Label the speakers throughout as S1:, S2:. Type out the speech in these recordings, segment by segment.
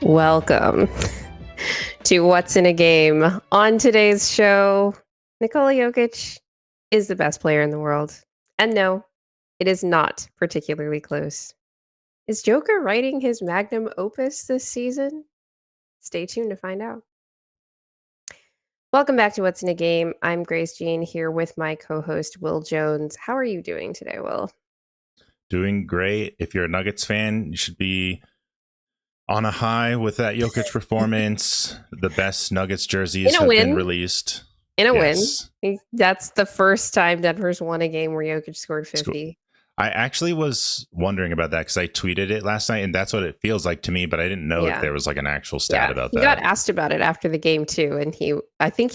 S1: Welcome to What's in a Game. On today's show, Nikola Jokic is the best player in the world. And no, it is not particularly close. Is Joker writing his magnum opus this season? Stay tuned to find out. Welcome back to What's in a Game. I'm Grace Jean here with my co-host Will Jones. How are you doing today, Will?
S2: Doing great. If you're a Nuggets fan, you should be on a high with that Jokic performance. The best Nuggets jerseys have been released.
S1: In a win. That's the first time Denver's won a game where Jokic scored 50.
S2: I actually was wondering about that because I tweeted it last night, and that's what it feels like to me, but I didn't know if there was like an actual stat about that.
S1: He got asked about it after the game too, and I think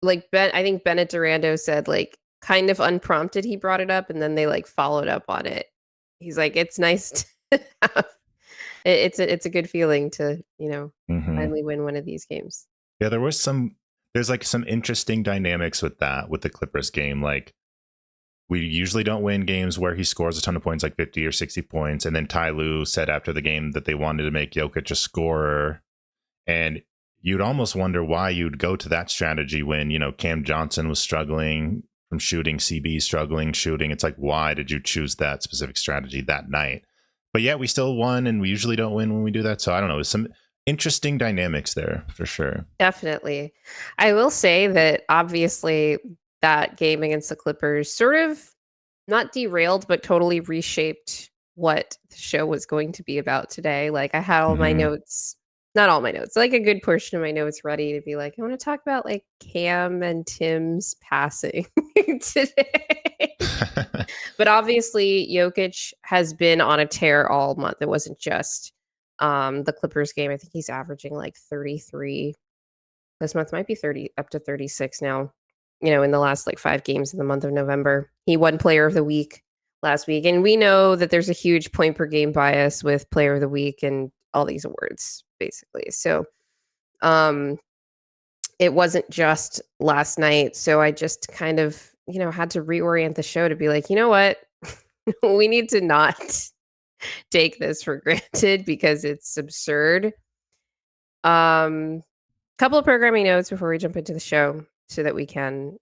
S1: Bennett Durando said like kind of unprompted he brought it up, and then they like followed up on it. He's like, it's nice to have. It's a good feeling to finally win one of these games.
S2: Yeah, there's like some interesting dynamics with the Clippers game. Like, we usually don't win games where he scores a ton of points, like 50 or 60 points. And then Ty Lue said after the game that they wanted to make Jokic a scorer. And you'd almost wonder why you'd go to that strategy when, Cam Johnson was struggling from shooting, CB struggling shooting. It's like, why did you choose that specific strategy that night? But yeah, we still won, and we usually don't win when we do that. So I don't know. There's some interesting dynamics there for sure.
S1: Definitely. I will say that obviously that game against the Clippers sort of not derailed, but totally reshaped what the show was going to be about today. Like, I had all my notes, not all my notes, like a good portion of my notes ready to be like, I want to talk about like Cam and Tim's passing today. But obviously, Jokic has been on a tear all month. It wasn't just the Clippers game. I think he's averaging like 33 this month, might be 30 up to 36 now. In the last like 5 games in the month of November. He won Player of the Week last week. And we know that there's a huge point per game bias with Player of the Week and all these awards, basically. So it wasn't just last night. So I just kind of, had to reorient the show to be like, you know what? We need to not take this for granted because it's absurd. Couple of programming notes before we jump into the show so that we can,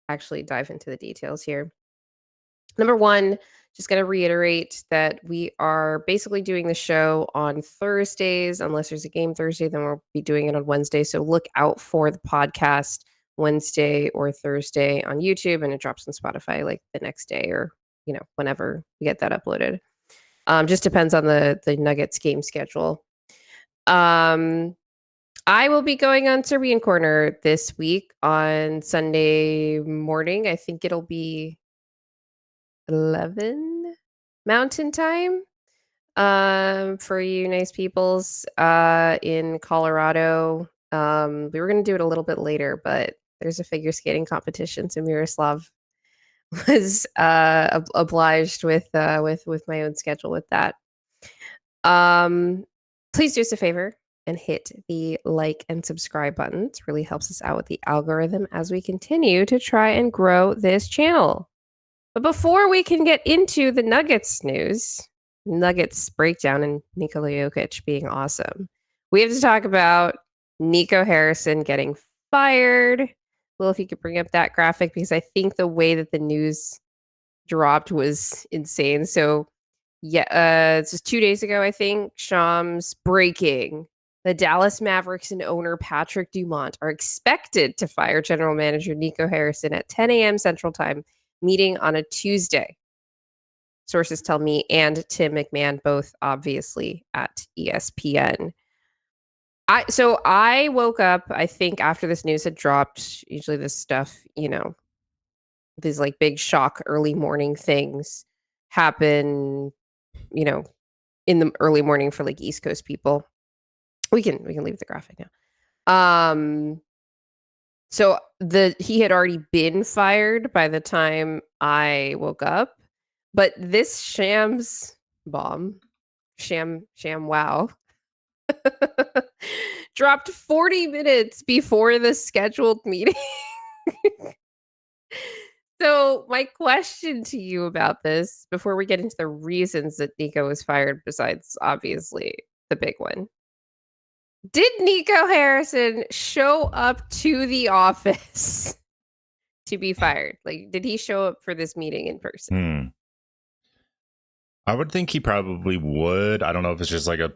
S1: actually dive into the details here. Number one, just going to reiterate that we are basically doing the show on Thursdays. Unless there's a game Thursday, then we'll be doing it on Wednesday. So look out for the podcast Wednesday or Thursday on YouTube, and it drops on Spotify like the next day or, whenever we get that uploaded. Just depends on the Nuggets game schedule. I will be going on Serbian Corner this week on Sunday morning. I think it'll be 11 Mountain Time for you nice peoples in Colorado. We were going to do it a little bit later, but there's a figure skating competition, so Miroslav was obliged with my own schedule with that. Please do us a favor and hit the like and subscribe buttons. Really helps us out with the algorithm as we continue to try and grow this channel. But before we can get into the Nuggets news, Nuggets breakdown and Nikola Jokic being awesome, we have to talk about Nico Harrison getting fired. Well, if you could bring up that graphic, because I think the way that the news dropped was insane. So yeah, it's just 2 days ago, I think, Shams breaking. The Dallas Mavericks and owner Patrick Dumont are expected to fire general manager Nico Harrison at 10 a.m. Central Time, meeting on a Tuesday. Sources tell me and Tim McMahon, both obviously at ESPN. I woke up, I think, after this news had dropped. Usually this stuff, these like big shock early morning things happen, in the early morning for like East Coast people. We can leave the graphic now. So he had already been fired by the time I woke up, but this Shams bomb, sham wow, dropped 40 minutes before the scheduled meeting. So my question to you about this, before we get into the reasons that Nico was fired, besides obviously the big one, Did Nico Harrison show up to the office to be fired? Like, did he show up for this meeting in person?
S2: I would think he probably would. I don't know if it's just like a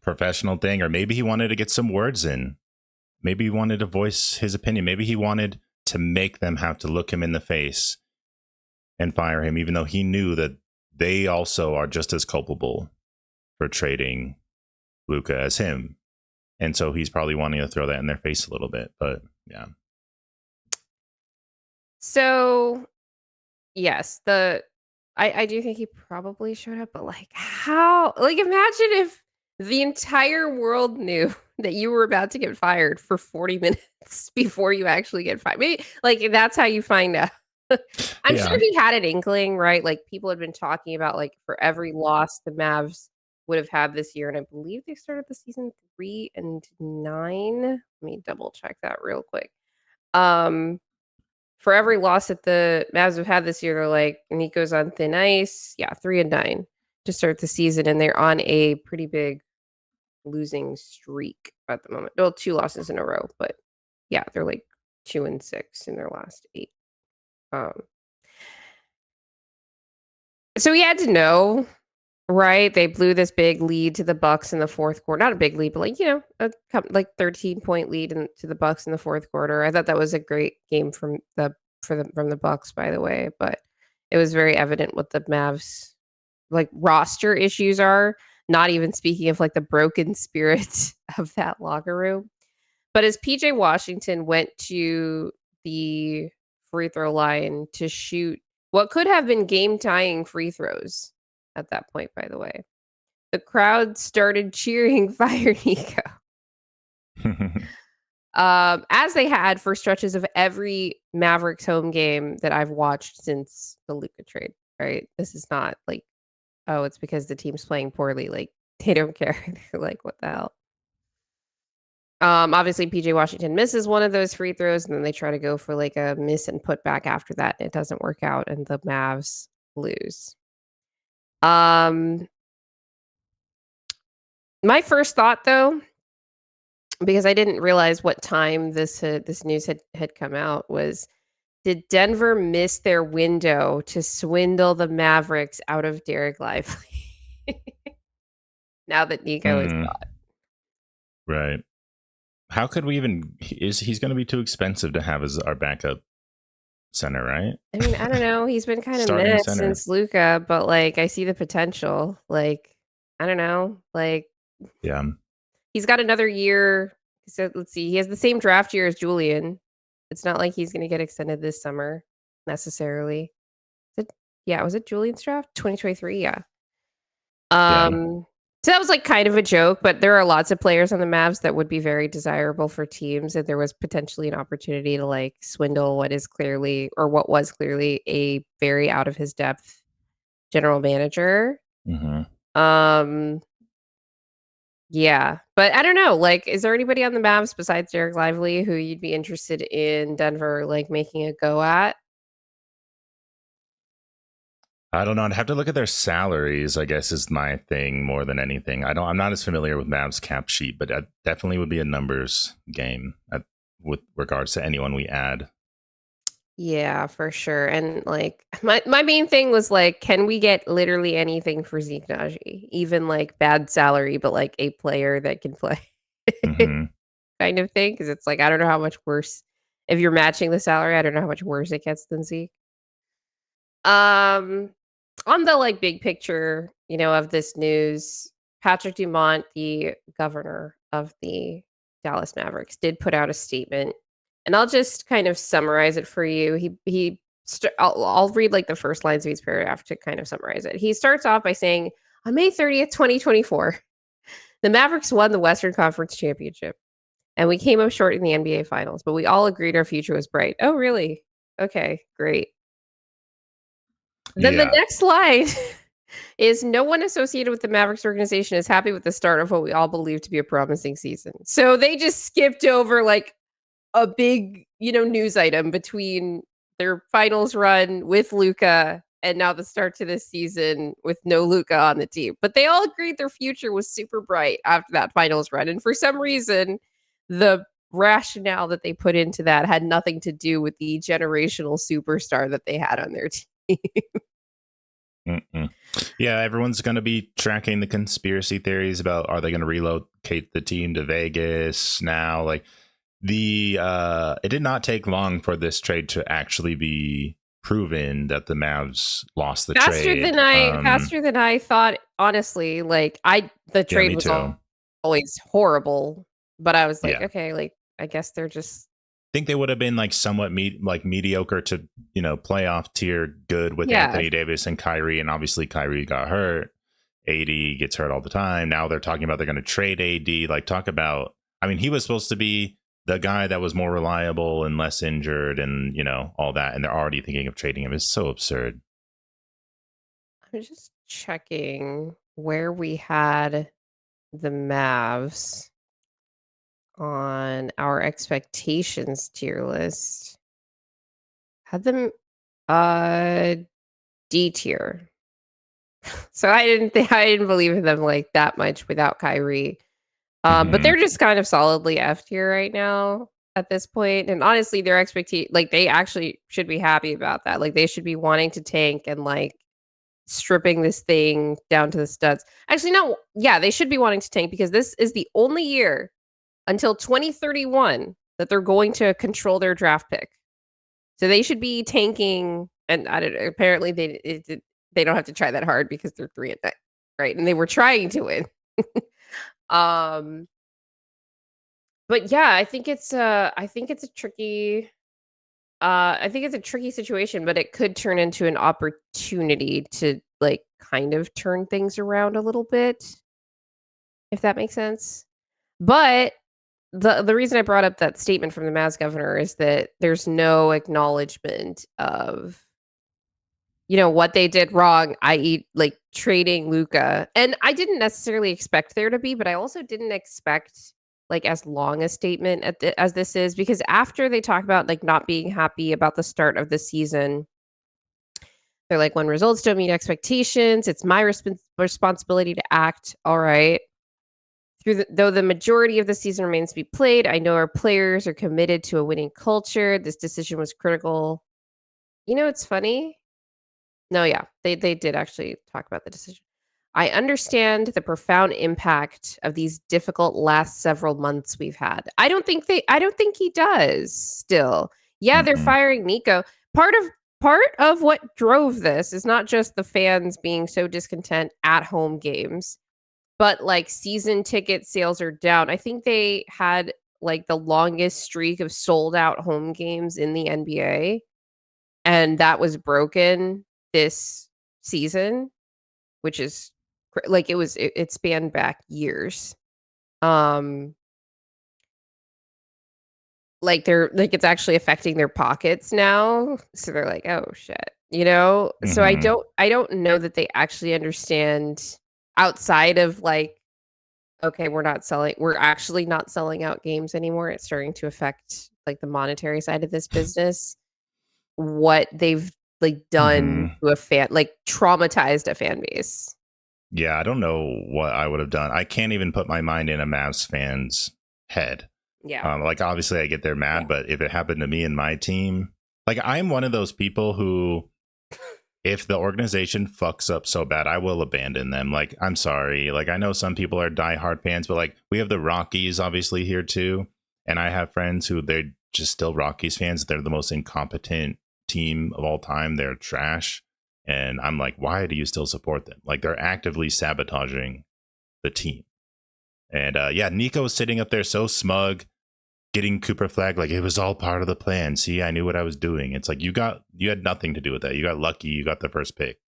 S2: professional thing, or maybe he wanted to get some words in. Maybe he wanted to voice his opinion. Maybe he wanted to make them have to look him in the face and fire him, even though he knew that they also are just as culpable for trading Luka as him. And so he's probably wanting to throw that in their face a little bit. But yeah.
S1: So, yes, I do think he probably showed up, but like how? Like, imagine if the entire world knew that you were about to get fired for 40 minutes before you actually get fired. Maybe like that's how you find out. I'm sure he had an inkling, right? Like people had been talking about like for every loss the Mavs would have had this year, and I believe they started the season 3-9. Let me double check that real quick. For every loss that the Mavs have had this year, they're like, Nico's on thin ice. Yeah, 3-9 to start the season, and they're on a pretty big losing streak at the moment. Well, 2 losses in a row, but yeah, they're like 2-6 in their last 8. So he had to know, right? They blew this big lead to the Bucks in the fourth quarter. Not a big lead, but like, a 13-point lead to the Bucks in the fourth quarter. I thought that was a great game from the Bucks, by the way, but it was very evident what the Mavs like roster issues are, not even speaking of like the broken spirit of that locker room. But as PJ Washington went to the free throw line to shoot what could have been game-tying free throws at that point, by the way, the crowd started cheering Fire Nico. As they had for stretches of every Mavericks home game that I've watched since the Luka trade, right? This is not like, oh, it's because the team's playing poorly. Like, they don't care. They're like, what the hell? Obviously, PJ Washington misses one of those free throws, and then they try to go for like a miss and put back after that. And it doesn't work out, and the Mavs lose. My first thought, though, because I didn't realize what time this news had come out, was did Denver miss their window to swindle the Mavericks out of Derek Lively? Now that Nico is gone.
S2: Right. How could we even? He's going to be too expensive to have as our backup center, right?
S1: I mean, I don't know. He's been kind of missed since Luka, but like I see the potential. Like, I don't know. Like,
S2: yeah,
S1: he's got another year. So let's see. He has the same draft year as Julian. It's not like he's going to get extended this summer necessarily. Was it Julian's draft? 2023, yeah. So that was like kind of a joke, but there are lots of players on the Mavs that would be very desirable for teams, and there was potentially an opportunity to like swindle what was clearly a very out of his depth general manager. Yeah, but I don't know. Like, is there anybody on the Mavs besides Derek Lively who you'd be interested in Denver like making a go at?
S2: I don't know. I'd have to look at their salaries, I guess, is my thing more than anything. I'm not as familiar with Mavs cap sheet, but that definitely would be a numbers game with regards to anyone we add.
S1: Yeah, for sure. And like my main thing was like, can we get literally anything for Zeke Naji? Even like bad salary, but like a player that can play kind of thing. Cause it's like, I don't know how much worse if you're matching the salary, I don't know how much worse it gets than Zeke. On the like big picture, of this news, Patrick Dumont, the governor of the Dallas Mavericks, did put out a statement, and I'll just kind of summarize it for you. I'll read like the first lines of each paragraph to kind of summarize it. He starts off by saying, on May 30th, 2024, the Mavericks won the Western Conference Championship, and we came up short in the NBA Finals, but we all agreed our future was bright. Oh, really? Okay, great. Then the next line is no one associated with the Mavericks organization is happy with the start of what we all believe to be a promising season. So they just skipped over like a big, news item between their finals run with Luka and now the start to this season with no Luka on the team. But they all agreed their future was super bright after that finals run. And for some reason, the rationale that they put into that had nothing to do with the generational superstar that they had on their team.
S2: Yeah, everyone's going to be tracking the conspiracy theories about, are they going to relocate the team to Vegas now? Like, it did not take long for this trade to actually be proven that the Mavs lost the trade.
S1: Faster than I thought, honestly. Like, the trade was always horrible, but I was like, okay, like, I guess they're just,
S2: think they would have been like somewhat mediocre to, playoff tier good with Anthony Davis and Kyrie. And obviously Kyrie got hurt. AD gets hurt all the time. Now they're talking about they're going to trade AD. Like, talk about, I mean, he was supposed to be the guy that was more reliable and less injured and, all that. And they're already thinking of trading him. It's so absurd.
S1: I'm just checking where we had the Mavs on our expectations tier list. Had them D tier. So I didn't believe in them like that much without Kyrie. But they're just kind of solidly F tier right now at this point. And honestly, their like, they actually should be happy about that. Like, they should be wanting to tank and like stripping this thing down to the studs. Actually, no, yeah, they should be wanting to tank because this is the only year until 2031 that they're going to control their draft pick. So they should be tanking, and I don't know, apparently they don't have to try that hard because they're 3-9, right? And they were trying to win. But yeah, I think it's a tricky situation, but it could turn into an opportunity to like kind of turn things around a little bit, if that makes sense. But the reason I brought up that statement from the Mavs governor is that there's no acknowledgement of, what they did wrong, i.e., like trading Luka. And I didn't necessarily expect there to be, but I also didn't expect like as long a statement as this is, because after they talk about like not being happy about the start of the season, they're like, when results don't meet expectations, it's my responsibility to act. All right. Though the majority of the season remains to be played, I know our players are committed to a winning culture. This decision was critical. It's funny. No, yeah, they did actually talk about the decision. I understand the profound impact of these difficult last several months we've had. I don't think he does still. Yeah, they're firing Nico. Part of what drove this is not just the fans being so discontent at home games, but like season ticket sales are down. I think they had like the longest streak of sold out home games in the NBA, and that was broken this season, which is like it spanned back years. Like they're like it's actually affecting their pockets now, so they're like, oh shit, So I don't know that they actually understand outside of like, okay, we're actually not selling out games anymore. It's starting to affect like the monetary side of this business, what they've like done to a fan, like traumatized a fan base.
S2: Yeah, I don't know what I would have done. I can't even put my mind in a Mavs fan's head.
S1: Yeah.
S2: Like, obviously I get they're mad, but if it happened to me and my team, like, I'm one of those people who, if the organization fucks up so bad, I will abandon them. Like, I'm sorry. Like, I know some people are diehard fans, but like, we have the Rockies obviously here too. And I have friends who they're just still Rockies fans. They're the most incompetent team of all time. They're trash. And I'm like, why do you still support them? Like, they're actively sabotaging the team. And yeah, Nico's sitting up there so smug, getting Cooper flag like it was all part of the plan. See, I knew what I was doing. It's like you had nothing to do with that. You got lucky. You got the first pick.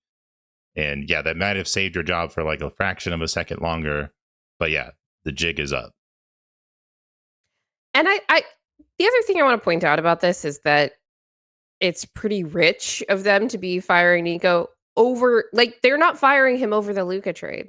S2: And yeah, that might have saved your job for like a fraction of a second longer. But yeah, the jig is up.
S1: And the other thing I want to point out about this is that it's pretty rich of them to be firing Nico over, like, they're not firing him over the Luka trade.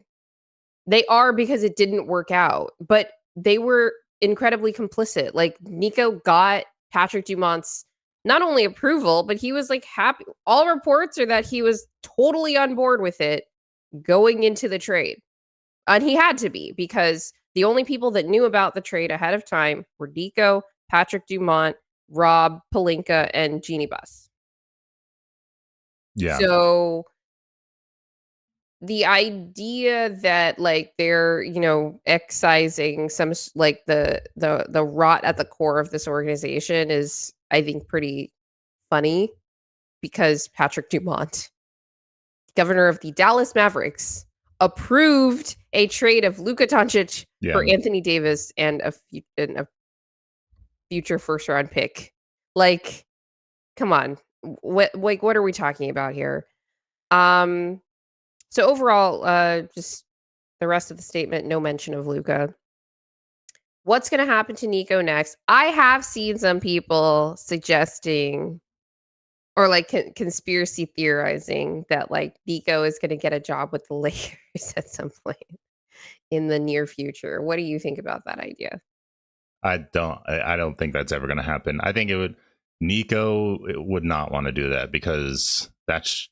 S1: They are because it didn't work out, but they were incredibly complicit. Like, Nico got Patrick Dumont's not only approval, but he was like happy. All reports are that he was totally on board with it going into the trade. And he had to be because the only people that knew about the trade ahead of time were Nico, Patrick Dumont, Rob Pelinka, and Jeannie Buss.
S2: Yeah.
S1: So the idea that like they're excising some like the rot at the core of this organization is, I think, pretty funny because Patrick Dumont, governor of the Dallas Mavericks, approved a trade of Luka Doncic for Anthony Davis and a future first round pick. Like, come on, what are we talking about here? So overall, just the rest of the statement, no mention of Luka. What's going to happen to Nico next? I have seen some people suggesting or like conspiracy theorizing that like Nico is going to get a job with the Lakers at some point in the near future. What do you think about that idea?
S2: I don't think that's ever going to happen. I think Nico would not want to do that because that's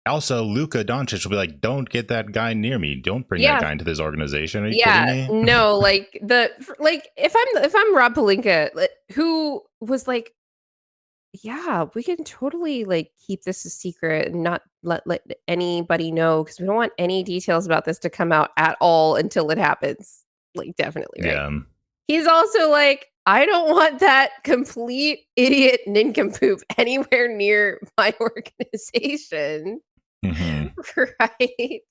S2: also Luka Doncic will be like, don't get that guy near me. Don't bring that guy into this organization. Are you kidding me?
S1: No, like if I'm Rob Pelinka, who was like, yeah, we can totally like keep this a secret and not let anybody know because we don't want any details about this to come out at all until it happens. Like, definitely, right?
S2: Yeah.
S1: He's also like, I don't want that complete idiot nincompoop anywhere near my organization. Right.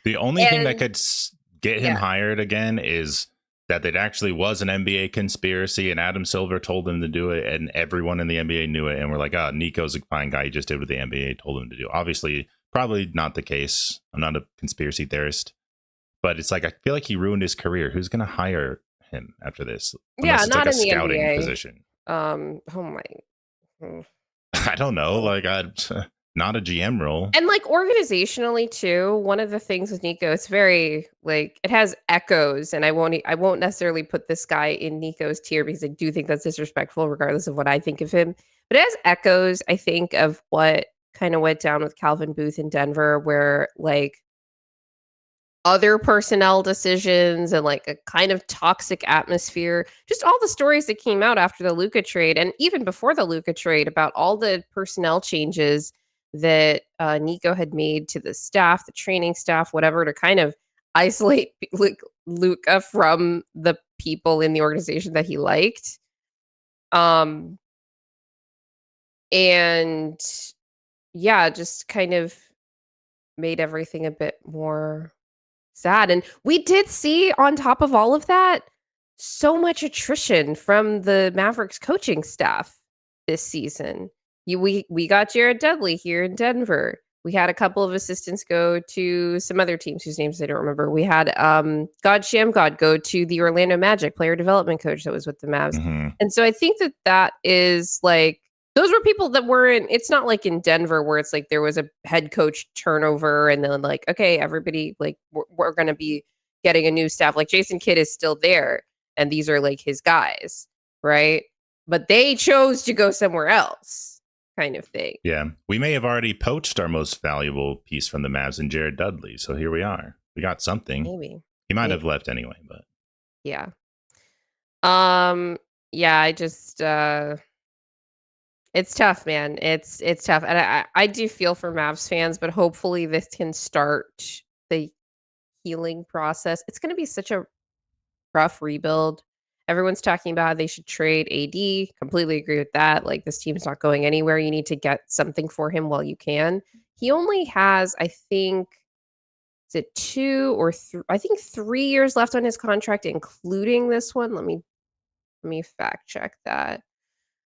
S2: The only thing that could get him hired again is that it actually was an NBA conspiracy and Adam Silver told him to do it and everyone in the NBA knew it and we're like, oh, Nico's a fine guy. He just did what the NBA told him to do. Obviously, probably not the case. I'm not a conspiracy theorist, but it's like, I feel like he ruined his career. Who's going to hire him after this?
S1: Unless it's
S2: not
S1: like
S2: in a scouting
S1: NBA
S2: position.
S1: Oh my.
S2: I don't know. Like, not a GM role.
S1: And like organizationally too, one of the things with Nico, it's very like it has echoes, and I won't necessarily put this guy in Nico's tier because I do think that's disrespectful, regardless of what I think of him. But it has echoes, I think, of what kind of went down with Calvin Booth in Denver, where like other personnel decisions and like a kind of toxic atmosphere, just all the stories that came out after the Luka trade and even before the Luka trade about all the personnel changes that Nico had made to the staff, the training staff, whatever, to kind of isolate Luka from the people in the organization that he liked. And yeah, just kind of made everything a bit more sad. And we did see, on top of all of that, so much attrition from the Mavericks coaching staff this season. We got Jared Dudley here in Denver. We had a couple of assistants go to some other teams whose names I don't remember. We had God Shamgod go to the Orlando Magic, player development coach that was with the Mavs. And so I think that is like, those were people that were in, it's not like in Denver where it's like there was a head coach turnover and then like, okay, everybody, like we're going to be getting a new staff. Like Jason Kidd is still there and these are like his guys, right? But they chose to go somewhere else. Kind of thing.
S2: Yeah. We may have already poached our most valuable piece from the Mavs in Jared Dudley. So here we are. We got something.
S1: Maybe.
S2: He might have left anyway, but.
S1: Yeah. Yeah, I just it's tough, man. It's tough. And I do feel for Mavs fans, but hopefully this can start the healing process. It's gonna be such a rough rebuild. Everyone's talking about how they should trade AD. Completely agree with that. Like, this team's not going anywhere. You need to get something for him while you can. He only has, I think, is it 2 or 3? I think 3 years left on his contract, including this one. Let me fact check that.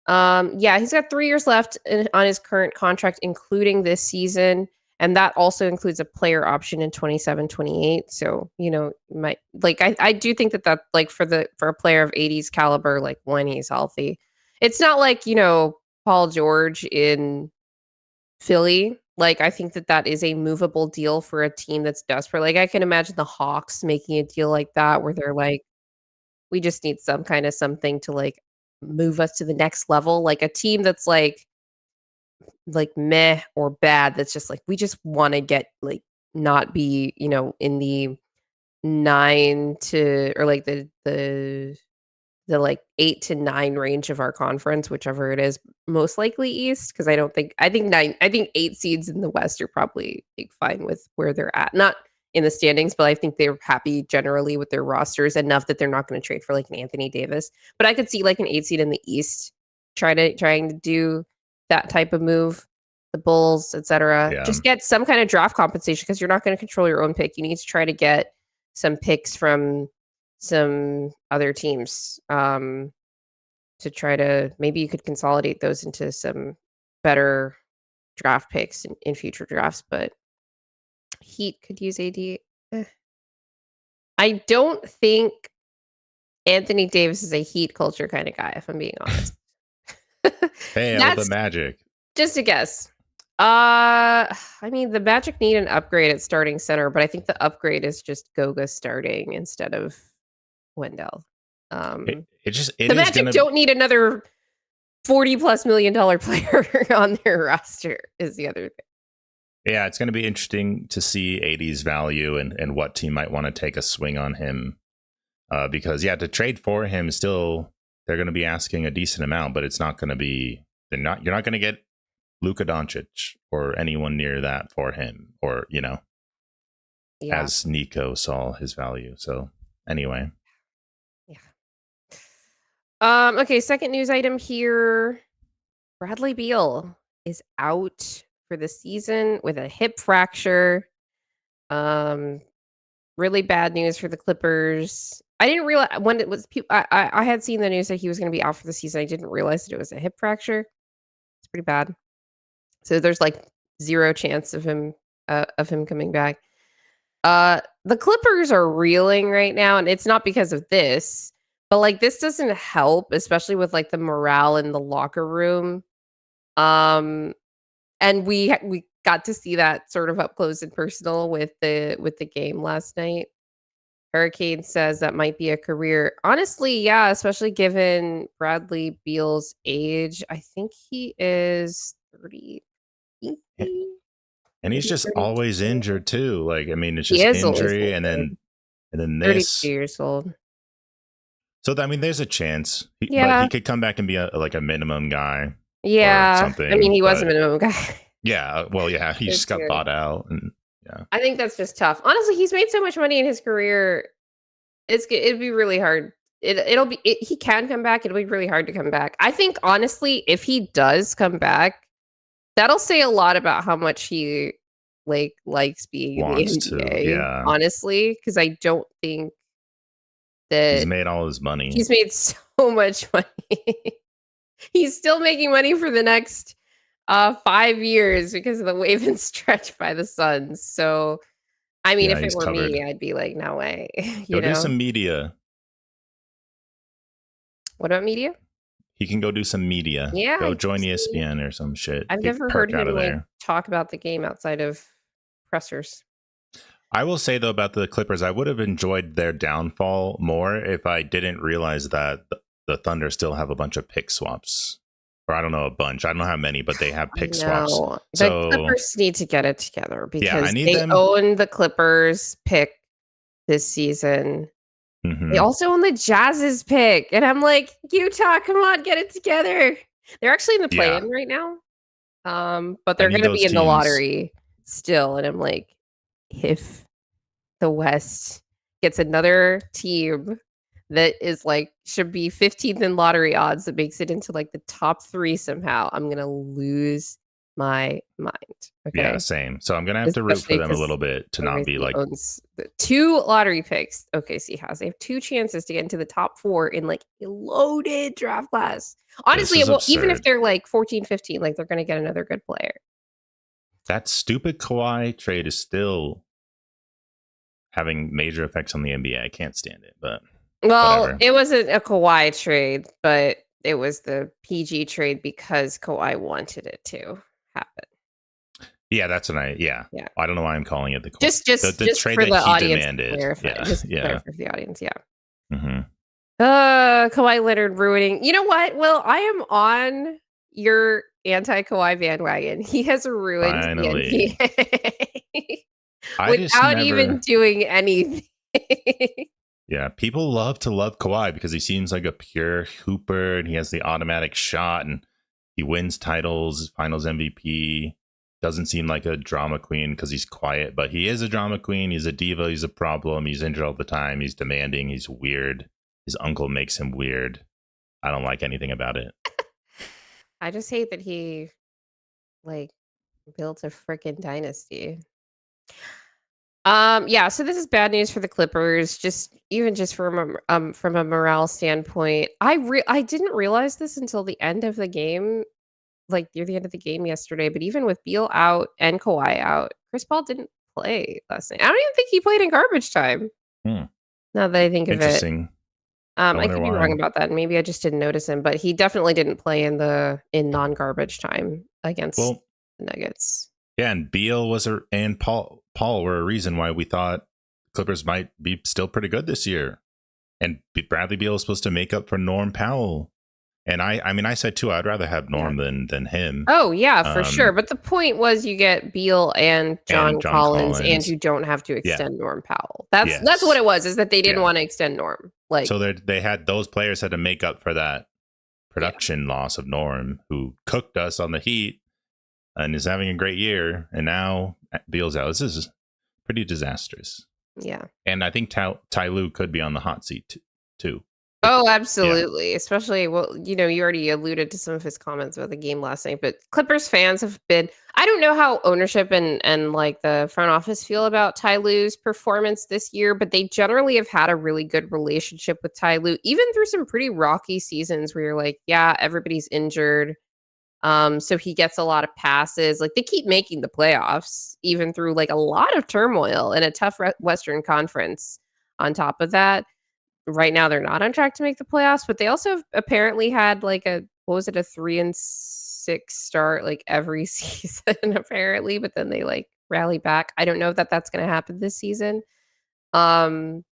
S1: Yeah, he's got 3 years left on his current contract, including this season. And that also includes a player option in 27, 28. So, might like I do think that like for a player of 80s caliber, like when he's healthy, it's not like, Paul George in Philly. Like, I think that is a movable deal for a team that's desperate. Like, I can imagine the Hawks making a deal like that where they're like, we just need some kind of something to like move us to the next level, like a team that's like meh or bad, that's just like we just want to get like not be, in the 9 to or like the like 8 to 9 range of our conference, whichever it is, most likely East, because I think 8 seeds in the West are probably like fine with where they're at. Not in the standings, but I think they're happy generally with their rosters enough that they're not going to trade for like an Anthony Davis. But I could see like an 8 seed in the East trying to do that type of move. The Bulls, etc.
S2: Yeah.
S1: Just get some kind of draft compensation because you're not going to control your own pick. You need to try to get some picks from some other teams to try to maybe you could consolidate those into some better draft picks in future drafts, but Heat could use AD. I don't think Anthony Davis is a Heat culture kind of guy, if I'm being honest.
S2: Hey, all the Magic.
S1: Just a guess. I mean, the Magic need an upgrade at starting center, but I think the upgrade is just Goga starting instead of Wendell. The Magic don't need another $40+ million player on their roster is the other thing.
S2: Yeah, it's going to be interesting to see AD's value and what team might want to take a swing on him. Because, to trade for him, still, they're going to be asking a decent amount, but it's not going to be, you're not going to get Luka Doncic or anyone near that for him, or, as Nico saw his value. So, anyway.
S1: Okay, second news item here. Bradley Beal is out for the season with a hip fracture. Really bad news for the Clippers. I didn't realize when it was. I had seen the news that he was going to be out for the season. I didn't realize that it was a hip fracture. It's pretty bad. So there's like zero chance of him coming back. The Clippers are reeling right now, and it's not because of this. But, like, this doesn't help, especially with, like, the morale in the locker room. And we got to see that sort of up close and personal with the game last night. Hurricane says that might be a career. Honestly, yeah, especially given Bradley Beal's age. I think he is 30.
S2: And he's just always injured, too. Like, I mean, it's just injury and then this.
S1: 32 years old.
S2: So, I mean, there's a chance. But he could come back and be a minimum guy.
S1: Yeah.
S2: Or something,
S1: I mean, he was a minimum guy.
S2: Yeah. Well, yeah. He just got bought out. And yeah.
S1: I think that's just tough. Honestly, he's made so much money in his career. It'd be really hard. He can come back. It'll be really hard to come back. I think, honestly, if he does come back, that'll say a lot about how much he likes being in the NBA.
S2: Yeah.
S1: Honestly, because I don't think that
S2: he's made all his money.
S1: He's made so much money. He's still making money for the next 5 years because of the wave and stretch by the Suns. So, I mean, if it were me, I'd be like, no way.
S2: Go do some media.
S1: What about media?
S2: He can go do some media.
S1: Yeah.
S2: Go join ESPN or some shit.
S1: I've never heard him talk about the game outside of pressers.
S2: I will say, though, about the Clippers, I would have enjoyed their downfall more if I didn't realize that the Thunder still have a bunch of pick swaps. Or I don't know, a bunch. I don't know how many, but they have pick swaps.
S1: The Clippers need to get it together because they own the Clippers pick this season. Mm-hmm. They also own the Jazz's pick. And I'm like, Utah, come on, get it together. They're actually in the play-in right now. But they're going to be in the lottery still. And I'm like, if the West gets another team that is like should be 15th in lottery odds that makes it into like the top 3 somehow, I'm gonna lose my mind. Okay?
S2: Yeah, same. So I'm gonna have to root for them a little bit to not be like
S1: owns the 2 lottery picks. OKC has. They have 2 chances to get into the top 4 in like a loaded draft class. Honestly, even if they're like 14, 15, like they're gonna get another good player.
S2: That stupid Kawhi trade is still having major effects on the NBA. I can't stand it, but whatever.
S1: It wasn't a Kawhi trade, but it was the PG trade because Kawhi wanted it to happen.
S2: Yeah, that's what I don't know why I'm calling it the Kawhi.
S1: Just
S2: the trade
S1: for
S2: that
S1: the
S2: he
S1: audience
S2: demanded.
S1: for the audience, yeah.
S2: Mm-hmm.
S1: Kawhi Leonard ruining. You know what? Well, I am on your anti-Kawhi bandwagon. He has ruined the
S2: Finally.
S1: NBA
S2: I just
S1: without even
S2: never.
S1: doing anything.
S2: Yeah, people love to love Kawhi because he seems like a pure hooper and he has the automatic shot and he wins titles, finals MVP. Doesn't seem like a drama queen because he's quiet, but he is a drama queen. He's a diva. He's a problem. He's injured all the time. He's demanding. He's weird. His uncle makes him weird. I don't like anything about it.
S1: I just hate that he like built a freaking dynasty. Yeah, so this is bad news for the Clippers, just even just from a morale standpoint. I didn't realize this until the end of the game, like near the end of the game yesterday, but even with Beal out and Kawhi out, Chris Paul didn't play last night. I don't even think he played in garbage time.
S2: Hmm.
S1: Now that I think of it.
S2: Interesting. I
S1: I
S2: wonder
S1: could be wrong
S2: why.
S1: about that. Maybe I just didn't notice him, but he definitely didn't play in non-garbage time against
S2: Well,
S1: the Nuggets.
S2: yeah, and Beal was and Paul were a reason why we thought Clippers might be still pretty good this year. And Bradley Beal was supposed to make up for Norm Powell. And I mean, I said too, I'd rather have
S1: Yeah.
S2: Norm than him.
S1: Oh, yeah, for sure. But the point was you get Beal and John Collins, and you don't have to extend Norm Powell. That's what it was, is that they didn't want to extend Norm. Like,
S2: so they had those players had to make up for that production loss of Norm, who cooked us on the Heat and is having a great year. And now Beal's out. This is pretty disastrous.
S1: Yeah.
S2: And I think Ty Lue could be on the hot seat too.
S1: Oh, absolutely. Yeah. Especially, well, you already alluded to some of his comments about the game last night, but Clippers fans have been, I don't know how ownership and like the front office feel about Ty Lue's performance this year, but they generally have had a really good relationship with Ty Lue, even through some pretty rocky seasons where you're like, yeah, everybody's injured. So he gets a lot of passes. Like, they keep making the playoffs, even through like a lot of turmoil and a tough Western Conference on top of that. Right now, they're not on track to make the playoffs, but they also apparently had like a 3-6 start like every season apparently, but then they like rally back. I don't know if that's going to happen this season. But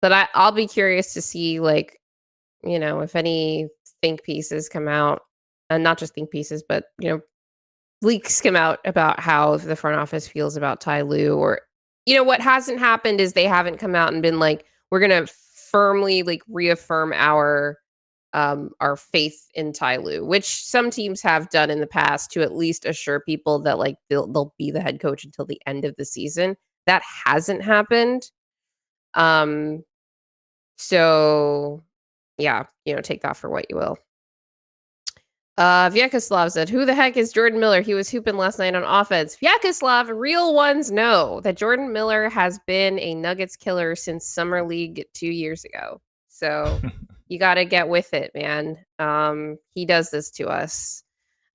S1: I'll be curious to see like, if any think pieces come out, and not just think pieces, but leaks come out about how the front office feels about Ty Lue, or what hasn't happened is they haven't come out and been like, we're going to firmly like reaffirm our faith in Ty Lue, which some teams have done in the past to at least assure people that like they'll be the head coach until the end of the season. That hasn't happened. So yeah, take that for what you will. Vyacheslav said, who the heck is Jordan Miller? He was hooping last night on offense. Vyacheslav, real ones know that Jordan Miller has been a Nuggets killer since Summer League 2 years ago. So you got to get with it, man. He does this to us.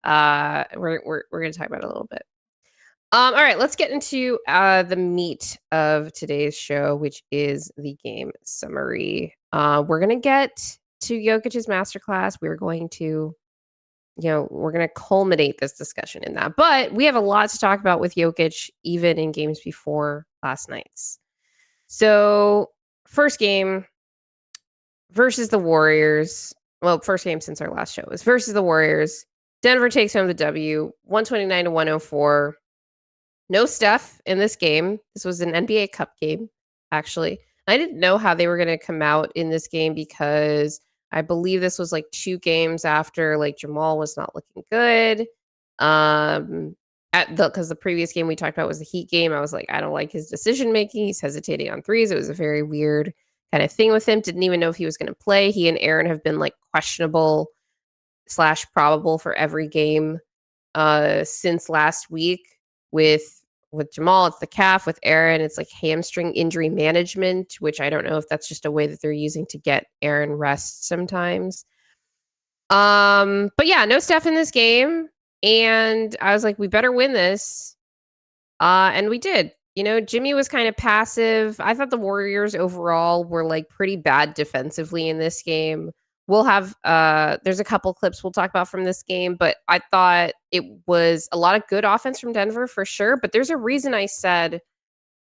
S1: We're going to talk about it a little bit. All right, let's get into the meat of today's show, which is the game summary. We're going to get to Jokic's masterclass. We're going to we're going to culminate this discussion in that. But we have a lot to talk about with Jokic, even in games before last night's. So, first game versus the Warriors. Well, first game since our last show was versus the Warriors. Denver takes home the W, 129-104. No Steph in this game. This was an NBA Cup game, actually. I didn't know how they were going to come out in this game because I believe this was like 2 games after like Jamal was not looking good. Because the previous game we talked about was the Heat game. I was like, I don't like his decision making. He's hesitating on threes. It was a very weird kind of thing with him. Didn't even know if he was going to play. He and Aaron have been like questionable / probable for every game since last week. With Jamal, it's the calf. With Aaron, it's like hamstring injury management, which I don't know if that's just a way that they're using to get Aaron rest sometimes. But yeah, no Steph in this game. And I was like, we better win this. And we did. Jimmy was kind of passive. I thought the Warriors overall were like pretty bad defensively in this game. We'll have there's a couple clips we'll talk about from this game, but I thought it was a lot of good offense from Denver for sure. But there's a reason I said,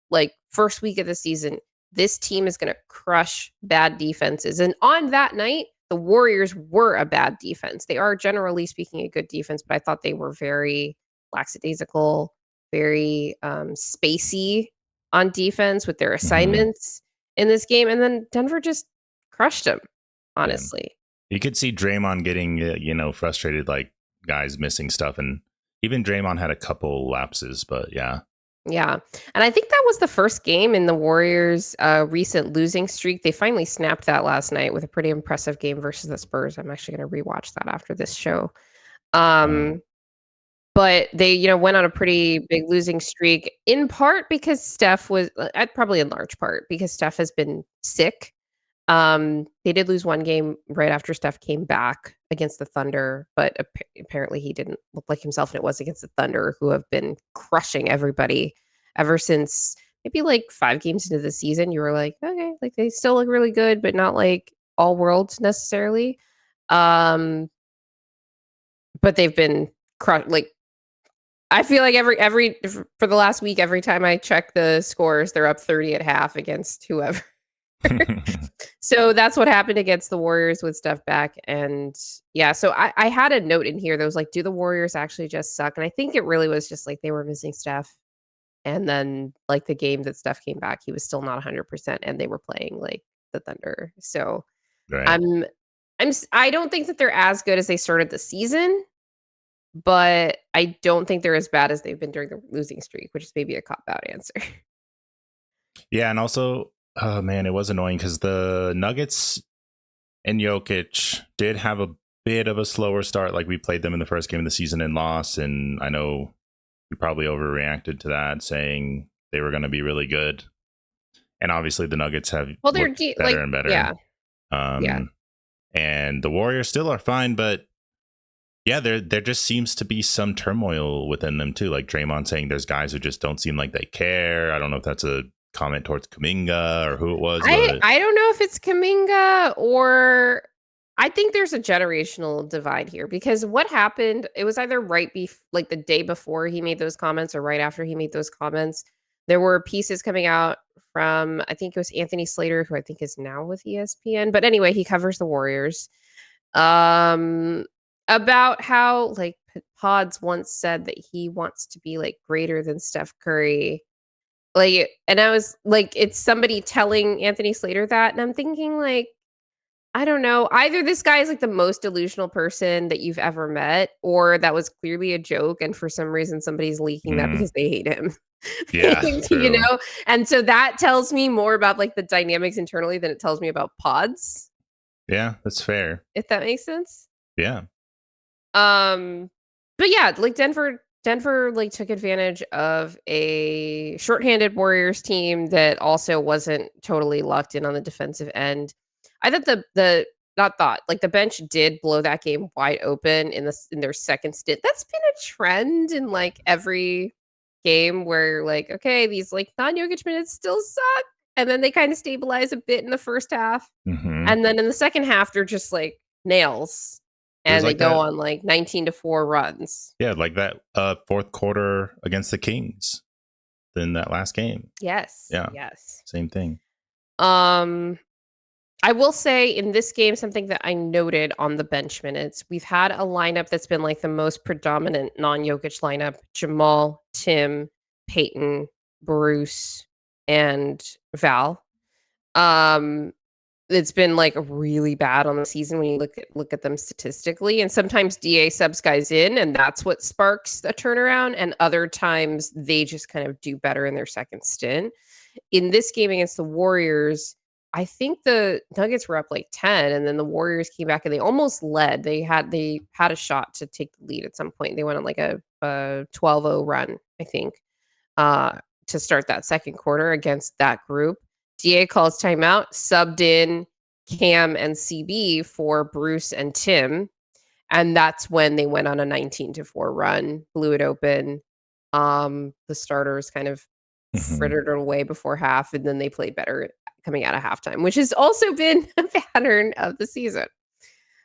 S1: like, first week of the season, this team is going to crush bad defenses. And on that night, the Warriors were a bad defense. They are, generally speaking, a good defense, but I thought they were very lackadaisical, very spacey on defense with their assignments in this game. And then Denver just crushed them, honestly.
S2: You could see Draymond getting, frustrated, like guys missing stuff. And even Draymond had a couple lapses, but yeah.
S1: Yeah. And I think that was the first game in the Warriors' recent losing streak. They finally snapped that last night with a pretty impressive game versus the Spurs. I'm actually going to rewatch that after this show. But they, went on a pretty big losing streak, in part because Steph was, probably in large part, because Steph has been sick. They did lose one game right after Steph came back against the Thunder, but apparently he didn't look like himself, and it was against the Thunder, who have been crushing everybody ever since maybe like 5 games into the season. You were like, okay, like they still look really good, but not like all worlds necessarily. But they've been like, I feel like every for the last week, every time I check the scores, they're up 30 at half against whoever. So that's what happened against the Warriors with Steph back. And yeah, so I had a note in here that was like, do the Warriors actually just suck? And I think it really was just like they were missing Steph. And then like the game that Steph came back, he was still not 100%, and they were playing like the Thunder. So
S2: Right.
S1: I don't think that they're as good as they started the season, but I don't think they're as bad as they've been during the losing streak, which is maybe a cop-out answer.
S2: Yeah, and also, oh man, it was annoying because the Nuggets and Jokic did have a bit of a slower start. Like we played them in the first game of the season and lost, and I know you probably overreacted to that, saying they were going to be really good. And obviously, the Nuggets have
S1: they're
S2: better and better.
S1: Yeah.
S2: And the Warriors still are fine, but yeah, there just seems to be some turmoil within them too. Like Draymond saying there's guys who just don't seem like they care. I don't know if that's a comment towards Kuminga or who it was.
S1: I don't know if it's Kuminga, or I think there's a generational divide here, because what happened, it was either like the day before he made those comments or right after he made those comments. There were pieces coming out from, I think it was Anthony Slater, who I think is now with ESPN. But anyway, he covers the Warriors. About how like Pods once said that he wants to be like greater than Steph Curry. Like, and I was like, it's somebody telling Anthony Slater that, and I'm thinking like, I don't know. Either this guy is like the most delusional person that you've ever met, or that was clearly a joke, and for some reason somebody's leaking that because they hate him.
S2: Yeah,
S1: And so that tells me more about like the dynamics internally than it tells me about Pods.
S2: Yeah, that's fair.
S1: If that makes sense.
S2: Yeah.
S1: But yeah, like Denver like took advantage of a shorthanded Warriors team that also wasn't totally locked in on the defensive end. I thought the bench did blow that game wide open in their second stint. That's been a trend in like every game where like, okay, these like non-Jokic minutes still suck, and then they kind of stabilize a bit in the first half, and then in the second half they're just like nails. And they go on like 19-4 runs.
S2: Yeah, like that fourth quarter against the Kings in that last game.
S1: Yes.
S2: Yeah.
S1: Yes.
S2: Same thing.
S1: I will say in this game, something that I noted on the bench minutes, we've had a lineup that's been like the most predominant non-Jokic lineup: Jamal, Tim, Peyton, Bruce, and Val. It's been like really bad on the season when you look at them statistically, and sometimes DA subs guys in, and that's what sparks a turnaround, and other times they just kind of do better in their second stint. In this game against the Warriors, I think the Nuggets were up like 10, and then the Warriors came back and they almost led. They had a shot to take the lead at some point. They went on like a 12-0 run, I think, to start that second quarter against that group. DA calls timeout, subbed in Cam and CB for Bruce and Tim. And that's when they went on a 19-4 run, blew it open. The starters kind of frittered it away before half, and then they played better coming out of halftime, which has also been a pattern of the season.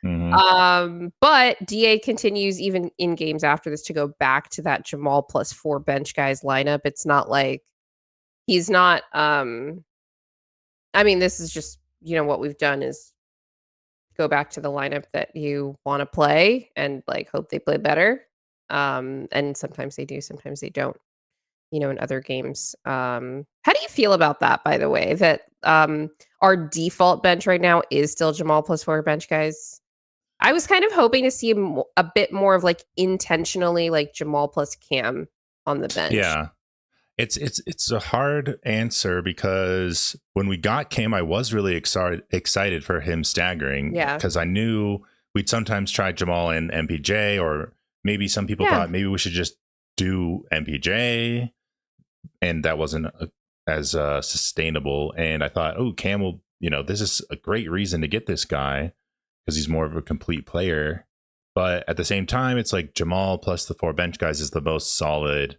S1: But DA continues even in games after this to go back to that Jamal plus 4 bench guys lineup. It's not like he's not I mean, this is just, what we've done is go back to the lineup that you wanna play and, like, hope they play better. And sometimes they do, sometimes they don't, in other games. How do you feel about that, by the way, that, our default bench right now is still Jamal plus 4 bench guys? I was kind of hoping to see a bit more of, like, intentionally, like, Jamal plus Cam on the bench.
S2: Yeah. It's a hard answer because when we got Cam, I was really excited for him staggering
S1: Yeah.
S2: because I knew we'd sometimes try Jamal and MPJ, or maybe some people
S1: Yeah.
S2: thought maybe we should just do MPJ, and that wasn't as sustainable. And I thought, oh, Cam will, this is a great reason to get this guy because he's more of a complete player. But at the same time, it's like Jamal plus the 4 bench guys is the most solid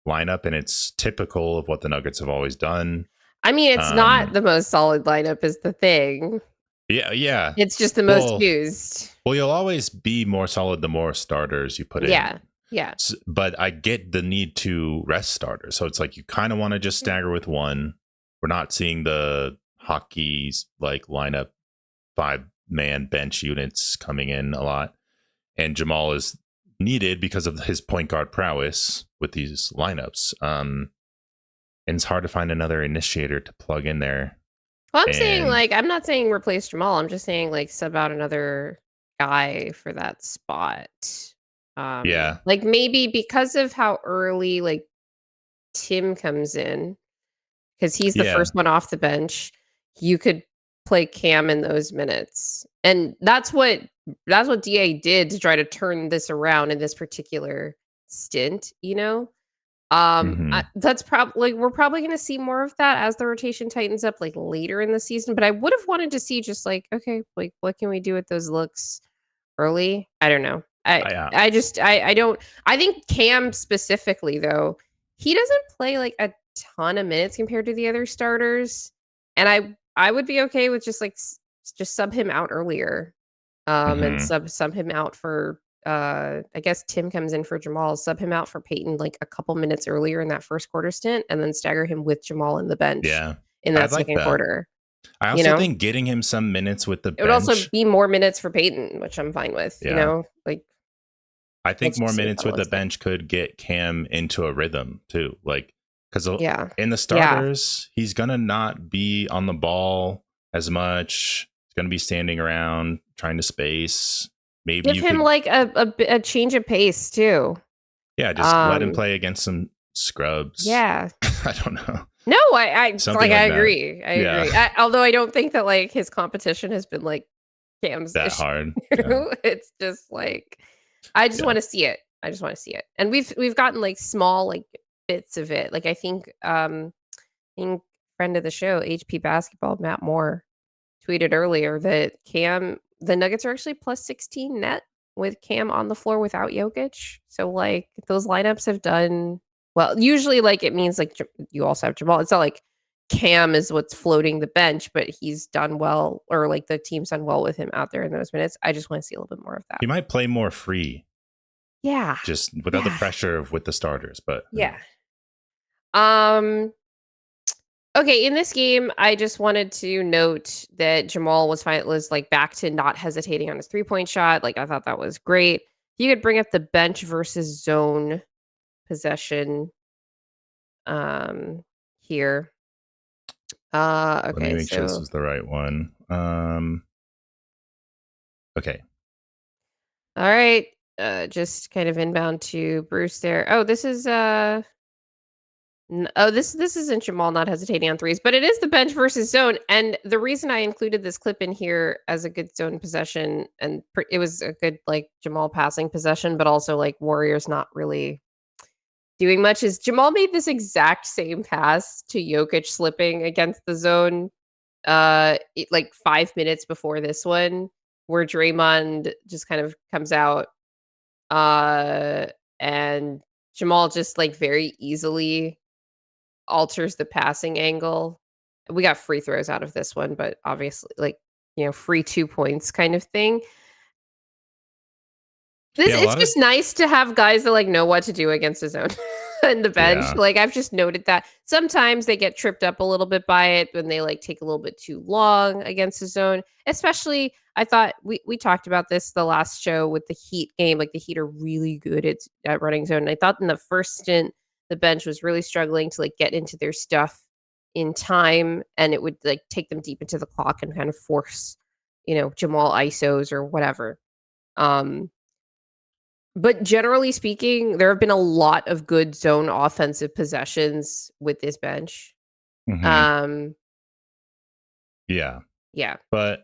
S2: lineup, and it's typical of what the Nuggets have always done.
S1: I mean, it's not the most solid lineup is the thing.
S2: Yeah.
S1: It's just the most used.
S2: Well, you'll always be more solid the more starters you put in.
S1: Yeah.
S2: But I get the need to rest starters. So it's like you kind of want to just stagger with one. We're not seeing the hockey's like lineup 5-man bench units coming in a lot. And Jamal is needed because of his point guard prowess with these lineups. And it's hard to find another initiator to plug in there.
S1: Well, I'm not saying replace Jamal. I'm just saying like sub out another guy for that spot.
S2: Yeah.
S1: Like maybe because of how early like Tim comes in, because he's the first one off the bench, you could play Cam in those minutes. And that's what DA did to try to turn this around in this particular stint, that's probably we're probably going to see more of that as the rotation tightens up like later in the season, but I would have wanted to see just like, okay, like what can we do with those looks early? I don't know. I don't. I think Cam specifically though, he doesn't play like a ton of minutes compared to the other starters, and I would be okay with just like just sub him out earlier, and sub him out for I guess Tim comes in for Jamal, sub him out for Peyton like a couple minutes earlier in that first quarter stint, and then stagger him with Jamal in the bench in that second quarter.
S2: I also think getting him some minutes with the bench.
S1: It would also be more minutes for Peyton, which I'm fine with, like.
S2: I think more minutes with the bench could get Cam into a rhythm too. Like, because in the starters, he's going to not be on the ball as much. He's going to be standing around trying to space. Maybe
S1: give him like a change of pace too.
S2: Yeah, just let him play against some scrubs.
S1: Yeah.
S2: I don't know.
S1: No, I agree. I agree. Although I don't think that like his competition has been like Cam's
S2: that hard.
S1: It's just like I just want to see it. And we've gotten like small like bits of it. Like I think friend of the show, HP Basketball, Matt Moore, tweeted earlier that the Nuggets are actually plus 16 net with Cam on the floor without Jokic. So like those lineups have done well. Usually like it means like you also have Jamal. It's not like Cam is what's floating the bench, but he's done well, or like the team's done well with him out there in those minutes. I just want to see a little bit more of that.
S2: He might play more free.
S1: Yeah.
S2: Just without the pressure with the starters, but
S1: yeah. Okay, in this game, I just wanted to note that Jamal was like back to not hesitating on his 3-point shot. Like I thought that was great. You could bring up the bench versus zone possession here. Okay.
S2: Let me make sure this is the right one. Okay.
S1: All right. Just kind of inbound to Bruce there. Oh, this is this isn't Jamal not hesitating on threes, but it is the bench versus zone. And the reason I included this clip in here as a good zone possession, and it was a good like Jamal passing possession, but also like Warriors not really doing much, is Jamal made this exact same pass to Jokic slipping against the zone like 5 minutes before this one, where Draymond just kind of comes out and Jamal just like very easily alters the passing angle. We got free throws out of this one, but obviously like, free 2 points kind of thing. It's just nice to have guys that like know what to do against a zone. in the bench.
S2: Yeah.
S1: Like, I've just noted that sometimes they get tripped up a little bit by it when they like take a little bit too long against the zone. Especially, I thought we talked about this the last show with the Heat game. Like the Heat are really good at running zone. And I thought in the first stint the bench was really struggling to like get into their stuff in time, and it would like take them deep into the clock and kind of force, Jamal ISOs or whatever. Um, but generally speaking, there have been a lot of good zone offensive possessions with this bench.
S2: Hmm.
S1: Um,
S2: Yeah.
S1: yeah,
S2: But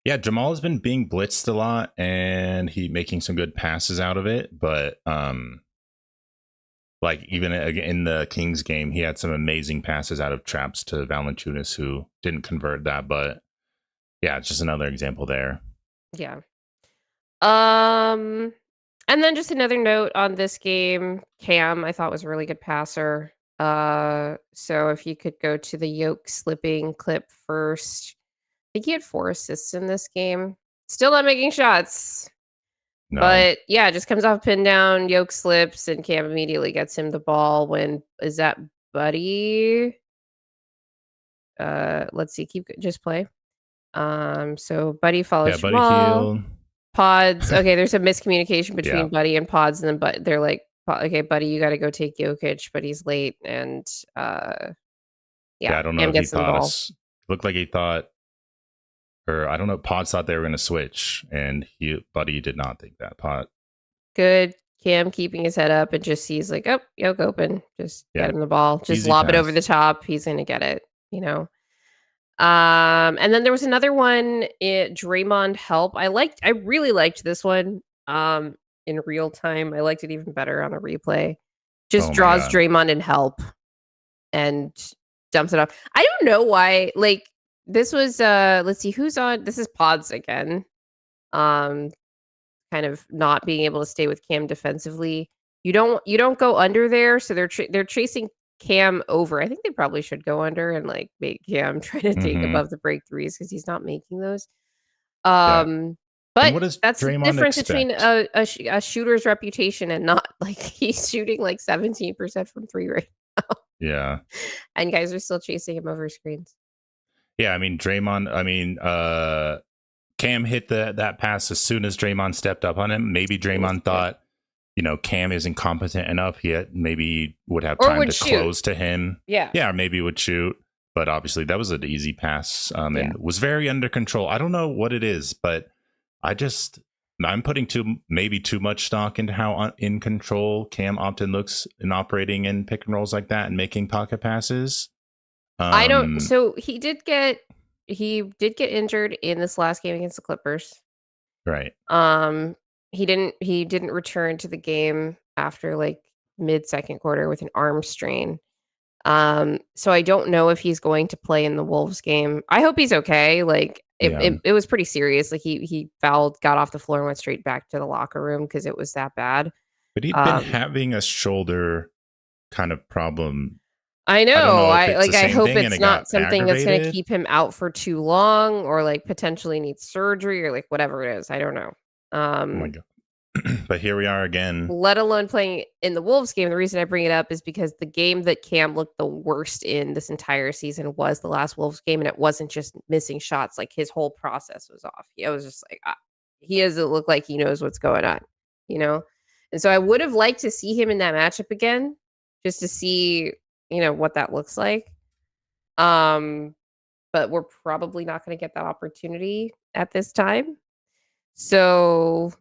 S2: yeah, Jamal has been being blitzed a lot and he making some good passes out of it. But like even in the Kings game, he had some amazing passes out of traps to Valanciunas, who didn't convert that. But yeah, it's just another example there.
S1: yeah. Um, and then just another note on this game, Cam, I thought was a really good passer. So if you could go to the yoke slipping clip first. I think he had 4 assists in this game. Still not making shots.
S2: No.
S1: But yeah, just comes off pin down, yoke slips, and Cam immediately gets him the ball when is that Buddy? Let's see, just play. So Buddy
S2: Yeah,
S1: follows
S2: Buddy
S1: Jamal.
S2: Hield.
S1: Pods. Okay, there's a miscommunication
S2: Yeah.
S1: between Buddy and Pods, and then they're like, okay, Buddy, you got to go take Jokic, but he's late, and
S2: Yeah, I don't know
S1: Cam
S2: if he
S1: gets them the
S2: thought
S1: ball.
S2: us looked like he thought, or I don't know, Pods thought they were going to switch, and Buddy did not think that. Pod.
S1: Good. Cam keeping his head up and just sees like, oh, yoke open. Just
S2: Yeah.
S1: get him the ball. Just
S2: Easy
S1: lob it over
S2: pass.
S1: the top. He's gonna get it, And then there was another one, Draymond help. I really liked this one. In real time. I liked it even better on a replay. Just
S2: Oh my
S1: draws
S2: God.
S1: Draymond in help and dumps it off. I don't know why. Like this was let's see who's on. This is Pods again. Um kind of not being able to stay with Cam defensively. You don't go under there, so they're chasing Cam over. I think they probably should go under and like make Cam try to take
S2: Mm-hmm.
S1: above the break threes because he's not making those.
S2: Yeah. And
S1: But
S2: what does
S1: that's the
S2: Draymond
S1: difference between
S2: expect?
S1: a shooter's reputation and not. Like he's shooting like 17% from three right now,
S2: Yeah.
S1: and guys are still chasing him over screens.
S2: Yeah, I mean Draymond. I mean, Cam hit that pass as soon as Draymond stepped up on him. Maybe Draymond thought, Cam isn't competent enough yet. Maybe would have
S1: Or
S2: time
S1: would
S2: to
S1: shoot.
S2: close to him.
S1: Yeah.
S2: Yeah, or maybe would shoot. But obviously, that was an easy pass,
S1: Yeah.
S2: and was very under control. I don't know what it is, but I'm putting maybe too much stock into how in control Cam often looks in operating in pick and rolls like that and making pocket passes.
S1: I don't. So he did get injured in this last game against the Clippers.
S2: Right.
S1: He didn't return to the game after like mid second quarter with an arm strain. So I don't know if he's going to play in the Wolves game. I hope he's okay. Like it was pretty serious. Like he fouled, got off the floor, and went straight back to the locker room because it was that bad.
S2: But he'd been having a shoulder kind of problem.
S1: I know.
S2: I don't know if
S1: I
S2: it's the
S1: I
S2: same
S1: hope
S2: thing and
S1: it's
S2: it
S1: not
S2: got
S1: something that's going to
S2: aggravated.
S1: keep him out for too long, or like potentially needs surgery, or like whatever it is. I don't know.
S2: Oh my God. But here we are again.
S1: Let alone playing in the Wolves game. The reason I bring it up is because the game that Cam looked the worst in this entire season was the last Wolves game, and it wasn't just missing shots. Like his whole process was off. It was just like he doesn't look like he knows what's going on, you know. And so I would have liked to see him in that matchup again, just to see what that looks like. But we're probably not going to get that opportunity at this time. So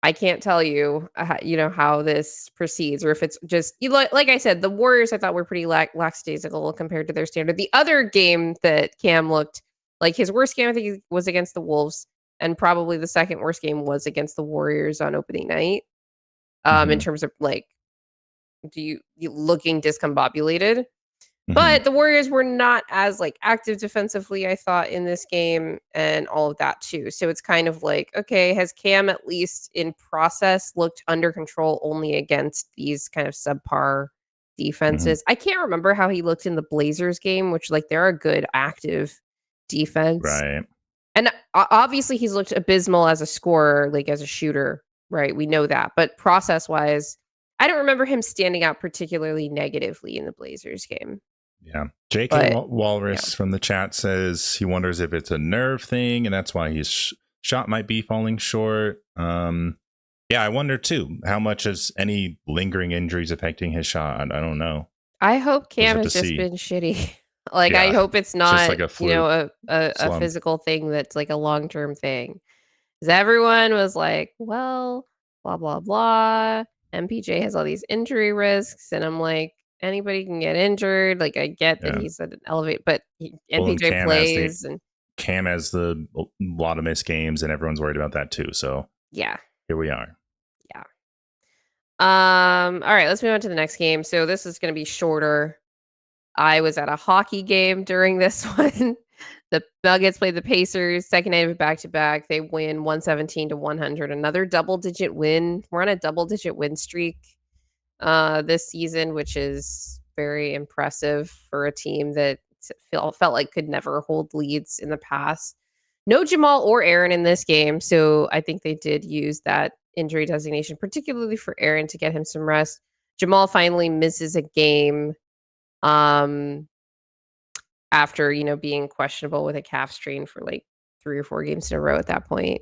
S1: I can't tell you, how this proceeds, or if it's just like I said, the Warriors I thought were pretty lackadaisical compared to their standard. The other game that Cam looked like his worst game, I think, was against the Wolves, and probably the second worst game was against the Warriors on opening night. In terms of like, you looking discombobulated. But the Warriors were not as like active defensively, I thought, in this game, and all of that too. So it's kind of like, okay, has Cam at least in process looked under control only against these kind of subpar defenses? I can't remember how he looked in the Blazers game, which like they're a good active defense.
S2: Right.
S1: And obviously he's looked abysmal as a scorer, like as a shooter, right? We know that. But process wise, I don't remember him standing out particularly negatively in the Blazers game.
S2: Yeah. JK
S1: But
S2: Walrus
S1: yeah.
S2: from the chat says he wonders if it's a nerve thing and that's why his shot might be falling short. Yeah, I wonder too. How much is any lingering injuries affecting his shot? I don't know.
S1: I hope
S2: We'll just
S1: Cam
S2: have to
S1: has just
S2: see.
S1: been shitty. Like, I
S2: Yeah,
S1: hope it's
S2: just
S1: not,
S2: like a
S1: you know,
S2: fluke
S1: a
S2: slump.
S1: physical thing that's like a long-term thing. 'Cause everyone was like, "Well, blah, blah, blah. MPJ has all these injury risks," and I'm like, "Anybody can get injured." Like, I get that
S2: Yeah.
S1: he's at an elevate, but
S2: Well, and
S1: MPJ plays and
S2: Cam has the lot of missed games, and everyone's worried about that too. So
S1: yeah,
S2: here we are.
S1: yeah. All right, let's move on to the next game. So this is gonna be shorter. I was at a hockey game during this one. The Nuggets played the Pacers, second night of a back-to-back. They win 117-100, another double-digit win. We're on a double-digit win streak this season, which is very impressive for a team that felt like could never hold leads in the past. No Jamal or Aaron in this game, so I think they did use that injury designation, particularly for Aaron, to get him some rest. Jamal finally misses a game um, after, being questionable with a calf strain for like 3 or 4 games in a row at that point.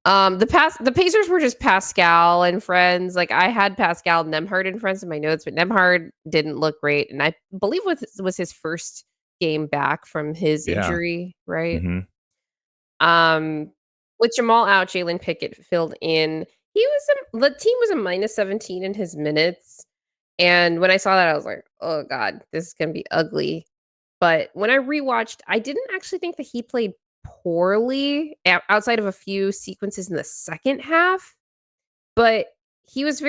S1: The Pacers were just Pascal and friends. Like, I had Pascal Nembhard and friends in my notes, but Nembhard didn't look great, and I believe was his first game back from his
S2: Yeah.
S1: injury, right?
S2: Mm-hmm.
S1: Um, with Jamal out, Jalen Pickett filled in. The team was a -17 in his minutes, and when I saw that, I was like, "Oh god, this is gonna be ugly." But when I rewatched, I didn't actually think that he played poorly outside of a few sequences in the second half, but he was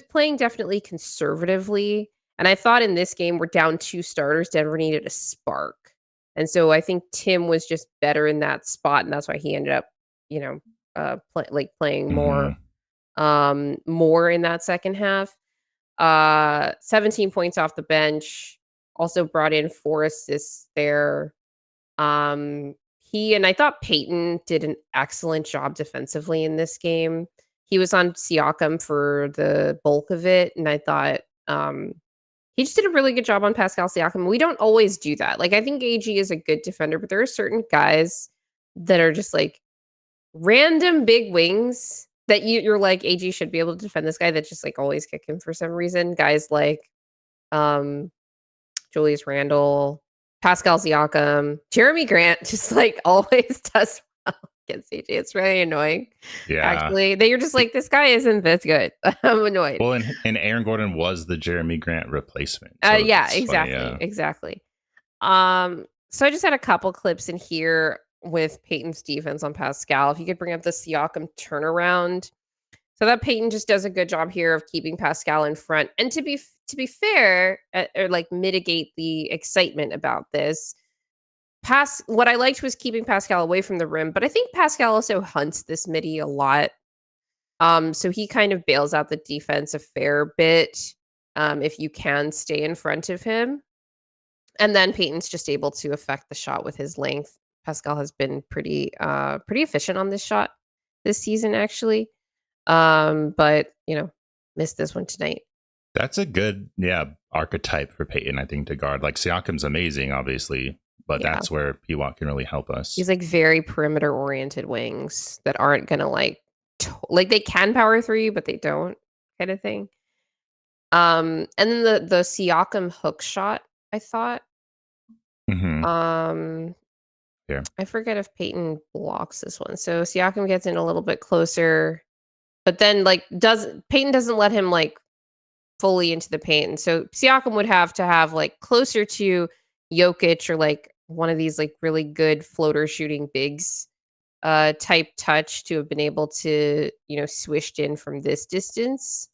S1: playing definitely conservatively, and I thought in this game, we're down 2 starters, Denver needed a spark, and so I think Tim was just better in that spot, and that's why he ended up, playing
S2: Mm-hmm.
S1: more in that second half. 17 points off the bench, also brought in 4 assists there. I thought Peyton did an excellent job defensively in this game. He was on Siakam for the bulk of it, and I thought, he just did a really good job on Pascal Siakam. We don't always do that. Like, I think AG is a good defender, but there are certain guys that are just, like, random big wings that you're like, "AG should be able to defend this guy," that just, like, always kick him for some reason. Guys like, um Julius Randle, Pascal Siakam, Jeremy Grant just, like, always does well against CJ. It's really annoying,
S2: Yeah.
S1: actually. That you're just like, "This guy isn't this good." I'm annoyed.
S2: Well, and Aaron Gordon was the Jeremy Grant replacement, so
S1: Yeah,
S2: it's funny.
S1: exactly,
S2: Yeah.
S1: exactly. So I just had a couple clips in here with Peyton's defense on Pascal. If you could bring up the Siakam turnaround. So that Peyton just does a good job here of keeping Pascal in front. And to be fair, or like mitigate the excitement about this, what I liked was keeping Pascal away from the rim, but I think Pascal also hunts this midi a lot. So he kind of bails out the defense a fair bit if you can stay in front of him. And then Peyton's just able to affect the shot with his length. Pascal has been pretty efficient on this shot this season, actually. But missed this one tonight.
S2: That's a good, archetype for Peyton, I think, to guard. Like Siakam's amazing, obviously, but
S1: Yeah.
S2: that's where Pwat can really help us.
S1: He's like very perimeter oriented wings that aren't gonna like they can power through, but they don't kind of thing. And then the Siakam hook shot, I thought.
S2: Mm-hmm.
S1: Um
S2: Yeah.
S1: I forget if Peyton blocks this one. So Siakam gets in a little bit closer, but then Peyton doesn't let him like fully into the paint. And so Siakam would have to have like closer to Jokic or like one of these like really good floater shooting bigs type touch to have been able to, swished in from this distance.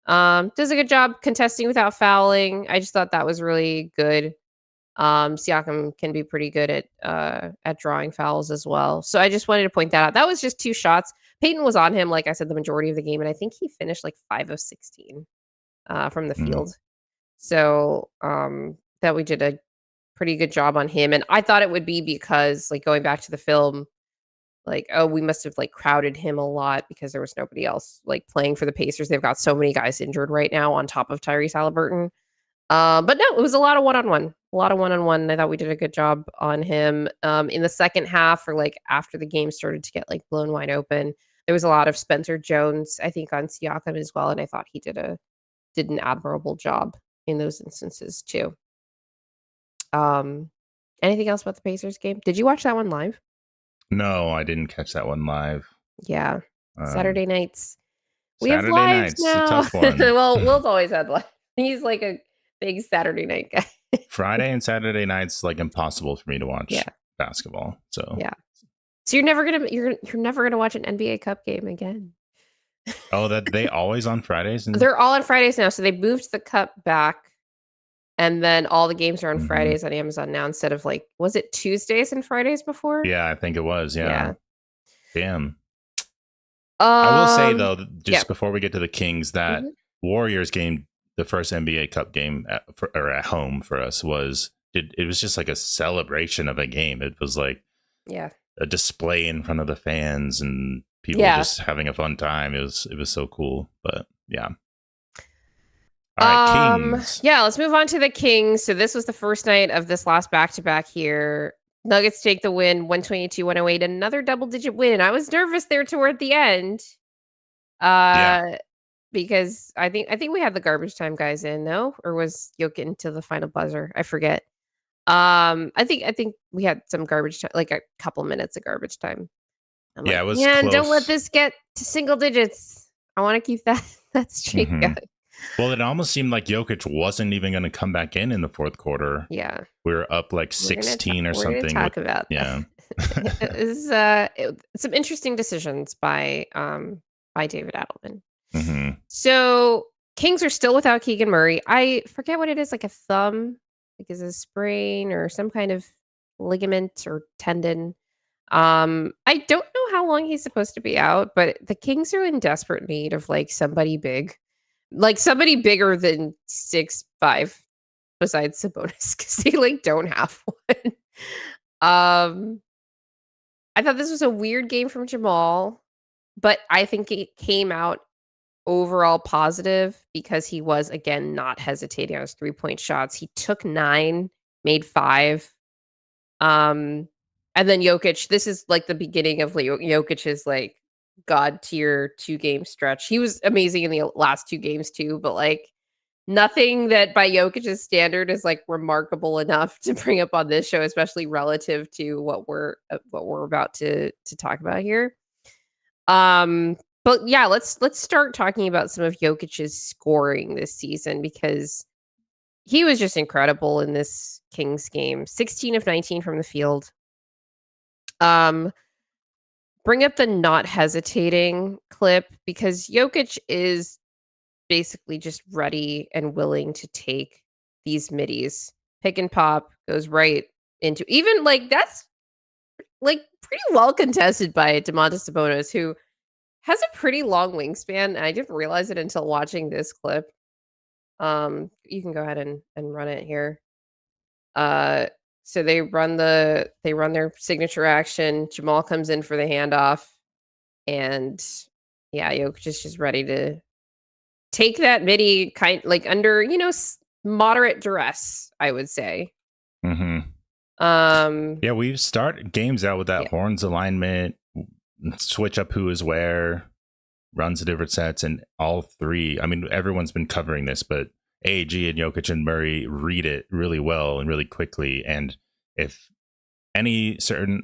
S1: Does a good job contesting without fouling. I just thought that was really good. Siakam can be pretty good at drawing fouls as well. So I just wanted to point that out. That was just 2 shots. Peyton was on him, like I said, the majority of the game, and I think he finished like 5 of 16 from the
S2: Mm-hmm.
S1: field. So that we did a pretty good job on him. And I thought it would be because, like, going back to the film, like, oh, we must have like crowded him a lot because there was nobody else like playing for the Pacers. They've got so many guys injured right now on top of Tyrese Halliburton. But no, it was a lot of one-on-one. A lot of one-on-one. I thought we did a good job on him. In the second half, or like after the game started to get like blown wide open, there was a lot of Spencer Jones, I think, on Siakam as well, and I thought he did an admirable job in those instances too. Anything else about the Pacers game? Did you watch that one live?
S2: No, I didn't catch that one live.
S1: Yeah. Saturday nights. We have
S2: Saturday
S1: lives
S2: nights,
S1: now.
S2: a tough one.
S1: Well, Will's always had live. He's like a big Saturday night guy.
S2: Friday and Saturday nights, like impossible for me to watch basketball. So
S1: yeah. So you're never gonna watch an NBA Cup game again.
S2: Oh, that they always on Fridays?
S1: They're all on Fridays now. So they moved the Cup back, and then all the games are on Fridays on Amazon now instead of like, was it Tuesdays and Fridays before?
S2: Yeah, I think it was. Yeah. Damn. I
S1: I
S2: will say though, just before we get to the Kings, that Warriors game, the first NBA Cup game at home for us it was just like a celebration of a game. It was like a display in front of the fans and people just having a fun time. It was so cool. But yeah. All right, Kings.
S1: Yeah, let's move on to the Kings. So this was the first night of this last back-to-back here. Nuggets take the win, 122-108, another double-digit win. I was nervous there toward the end. Because I think we had the garbage time guys in, no? Or was Jokic into the final buzzer? I forget. I think we had some garbage time, like a couple minutes of garbage time.
S2: It was close.
S1: Don't let this get to single digits. I want to keep that streak going.
S2: Well, it almost seemed like Jokic wasn't even going to come back in the fourth quarter.
S1: Yeah.
S2: We were up like 16 or something.
S1: We're going to talk about that. It was some interesting decisions by David Adelman. So Kings are still without Keegan Murray. I forget what it is, like a thumb, like is a sprain or some kind of ligament or tendon. I don't know how long he's supposed to be out, but the Kings are in desperate need of like somebody big. Like somebody bigger than 6'5" besides Sabonis, because they like don't have one. I thought this was a weird game from Jamal, but I think it came out overall positive because he was again not hesitating on his 3-point shots. He took 9, made 5. And then Jokic, this is like the beginning of Jokic's like god tier 2-game stretch. He was amazing in the last 2 games too, but like nothing that by Jokic's standard is like remarkable enough to bring up on this show, especially relative to what we're about to talk about here. But yeah, let's start talking about some of Jokic's scoring this season because he was just incredible in this Kings game. 16 of 19 from the field. Bring up the not hesitating clip because Jokic is basically just ready and willing to take these middies. Pick and pop goes right into even like that's like pretty well contested by Domantas Sabonis, who has a pretty long wingspan. And I didn't realize it until watching this clip. You can go ahead and run it here. So they run their signature action. Jamal comes in for the handoff, and Jokic is just ready to take that midi like under moderate duress, I would say.
S2: We start games out with that horns alignment, switch up who is where, runs the different sets, and all three. I mean, everyone's been covering this, but AG and Jokic and Murray read it really well and really quickly. And if any certain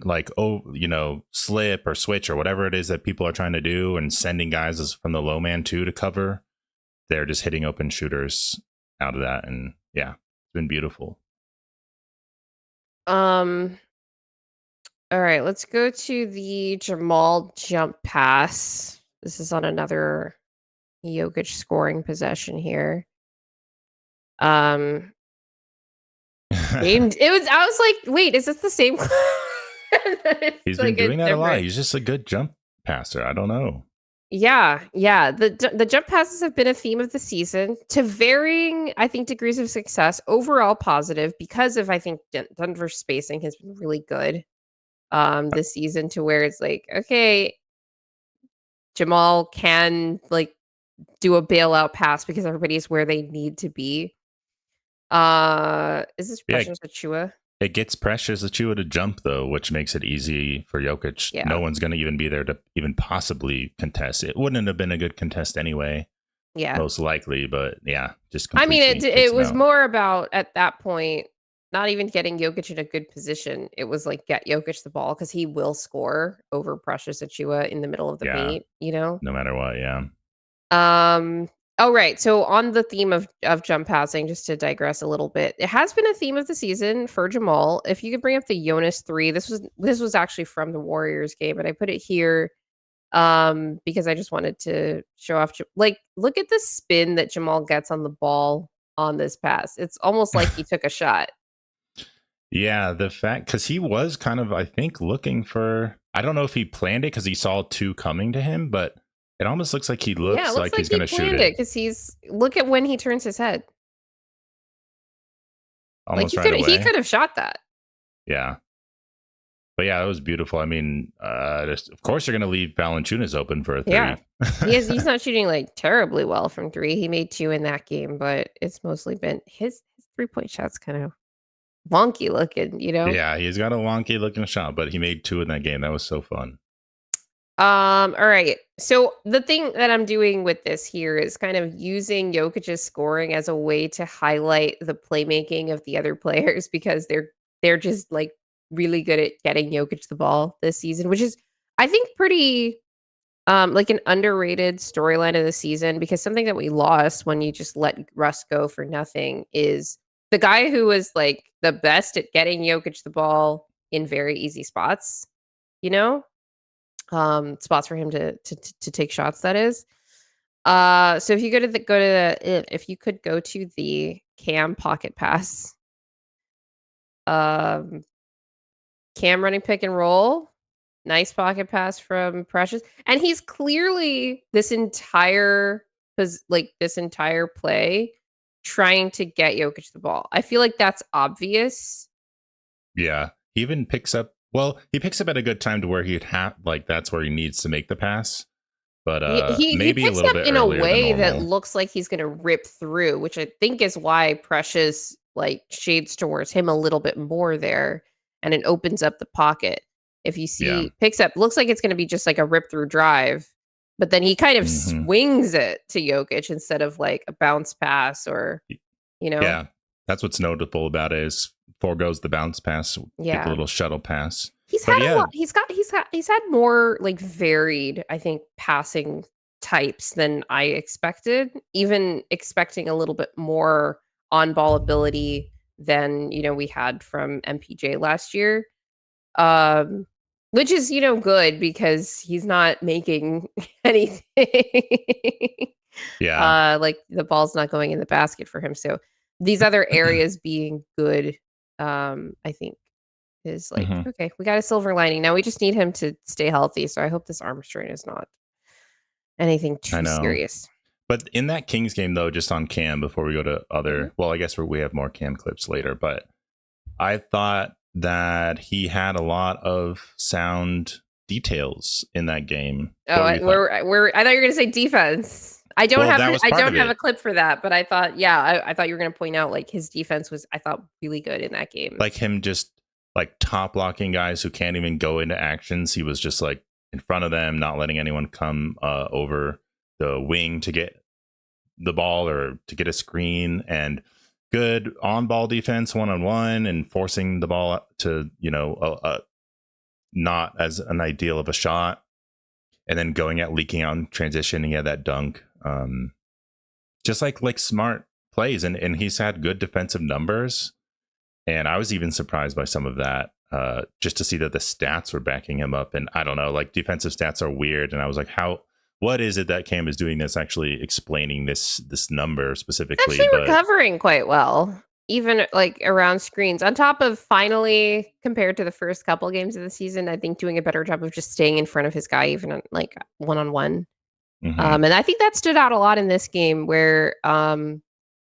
S2: slip or switch or whatever it is that people are trying to do and sending guys from the low man to cover, they're just hitting open shooters out of that. And yeah, it's been beautiful.
S1: All right, let's go to the Jamal jump pass. This is on another Jokic scoring possession here. I was like, wait, is this the same?
S2: He's been doing that a lot. He's just a good jump passer. I don't know.
S1: Yeah. The jump passes have been a theme of the season to varying, I think, degrees of success. Overall positive because of, I think, Denver's spacing has been really good. this season to where it's like, okay, Jamal can like do a bailout pass because everybody's where they need to be. Is this
S2: Yeah,
S1: Precious Achua?
S2: it gets Precious Achua to jump though, which makes it easy for Jokic.
S1: Yeah.
S2: No one's going to even be there to even possibly contest. It wouldn't have been a good contest anyway.
S1: Yeah.
S2: Most likely, but yeah, just
S1: I mean,
S2: completely
S1: it was more about at that point not even getting Jokic in a good position. It was like get Jokic the ball because he will score over Precious Achua in the middle of the
S2: yeah,
S1: paint, you know?
S2: no matter what. Yeah.
S1: Um, oh, right. So on the theme of jump passing, just to digress a little bit, it has been a theme of the season for Jamal. If you could bring up the Jonas 3, this was actually from the Warriors game, but I put it here because I just wanted to show off like look at the spin that Jamal gets on the ball on this pass. It's almost like he took a shot.
S2: Yeah, the fact because he was kind of, I think, looking for. I don't know if he planned it because he saw two coming to him, but it almost looks like he
S1: Yeah, it
S2: looks
S1: looks
S2: like
S1: like
S2: he's
S1: he
S2: going to shoot
S1: planned it
S2: it
S1: because he's look at when he turns his head. Like
S2: almost right
S1: he
S2: away.
S1: could have shot that.
S2: Yeah, but yeah, it was beautiful. I mean, of course, you're going to leave Valanciunas open for a three.
S1: Yeah. He's not shooting like terribly well from 3. He made 2 in that game, but it's mostly been his 3-point shots kind of wonky looking, you know?
S2: Yeah, he's got a wonky looking shot, but he made 2 in that game. That was so fun.
S1: All right. So the thing that I'm doing with this here is kind of using Jokic's scoring as a way to highlight the playmaking of the other players because they're just like really good at getting Jokic the ball this season, which is I think pretty like an underrated storyline of the season because something that we lost when you just let Russ go for nothing is the guy who was like the best at getting Jokic the ball in very easy spots, you know? Spots for him to take shots, that is. So if you if you could go to the Cam pocket pass, um, Cam running pick and roll, nice pocket pass from Precious, and he's clearly this entire play trying to get Jokic the ball. I feel like that's obvious.
S2: Yeah, he even picks up. Well, he picks up at a good time to where he'd have like that's where he needs to make the pass. But
S1: He
S2: maybe a
S1: picks
S2: little
S1: up
S2: bit
S1: in a
S2: earlier than
S1: way that
S2: normal.
S1: looks like he's gonna rip through, which I think is why Precious, like, shades towards him a little bit more there, and it opens up the pocket. If you
S2: Yeah.
S1: see picks up looks like it's gonna be just like a rip through drive, but then he kind of
S2: Hmm.
S1: swings it to Jokic instead of, like, a bounce pass or, you know?
S2: Yeah, that's what's notable about it is foregoes the bounce pass, get the
S1: Yeah.
S2: little shuttle pass.
S1: He's
S2: But
S1: had a
S2: yeah,
S1: lot he's had more, like, varied, I think, passing types than I expected, even expecting a little bit more on-ball ability than, we had from MPJ last year, um, which is, good because he's not making anything.
S2: yeah,
S1: Like, the ball's not going in the basket for him, so these other areas being good, I think is like,
S2: hmm
S1: okay, we got a silver lining. Now we just need him to stay healthy. So I hope this arm strain is not anything
S2: I
S1: too
S2: know.
S1: serious.
S2: But in that Kings game, though, just on Cam before we go to
S1: Mhm.
S2: other, well, I guess we have more Cam clips later, but I thought that he had a lot of sound details in that game.
S1: Oh,
S2: What were you thought?
S1: I thought you were gonna say defense.
S2: Well, that was
S1: I
S2: part
S1: don't
S2: of
S1: have a
S2: it.
S1: clip for that, but I thought, yeah, I thought you were gonna point out like his defense was, I thought, really good in that game.
S2: Like him just like top blocking guys who can't even go into actions. He was just like in front of them, not letting anyone come over the wing to get the ball or to get a screen, and good on ball defense 1-on-1 and forcing the ball to, not as an ideal of a shot. And then going at leaking out in transition, he had that dunk. Just like smart plays, and he's had good defensive numbers. And I was even surprised by some of that, just to see that the stats were backing him up. And I don't know, like defensive stats are weird. And I was like, what is it that Cam is doing that's actually explaining this number specifically?
S1: Actually
S2: But
S1: recovering quite well, even like around screens. On top of finally, compared to the first couple games of the season, I think doing a better job of just staying in front of his guy, even on, like one on one.
S2: mhm,
S1: And I think that stood out a lot in this game where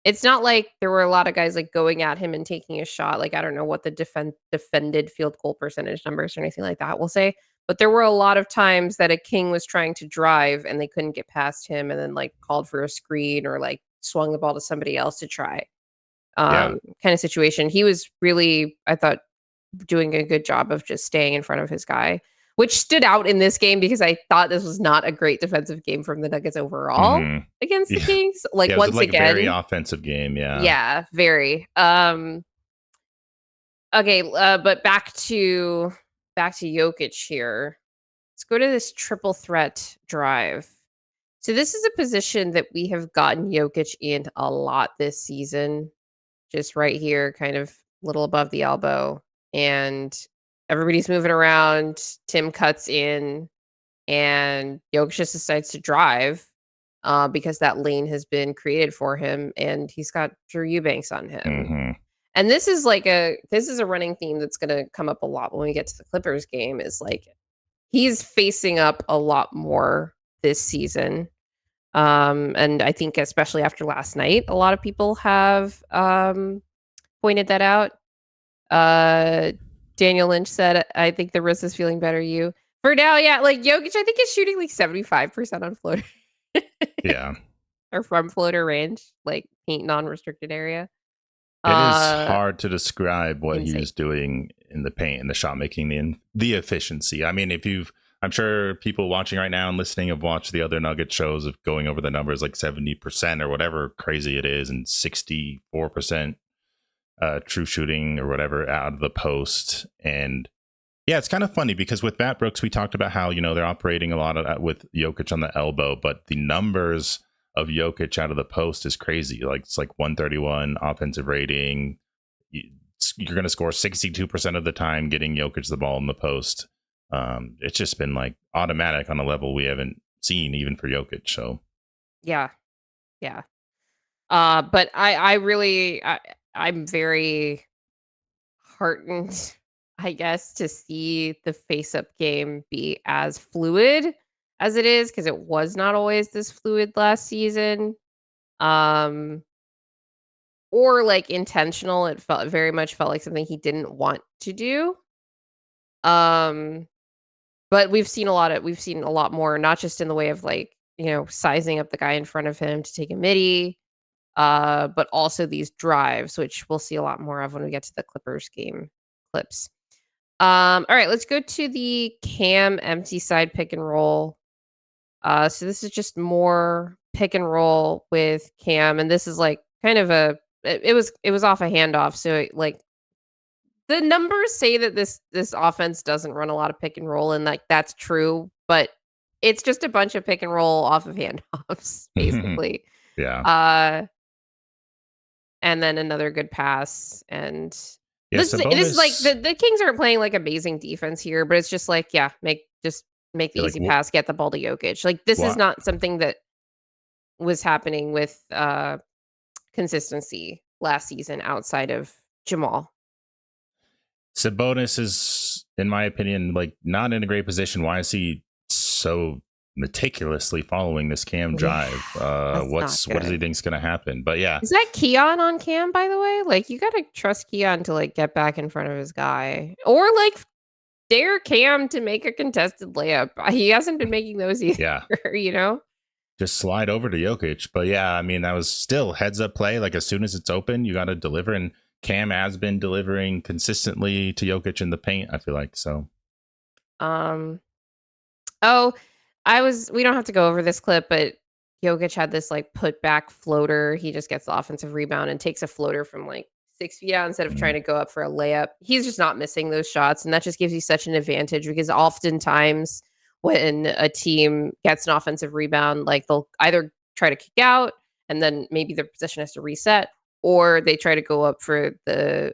S1: it's not like there were a lot of guys like going at him and taking a shot. Like I don't know what the defended field goal percentage numbers or anything like that will say, but there were a lot of times that a King was trying to drive and they couldn't get past him, and then like called for a screen or like swung the ball to somebody else to try.
S2: Yeah.
S1: Kind of situation. He was really, I thought, doing a good job of just staying in front of his guy, which stood out in this game because I thought this was not a great defensive game from the Nuggets overall
S2: Hmm.
S1: against the
S2: Yeah.
S1: Kings. Like
S2: Yeah, it was
S1: once
S2: like a very
S1: again,
S2: offensive game. Yeah.
S1: yeah, very. Okay, but back to Jokic here. Let's go to this triple threat drive. So this is a position that we have gotten Jokic in a lot this season. Just right here, kind of little above the elbow. And everybody's moving around. Tim cuts in, and Jokic just decides to drive because that lane has been created for him, and he's got Drew Eubanks on him.
S2: Hmm.
S1: And this is a running theme that's going to come up a lot when we get to the Clippers game. Is like he's facing up a lot more this season. And I think especially after last night, a lot of people have pointed that out. Daniel Lynch said, "I think the wrist is feeling better." You for now, yeah. Like Jokic, I think is shooting like 75% on floater.
S2: Yeah.
S1: Or from floater range, like paint non-restricted area.
S2: It is hard to describe what
S1: Insane.
S2: he's doing in the paint and the shot making, the efficiency. I mean, I'm sure people watching right now and listening have watched the other Nugget shows of going over the numbers like 70% or whatever crazy it is, and 64% true shooting or whatever out of the post. And yeah, it's kind of funny because with Matt Brooks, we talked about how, they're operating a lot of with Jokic on the elbow, but the numbers of Jokic out of the post is crazy. Like it's like 131 offensive rating. You're going to score 62% of the time getting Jokic the ball in the post. It's just been like automatic on a level we haven't seen even for Jokic. So
S1: Yeah. Yeah. But I'm very heartened, I guess, to see the face-up game be as fluid as it is, because it was not always this fluid last season. Or like intentional. It very much felt like something he didn't want to do. Um, but we've seen a lot more, not just in the way of like, sizing up the guy in front of him to take a midi, but also these drives, which we'll see a lot more of when we get to the Clippers game clips. All right, let's go to the Cam empty side pick and roll. So this is just more pick and roll with Cam, and this is like kind of it was off a handoff. So like the numbers say that this offense doesn't run a lot of pick and roll, and like that's true, but it's just a bunch of pick and roll off of handoffs, basically.
S2: yeah.
S1: And then another good pass, and
S2: Yes,
S1: this is like the Kings aren't playing like amazing defense here, but it's just like, yeah, make the easy pass, get the ball to Jokic. Like this is not something that was happening with consistency last season outside of Jamal.
S2: Sabonis is, in my opinion, like not in a great position. Why is he so meticulously following this Cam drive? What does he think's going to happen? But yeah,
S1: is that Keon on Cam? By the way, like you got to trust Keon to like get back in front of his guy, or like dare Cam to make a contested layup. He hasn't been making those either.
S2: Yeah, just slide over to Jokic. But yeah, I mean that was still heads up play. Like as soon as it's open, you got to deliver, and Cam has been delivering consistently to Jokic in the paint, I feel like. So
S1: we don't have to go over this clip, but Jokic had this like put back floater. He just gets the offensive rebound and takes a floater from like 6 feet out instead of trying to go up for a layup. He's just not missing those shots, and that just gives you such an advantage, because oftentimes when a team gets an offensive rebound, like they'll either try to kick out and then maybe their position has to reset, or they try to go up for the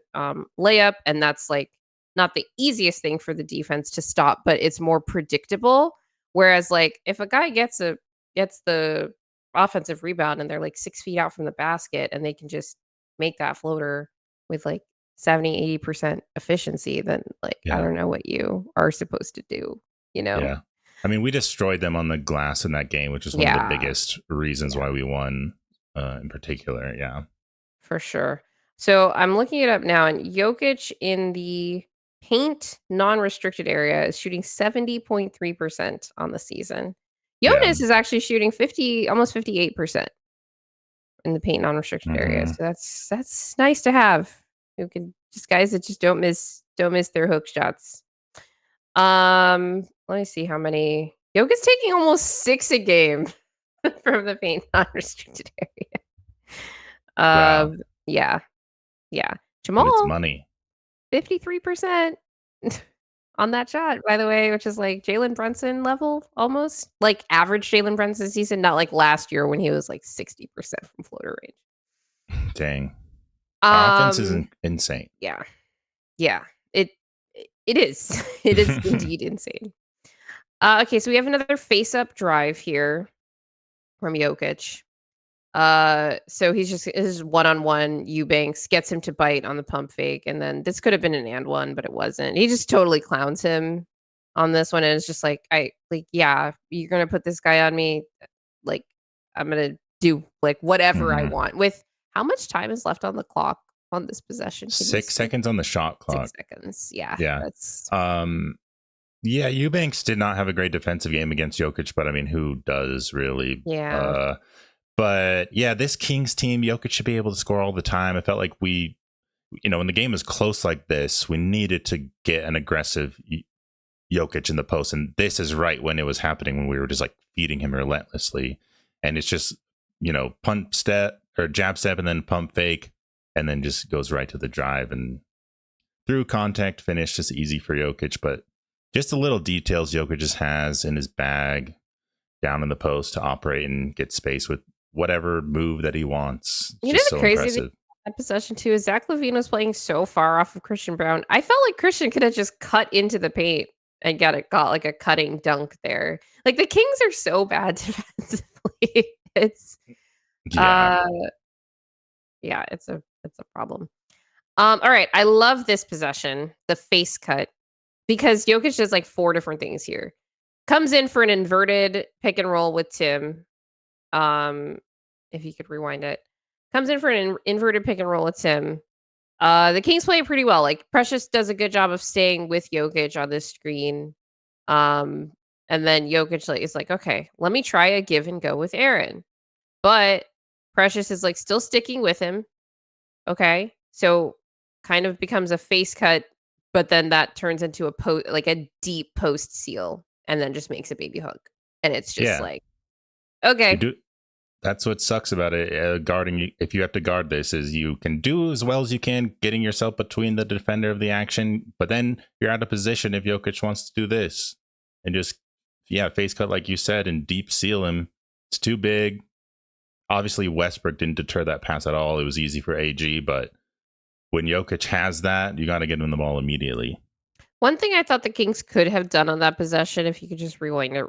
S1: layup, and that's like not the easiest thing for the defense to stop, but it's more predictable. Whereas like if a guy gets the offensive rebound and they're like 6 feet out from the basket and they can just make that floater with like 70-80% efficiency, then like I don't know what you are supposed to do,
S2: Yeah. I mean, we destroyed them on the glass in that game, which is one of the biggest reasons why we won in particular. Yeah.
S1: for sure. So I'm looking it up now, and Jokic in the paint non-restricted area is shooting 70.3% on the season.
S2: Yeah.
S1: Jonas is actually shooting 50, almost 58% in the paint non-restricted area.
S2: Mm-hmm.
S1: So that's nice to have. Who can just guys that just don't miss their hook shots. Let me see how many. Jokic's taking almost 6 a game from the paint non-restricted area.
S2: Wow.
S1: Yeah, yeah.
S2: But it's
S1: Jamal,
S2: money.
S1: 53% on that shot, by the way, which is like Jalen Brunson level almost. Like average Jalen Brunson season, not like last year when he was like 60% from floater range.
S2: Dang. Our offense is
S1: Um,
S2: insane.
S1: yeah. Yeah. It it is. It is indeed insane. Okay, so we have another face-up drive here from Jokic. So he's just this is one-on-one. Eubanks gets him to bite on the pump fake, and then this could have been an and one, but it wasn't. He just totally clowns him on this one, and it's just like yeah, you're gonna put this guy on me, like I'm gonna do like whatever I
S2: Mm-hmm.
S1: want. With how much time is left on the clock on this possession? Can you
S2: 6
S1: see?
S2: seconds on the shot
S1: 6
S2: clock.
S1: seconds. Yeah,
S2: Yeah.
S1: that's
S2: Yeah, Eubanks did not have a great defensive game against Jokic, but I mean, who does really?
S1: yeah.
S2: But yeah, this Kings team, Jokic should be able to score all the time. I felt like when the game is close like this, we needed to get an aggressive Jokic in the post. And this is right when it was happening, when we were just like feeding him relentlessly. And it's just, pump step or jab step and then pump fake, and then just goes right to the drive and through contact finish, just easy for Jokic. But just the little details Jokic just has in his bag down in the post to operate and get space with whatever move that he wants.
S1: You know
S2: Just
S1: the
S2: so
S1: crazy thing
S2: impressive.
S1: about that possession too is Zach LaVine was playing so far off of Christian Brown. I felt like Christian could have just cut into the paint and got like a cutting dunk there. Like the Kings are so bad defensively. It's
S2: Yeah.
S1: uh yeah, it's a problem. All right, I love this possession, the face cut, because Jokic does like 4 different things here. Comes in for an inverted pick and roll with Tim. Um, if you could rewind it. Comes in for an inverted pick and roll with Tim. The Kings play it pretty well. Like Precious does a good job of staying with Jokic on this screen. Um, and then Jokic is like, okay, let me try a give and go with Aaron. But Precious is like still sticking with him. Okay. So kind of becomes a face cut, but then that turns into like a deep post seal and then just makes a baby hook. And it's just
S2: Yeah.
S1: like,
S2: You
S1: okay.
S2: do. That's what sucks about it. Guarding, if you have to guard this, is you can do as well as you can, getting yourself between the defender of the action, but then you're out of position if Jokic wants to do this and just, face cut like you said and deep seal him. It's too big. Obviously, Westbrook didn't deter that pass at all. It was easy for AG, but when Jokic has that, you got to get him the ball immediately.
S1: One thing I thought the Kings could have done on that possession, if you could just rewind it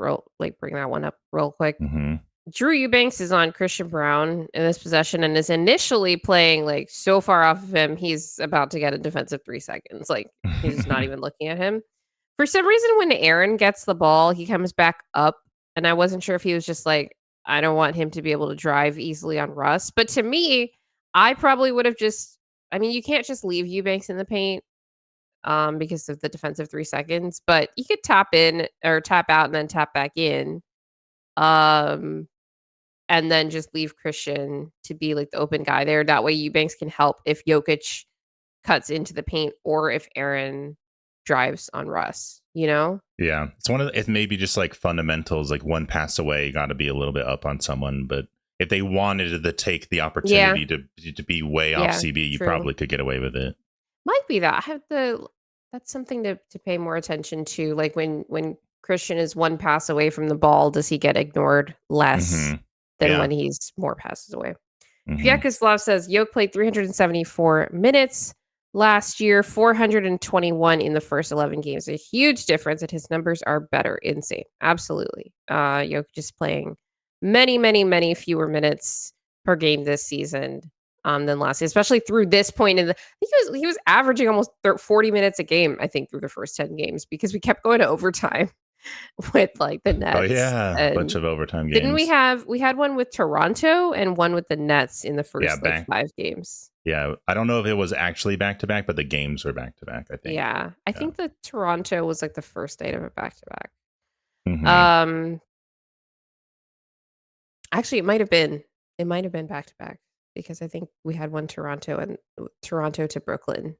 S1: bring that one up real quick.
S2: Mm-hmm.
S1: Drew Eubanks is on Christian Brown in this possession and is initially playing like so far off of him, he's about to get a defensive 3 seconds. Like he's just not even looking at him. For some reason, when Aaron gets the ball, he comes back up, and I wasn't sure if he was just like, I don't want him to be able to drive easily on Russ. But to me, I probably would have just. I mean, you can't just leave Eubanks in the paint because of the defensive 3 seconds, but you could tap in or tap out and then tap back in. Um, and then just leave Christian to be like the open guy there. That way Eubanks can help if Jokic cuts into the paint or if Aaron drives on Russ, you know?
S2: Yeah, it's maybe just like fundamentals, like one pass away, you got to be a little bit up on someone. But if they wanted to take the opportunity to be way off CB, you
S1: true.
S2: probably could get away with it.
S1: Might be that. That's something to pay more attention to. Like when Christian is one pass away from the ball, does he get ignored less than when he's more passes away? Vyacheslav says Yoke played 374 minutes last year, 421 in the first 11 games. A huge difference, and his numbers are better. Insane. Absolutely. Yoke just playing many, many, many fewer minutes per game this season than last year, especially through this point in the. I think he was averaging almost 40 minutes a game, I think, through the first 10 games because we kept going to overtime. with like the Nets.
S2: Oh yeah, a bunch
S1: And
S2: of overtime
S1: didn't
S2: games.
S1: we had one with Toronto and one with the Nets in the
S2: Yeah,
S1: first like 5 games.
S2: Yeah, I don't know if it was actually back to back, but the games were back to back, I think.
S1: Yeah. I
S2: Yeah.
S1: think the Toronto was like the first night of a back to back.
S2: Mm-hmm.
S1: Actually it might have been back to back because I think we had one Toronto to Brooklyn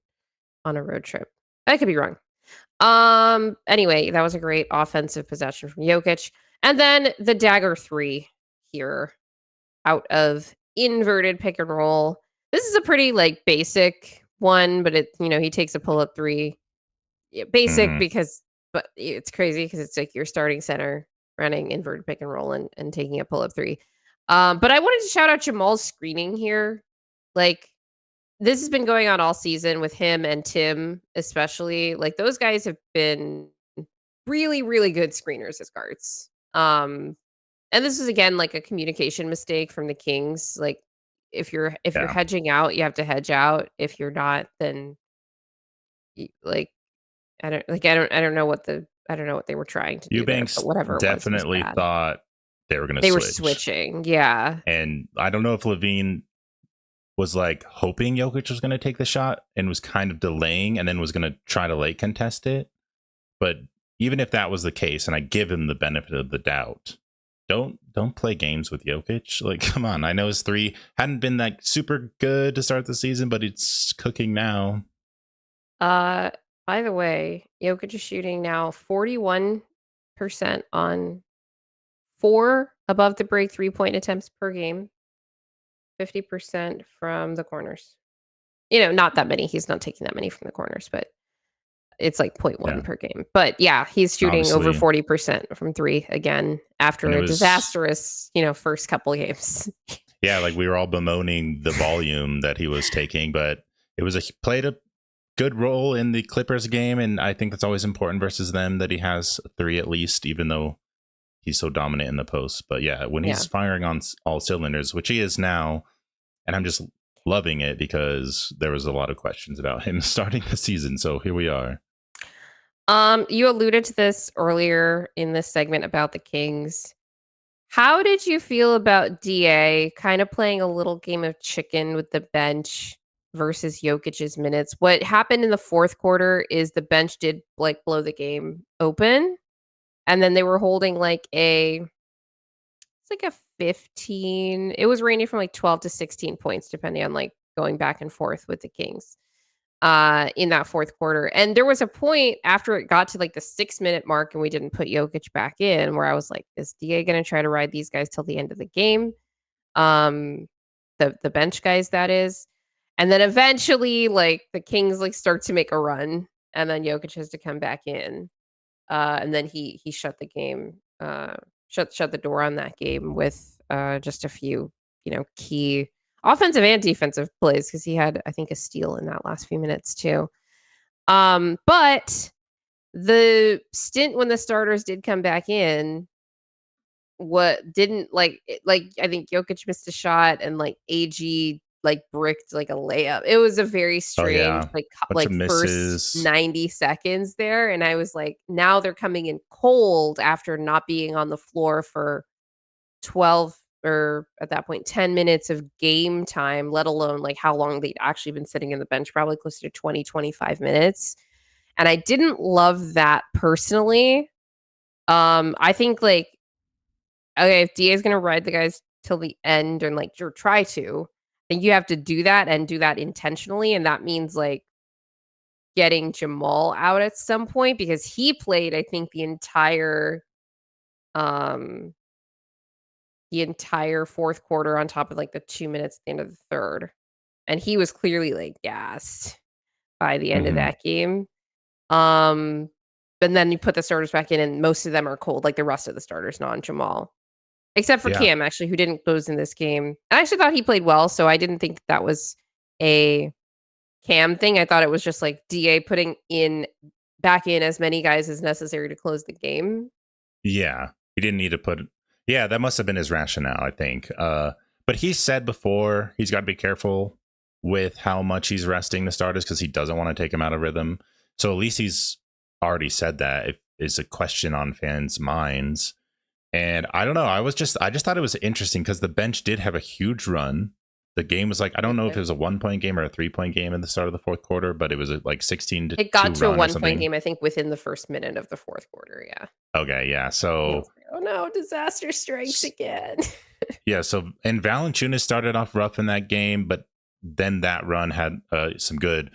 S1: on a road trip. I could be wrong. Anyway, that was a great offensive possession from Jokic. And then the dagger 3 here out of inverted pick and roll. This is a pretty like basic one, but he takes a pull-up 3. Yeah, basic
S2: Mm-hmm.
S1: but it's crazy because it's like your starting center running inverted pick and roll and taking a pull-up 3. But I wanted to shout out Jamal's screening here. Like this has been going on all season with him and Tim, especially. Like those guys have been really, really good screeners as guards. And this is again like a communication mistake from the Kings. Like if you're
S2: Yeah.
S1: hedging out, you have to hedge out. If you're not, then like I don't know what they were trying to do there,
S2: Eubanks
S1: but whatever it was
S2: definitely
S1: bad.
S2: thought they were going to
S1: They were
S2: switch.
S1: switching, yeah.
S2: And I don't know if Levine was like hoping Jokic was going to take the shot and was kind of delaying and then was going to try to late contest it. But even if that was the case, and I give him the benefit of the doubt, don't play games with Jokic. Like, come on. I know his 3 hadn't been like super good to start the season, but it's cooking now.
S1: By the way, Jokic is shooting now 41% on 4 above the break 3-point attempts per game, 50% from the corners. Not that many. He's not taking that many from the corners, but it's like 0.1
S2: Yeah.
S1: per game. But yeah, he's shooting over
S2: Obviously.
S1: 40% from 3 again after
S2: And it
S1: a
S2: was,
S1: disastrous, first couple of games.
S2: yeah, like we were all bemoaning the volume that he was taking, but it was played a good role in the Clippers game, and I think that's always important versus them that he has 3 at least, even though he's so dominant in the post. But yeah, when he's firing on all cylinders, which he is now, and I'm just loving it because there was a lot of questions about him starting the season. So here we are.
S1: You alluded to this earlier in this segment about the Kings. How did you feel about DA kind of playing a little game of chicken with the bench versus Jokic's minutes? What happened in the fourth quarter is the bench did like blow the game open, and then they were holding it's like a 15. It was ranging from like 12 to 16 points, depending on like going back and forth with the Kings in that fourth quarter. And there was a point after it got to like the 6-minute mark and we didn't put Jokic back in where I was like, is DA going to try to ride these guys till the end of the game? The bench guys, that is. And then eventually like the Kings like start to make a run and then Jokic has to come back in. And then he shut the game, shut the door on that game with just a few, key offensive and defensive plays because he had, I think, a steal in that last few minutes too. But the stint when the starters did come back in, what didn't like I think Jokic missed a shot and like AG like bricked like a layup. It was a very
S2: Oh
S1: strange
S2: yeah, bunch of
S1: like first
S2: misses.
S1: 90 seconds there, and I was like, now they're coming in cold after not being on the floor for 12 or at that point 10 minutes of game time, let alone like how long they'd actually been sitting in the bench, probably closer to 20-25 minutes. And I didn't love that personally. I think like, okay, if DA is gonna ride the guys till the end and like or try to, then you have to do that and do that intentionally. And that means like getting Jamal out at some point because he played, I think, um the entire fourth quarter on top of like the 2 minutes at the end of the third. And he was clearly like gassed by the end of
S2: Mm-hmm.
S1: that game. Um, but then you put the starters back in and most of them are cold, like the rest of the starters, not Jamal. Except for
S2: Yeah.
S1: Cam, actually, who didn't close in this game. I actually thought he played well, so I didn't think that was a Cam thing. I thought it was just like DA putting back in as many guys as necessary to close the game.
S2: Yeah. He didn't need to put. Yeah, that must have been his rationale, I think. But he said before he's got to be careful with how much he's resting the starters because he doesn't want to take him out of rhythm. So at least he's already said that. is a question on fans' minds. And I don't know. I just thought it was interesting because the bench did have a huge run. The game was like, I don't know if it was a 1-point game or a 3-point game in the start of the fourth quarter, but it was a like 16-2
S1: It got to a
S2: run or
S1: 1-point
S2: something.
S1: game, I think, within the first minute of the fourth quarter. Yeah.
S2: Okay. Yeah. So,
S1: oh no, disaster strikes again.
S2: yeah. So, and Valanciunas started off rough in that game, but then that run had some good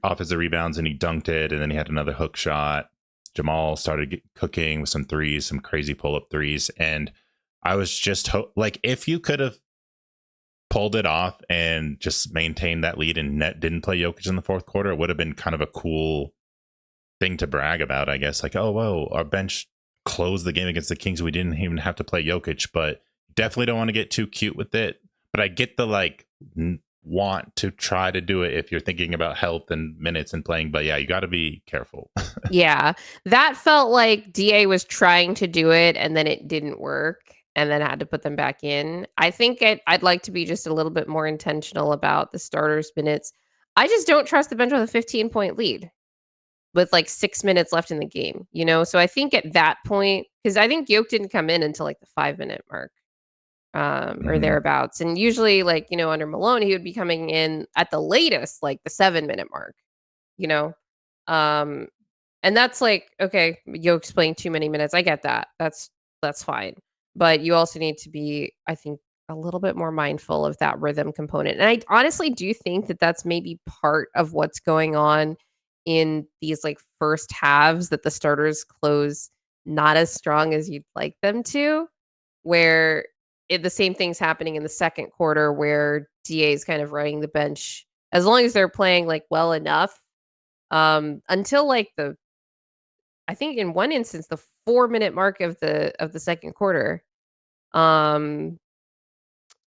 S2: offensive rebounds and he dunked it. And then he had another hook shot. Jamal started cooking with some threes, some crazy pull up threes. And I was just like, if you could have pulled it off and just maintained that lead and didn't play Jokic in the fourth quarter, it would have been kind of a cool thing to brag about, I guess. Like, oh, whoa, our bench closed the game against the Kings. We didn't even have to play Jokic, but definitely don't want to get too cute with it. But I get the like want to try to do it if you're thinking about health and minutes and playing. But yeah, you got to be careful.
S1: Yeah, that felt like DA was trying to do it and then it didn't work and then had to put them back in. I think I'd like to be just a little bit more intentional about the starters' minutes. I just don't trust the bench with a 15-point lead with like 6 minutes left in the game, you know? So I think at that point, because I think Yoke didn't come in until like the 5-minute mark. Or thereabouts. And usually, like, you know, under Malone, he would be coming in at the latest, like the 7-minute mark, you know? Um, and that's like, okay, Yoke's playing too many minutes. I get that. That's fine. But you also need to be, I think, a little bit more mindful of that rhythm component. And I honestly do think that that's maybe part of what's going on in these like first halves, that the starters close not as strong as you'd like them to, where the same thing's happening in the second quarter where DA is kind of running the bench as long as they're playing like well enough, until like I think in one instance the 4-minute mark of the second quarter. Um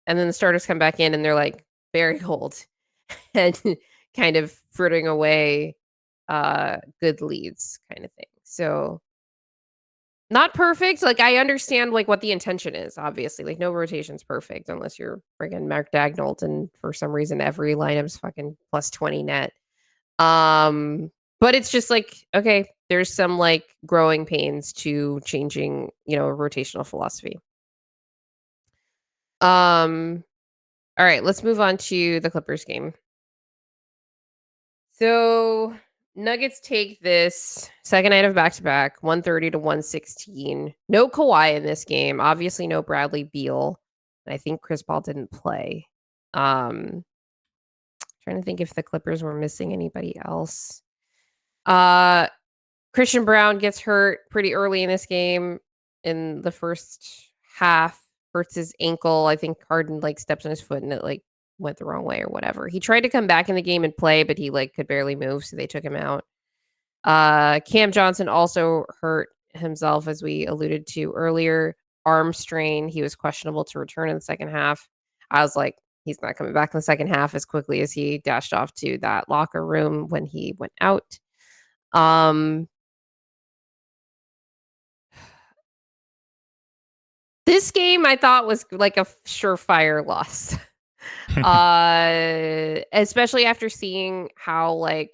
S1: and then the starters come back in and they're like very cold and kind of frittering away good leads kind of thing. So not perfect, like, I understand, like, what the intention is, obviously, like, no rotation's perfect unless you're friggin' Mark Daigneault, and for some reason, every lineup's fucking plus 20 net. But it's just like, okay, there's some, like, growing pains to changing, you know, a rotational philosophy. Um, alright, let's move on to the Clippers game. So, Nuggets take this second night of back-to-back, 130 to 116. No Kawhi in this game. Obviously, no Bradley Beal. And I think Chris Paul didn't play. Trying to think if the Clippers were missing anybody else. Christian Brown gets hurt pretty early in this game in the first half. Hurts his ankle. I think Harden like steps on his foot and it like went the wrong way or whatever. He tried to come back in the game and play, but he like could barely move, so they took him out. Cam Johnson also hurt himself, as we alluded to earlier. Arm strain. He was questionable to return in the second half. I was like, he's not coming back in the second half as quickly as he dashed off to that locker room when he went out. This game I thought was like a surefire loss. Especially after seeing how like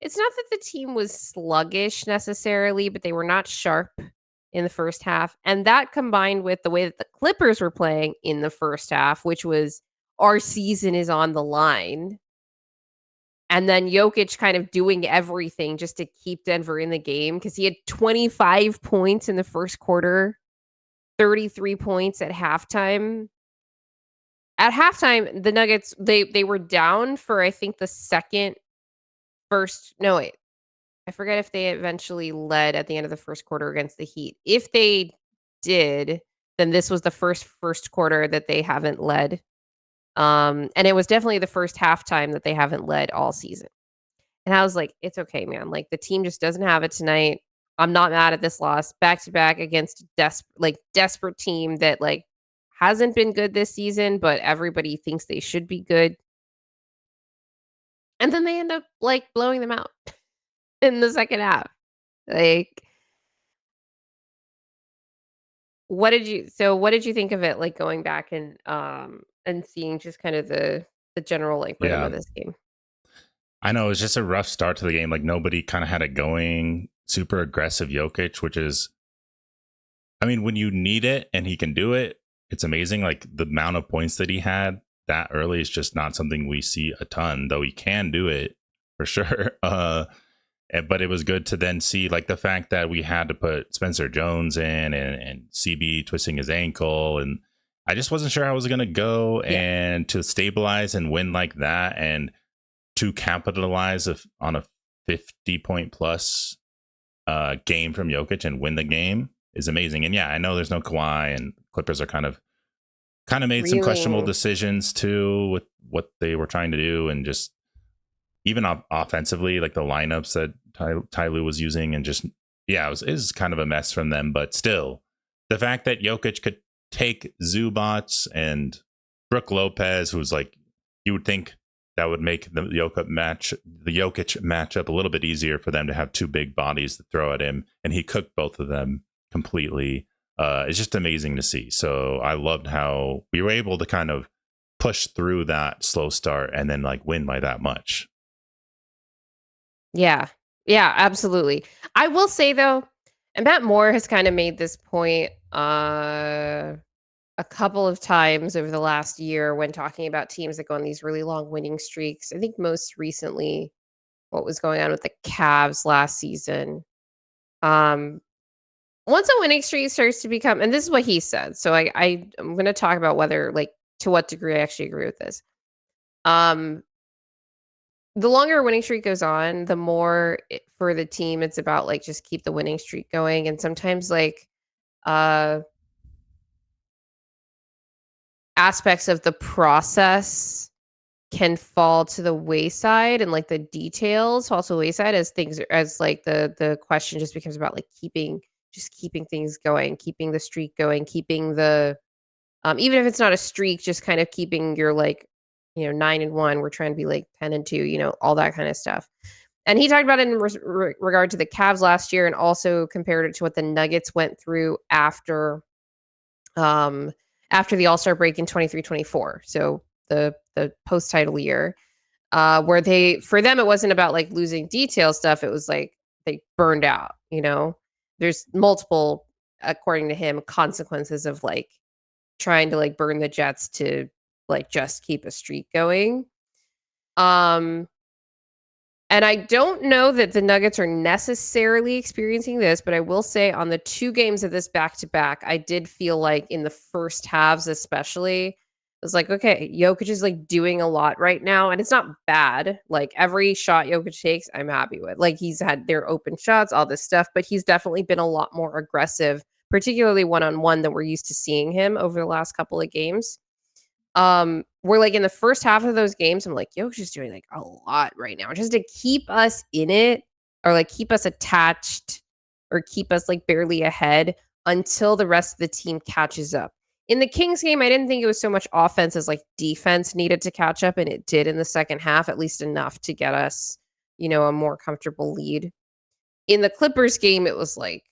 S1: it's not that the team was sluggish necessarily, but they were not sharp in the first half. And that combined with the way that the Clippers were playing in the first half, which was our season is on the line. And then Jokic kind of doing everything just to keep Denver in the game because he had 25 points in the first quarter, 33 points at halftime. At halftime, the Nuggets, they were down for, I think, the I forget if they eventually led at the end of the first quarter against the Heat. If they did, then this was the first quarter that they haven't led. And it was definitely the first halftime that they haven't led all season. And I was like, it's okay, man. Like the team just doesn't have it tonight. I'm not mad at this loss. Back to back against desperate team that like hasn't been good this season, but everybody thinks they should be good. And then they end up like blowing them out in the second half. Like what did you think of it, like going back and seeing just kind of the general like rhythm
S2: Yeah.
S1: of this game?
S2: I know it was just a rough start to the game. Like nobody kind of had it going. super aggressive Jokic, which is, I mean, when you need it and he can do it, it's amazing. Like the amount of points that he had that early is just not something we see a ton, though he can do it for sure. But it was good to then see like the fact that we had to put Spencer Jones in and CB twisting his ankle. And I just wasn't sure how it was going to go. Yeah. And to stabilize and win like that and to capitalize on a 50-point plus game from Jokic and win the game is amazing. And yeah, I know there's no Kawhi and Clippers are kind of made some questionable decisions too with what they were trying to do, and just even offensively, like the lineups that Ty Lue was using, and just, yeah, it was kind of a mess from them. But still, the fact that Jokic could take Zubats and Brook Lopez, who's like, you would think that would make the Jokic matchup a little bit easier for them to have two big bodies to throw at him, and he cooked both of them completely. It's just amazing to see. So I loved how we were able to kind of push through that slow start and then like win by that much.
S1: Yeah, absolutely. I will say though, and Matt Moore has kind of made this point a couple of times over the last year when talking about teams that go on these really long winning streaks. I think most recently what was going on with the Cavs last season. Once a winning streak starts to become, and this is what he said, so I'm going to talk about whether, like, to what degree I actually agree with this. The longer a winning streak goes on, the more for the team, it's about like just keep the winning streak going. And sometimes like aspects of the process can fall to the wayside, and like the details fall to the wayside as things, as like the question just becomes about like keeping things going, keeping the streak going, keeping the even if it's not a streak, just kind of keeping your like, 9-1. We're trying to be like 10-2, all that kind of stuff. And he talked about it in regard to the Cavs last year, and also compared it to what the Nuggets went through after the All-Star break in 23-24. So the post title year, where for them it wasn't about like losing detail stuff. It was like they burned out. There's multiple, according to him, consequences of like trying to like burn the Jets to like just keep a streak going. And I don't know that the Nuggets are necessarily experiencing this, but I will say on the two games of this back-to-back, I did feel like in the first halves especially, it was like, okay, Jokic is like doing a lot right now, and it's not bad. Like every shot Jokic takes, I'm happy with. Like he's had their open shots, all this stuff, but he's definitely been a lot more aggressive, particularly one-on-one, than we're used to seeing him over the last couple of games. We're like in the first half of those games, I'm like, Jokic is doing like a lot right now just to keep us in it, or like keep us attached, or keep us like barely ahead until the rest of the team catches up. In the Kings game, I didn't think it was so much offense as like defense needed to catch up, and it did in the second half, at least enough to get us, a more comfortable lead. In the Clippers game, it was like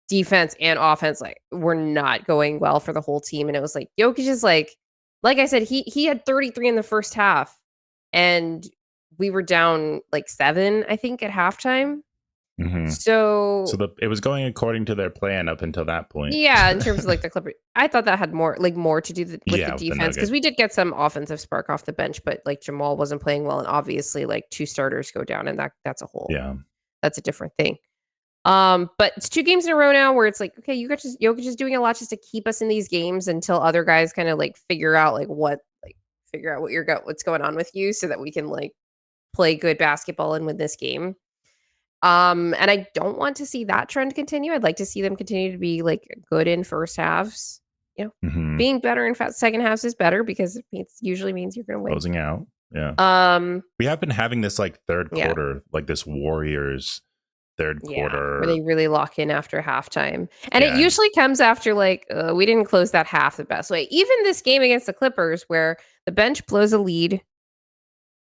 S1: defense and offense like were not going well for the whole team, and it was like Jokic is like I said, he had 33 in the first half, and we were down like 7, I think, at halftime.
S2: Mm-hmm.
S1: So
S2: it was going according to their plan up until that point.
S1: Yeah, in terms of like the Clippers, I thought that had more to do with the defense, because we did get some offensive spark off the bench, but like Jamal wasn't playing well, and obviously like 2 starters go down, and that's a whole that's a different thing. But it's 2 games in a row now where it's like, okay, Jokic is doing a lot just to keep us in these games until other guys kind of like figure out what's going on with you, so that we can like play good basketball and win this game. And I don't want to see that trend continue. I'd like to see them continue to be like good in first halves. Being better in second halves is better, because it usually means you're going to win.
S2: Closing out. Yeah. We have been having this like third quarter, like this Warriors third quarter
S1: where they really lock in after halftime, and it usually comes after like we didn't close that half the best way. Even this game against the Clippers, where the bench blows a lead,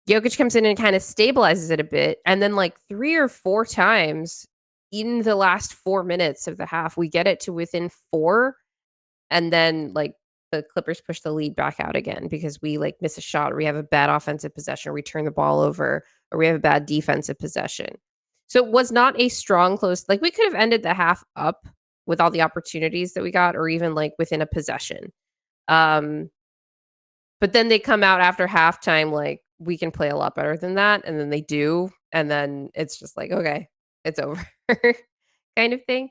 S1: Jokic comes in and kind of stabilizes it a bit, and then like 3 or 4 times in the last 4 minutes of the half, we get it to within 4, and then like the Clippers push the lead back out again because we like miss a shot, or we have a bad offensive possession, or we turn the ball over, or we have a bad defensive possession. So it was not a strong close. Like we could have ended the half up with all the opportunities that we got, or even like within a possession. Um, but then they come out after halftime like we can play a lot better than that, and then they do, and then it's just like okay, it's over, kind of thing.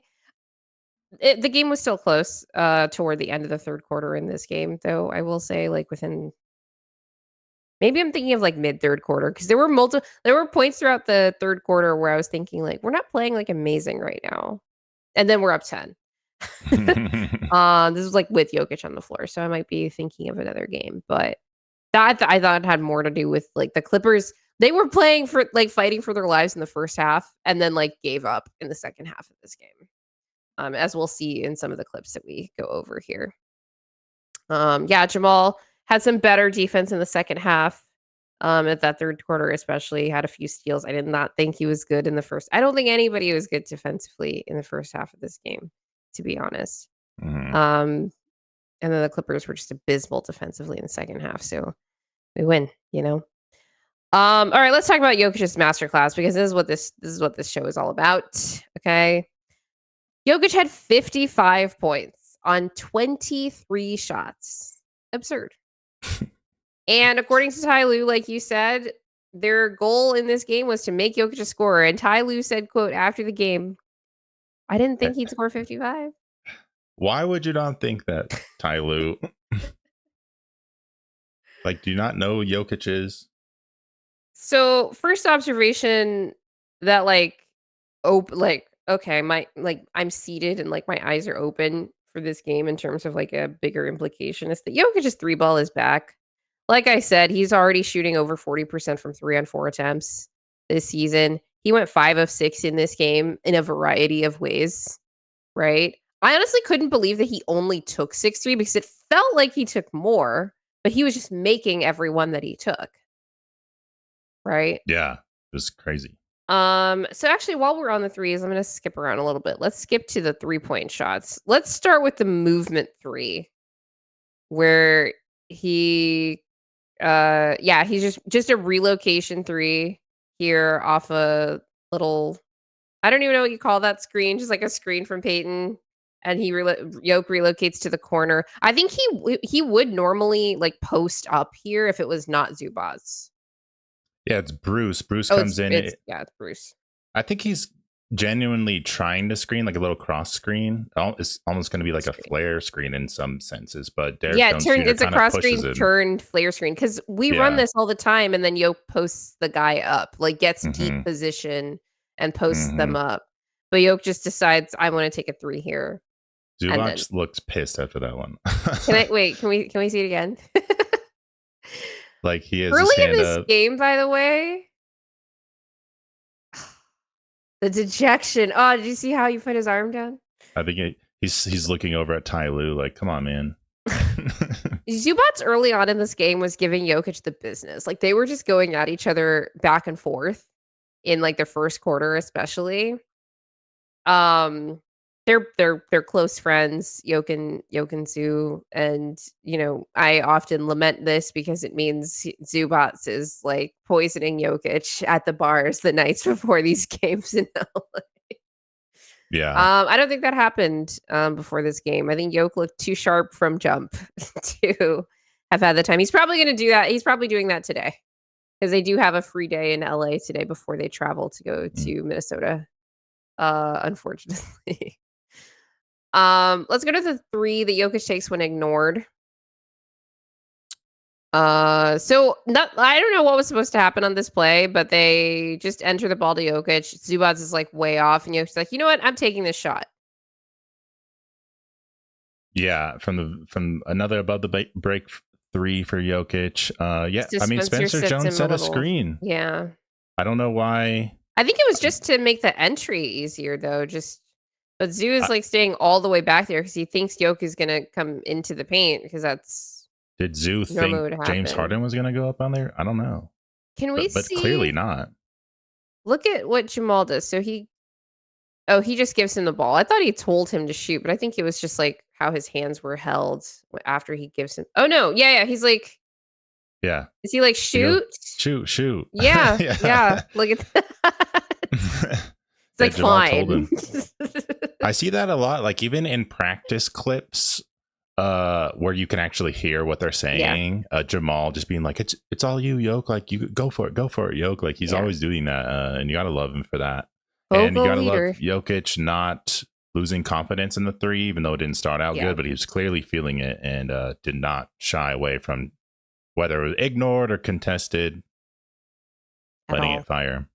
S1: The game was still close toward the end of the third quarter in this game, though. I will say, like within maybe I'm thinking of like mid third quarter because there were points throughout the third quarter where I was thinking like we're not playing like amazing right now, and then we're up 10. This was like with Jokic on the floor, so I might be thinking of another game, but I thought it had more to do with like the Clippers. They were playing for like fighting for their lives in the first half, and then like gave up in the second half of this game. As we'll see in some of the clips that we go over here. Yeah, Jamal had some better defense in the second half. At that third quarter, especially had a few steals. I did not think he was good in the first. I don't think anybody was good defensively in the first half of this game, to be honest. And then the Clippers were just abysmal defensively in the second half. So we win, you know. All right, let's talk about Jokic's masterclass because this is what this show is all about. Okay. Jokic had 55 points on 23 shots. Absurd. And according to Ty Lue, like you said, their goal in this game was to make Jokic a scorer. And Ty Lue said, quote, after the game, I didn't think he'd score 55.
S2: Why would you not think that, Ty Lue? Like, do you not know who Jokic is?
S1: So first observation that okay, I'm seated and like my eyes are open for this game in terms of like a bigger implication is that Jokic's three ball is back. Like I said, he's already shooting over 40% from 3 on 4 attempts this season. He went 5 of 6 in this game in a variety of ways, right? I honestly couldn't believe that he only took 6-3 because it felt like he took more, but he was just making every one that he took. Right?
S2: Yeah, it was crazy.
S1: So actually while we're on the threes, I'm going to skip around a little bit. Let's skip to the 3-point shots. Let's start with the movement 3 where he's just a relocation 3 here off a little, I don't even know what you call that screen, just like a screen from Peyton, and Yoke relocates to the corner. I think he would normally like post up here if it was not Zubaz.
S2: Yeah, it's Bruce. Bruce comes in.
S1: It's Bruce.
S2: I think he's genuinely trying to screen like a little cross screen. It's almost going to be like a flare screen in some senses, but Derek
S1: it's a cross screen turned flare screen because we run this all the time, and then Yoke posts the guy up, like gets deep position and posts them up. But Yoke just decides I want to take a 3 here.
S2: Zubac looks pissed after that one.
S1: Can we see it again?
S2: Like he is
S1: early in this game, by the way. The dejection. Oh, did you see how he put his arm down?
S2: I think he's looking over at Ty Lue like, come on, man.
S1: Zubats early on in this game was giving Jokic the business. Like they were just going at each other back and forth in like the first quarter, especially. They're close friends, Jokic and Zoo, and you know I often lament this because it means Zubats is like poisoning Jokic at the bars the nights before these games in LA.
S2: Yeah.
S1: I don't think that happened before this game. I think Jokic looked too sharp from jump to have had the time. He's probably going to do that. He's probably doing that today because they do have a free day in LA today before they travel to go to Minnesota. Unfortunately. Let's go to the 3 that Jokic takes when ignored. I don't know what was supposed to happen on this play, but they just enter the ball to Jokic. Zubaz is like way off, and Jokic's like, you know what? I'm taking this shot.
S2: Yeah, from another above the break 3 for Jokic. I mean Spencer Jones set a screen.
S1: Yeah.
S2: I don't know why.
S1: I think it was just to make the entry easier, though. But Zoo is like staying all the way back there because he thinks Jokic is going to come into the paint because that's.
S2: Did Zoo think James Harden was going to go up on there? I don't know.
S1: Can we see?
S2: But clearly not.
S1: Look at what Jamal does. So he just gives him the ball. I thought he told him to shoot, but I think it was just like how his hands were held after he gives him. Oh, no. Yeah. He's like.
S2: Yeah.
S1: Is he like shoot?
S2: Shoot.
S1: Yeah. Yeah. Look at that. It's like,
S2: Jamal told
S1: fine.
S2: him. I see that a lot, like even in practice clips, where you can actually hear what they're saying. Jamal just being like, "It's all you, Yoke. Like you go for it, Yoke." Like he's always doing that, and you gotta love him for that. And you
S1: Vocal
S2: gotta love
S1: leader.
S2: Jokic not losing confidence in the three, even though it didn't start out good, but he was clearly feeling it and did not shy away from whether it was ignored or contested, letting it fire.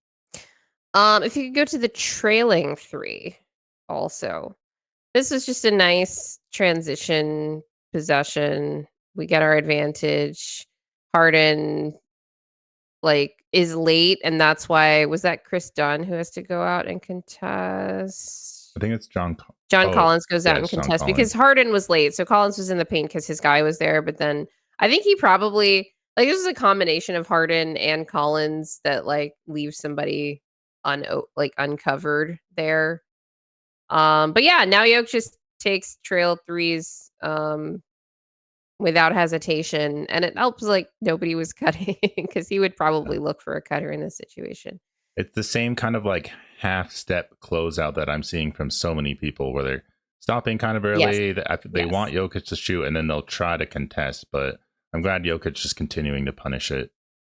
S1: If you could go to the trailing three, also. This is just a nice transition possession. We get our advantage. Harden is late, and that's why was that Chris Dunn who has to go out and contest?
S2: I think it's John
S1: Collins goes out and contests because Harden was late. So Collins was in the paint because his guy was there. But then I think he probably this is a combination of Harden and Collins that leaves somebody uncovered there. But yeah, now Yoke just takes trail threes without hesitation, and it helps nobody was cutting because he would probably look for a cutter in this situation.
S2: It's the same kind of half step closeout that I'm seeing from so many people where they're stopping kind of early. They want Jokic to shoot and then they'll try to contest, but I'm glad Jokic is continuing to punish it.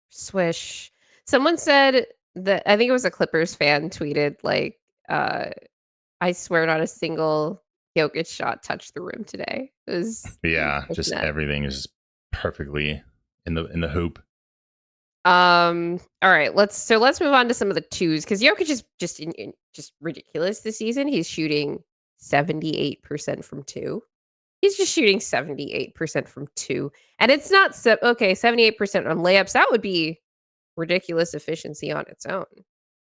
S1: Swish. Someone said that, I think it was a Clippers fan tweeted I swear not a single Jokic shot touched the rim today. It was
S2: just everything is perfectly in the hoop.
S1: All right, let's move on to some of the twos because Jokic is just ridiculous this season. He's shooting 78% from two. He's just shooting 78% from two, and it's not 78% on layups. That would be ridiculous efficiency on its own.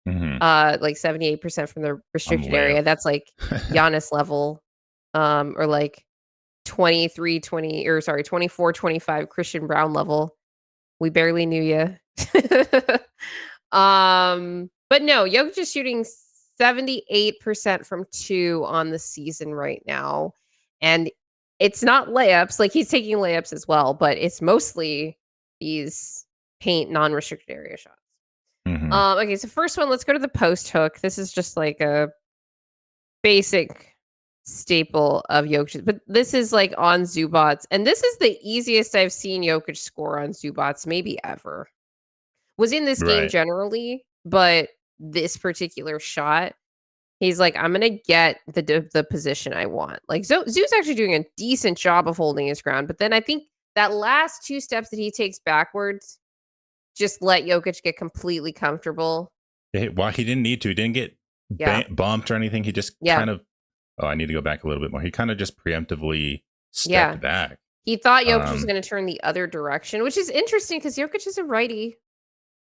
S1: 78% from the restricted area. That's Giannis level, or 24, 25 Christian Brown level. We barely knew you. But no, Jokic is shooting 78% from two on the season right now. And it's not layups. He's taking layups as well, but it's mostly these paint non-restricted area shots. Okay, so first one, let's go to the post hook. This is just a basic staple of Jokic, but this is on Zubats, and this is the easiest I've seen Jokic score on Zubats maybe ever. Was in this game generally, but this particular shot, he's I'm gonna get the position I want. Zoo's actually doing a decent job of holding his ground, but then I think that last two steps that he takes backwards just let Jokic get completely comfortable.
S2: Well, he didn't need to. He didn't get bumped or anything. He just kind of. Oh, I need to go back a little bit more. He kind of just preemptively stepped back.
S1: He thought Jokic was going to turn the other direction, which is interesting because Jokic is a righty.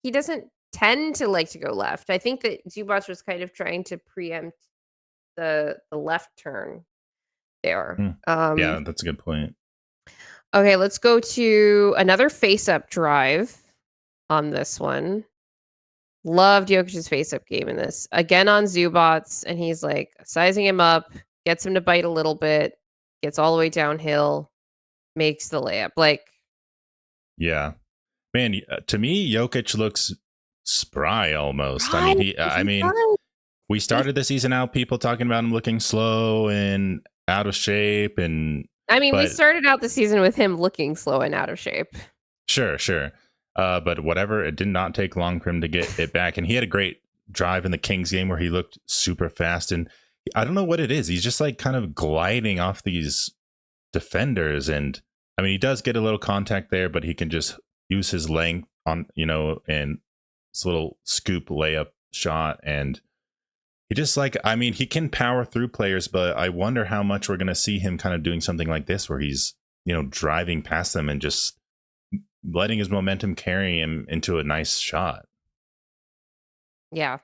S1: He doesn't tend to like to go left. I think that Zubac was kind of trying to preempt the left turn there.
S2: Yeah, that's a good point.
S1: Okay, let's go to another face-up drive on this one. Loved Jokic's face-up game in this. Again on Zubats, and he's sizing him up, gets him to bite a little bit, gets all the way downhill, makes the layup.
S2: Yeah. Man, to me, Jokic looks spry almost.
S1: Right?
S2: I mean, we started the season out, people talking about him looking slow and out of shape.
S1: We started out the season with him looking slow and out of shape.
S2: Sure. But whatever, it did not take long for him to get it back. And he had a great drive in the Kings game where he looked super fast. And I don't know what it is. He's just kind of gliding off these defenders. And he does get a little contact there, but he can just use his length on, and this little scoop layup shot. And he just he can power through players, but I wonder how much we're going to see him kind of doing something like this where he's, driving past them and just letting his momentum carry him into a nice shot.
S1: Yeah.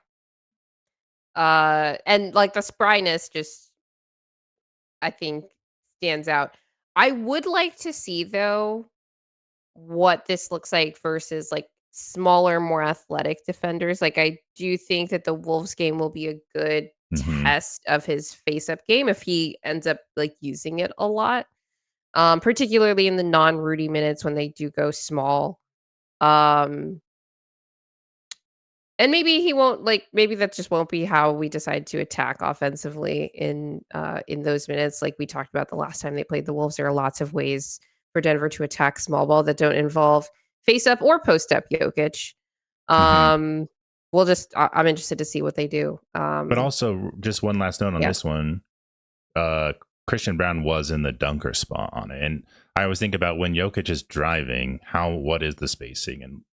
S1: And the spryness just, I think, stands out. I would like to see, though, what this looks like versus smaller, more athletic defenders. I do think that the Wolves game will be a good test of his face-up game if he ends up using it a lot. Particularly in the non-Rudy minutes when they do go small. And maybe he won't maybe that just won't be how we decide to attack offensively in those minutes. Like we talked about the last time they played the Wolves, there are lots of ways for Denver to attack small ball that don't involve face up or post up Jokic.
S2: Mhm.
S1: Um, I'm interested to see what they do.
S2: But also, just one last note on
S1: Yeah.
S2: this one. Uh, Christian Brown was in the dunker spot on it, and I always think about when Jokic is driving, what is the spacing and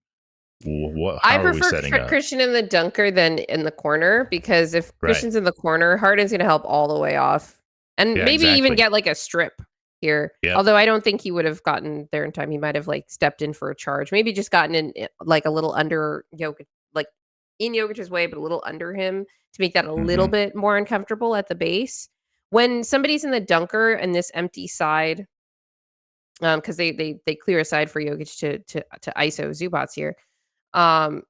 S1: I
S2: how are we
S1: prefer
S2: setting up?
S1: Christian in the dunker than in the corner because if
S2: Right.
S1: Christian's in the corner, Harden's gonna help all the way off, and
S2: Yeah,
S1: maybe even
S2: exactly.
S1: get like a strip here.
S2: Yep.
S1: Although I don't think he would have gotten there in time. He might have like stepped in for a charge, maybe just gotten in like a little under Jokic, like in Jokic's way, but a little under him to make that a little
S2: Hmm.
S1: bit more uncomfortable at the base. When somebody's in the dunker and this empty side, because they clear a side for Jokic to ISO Zubats here. Um,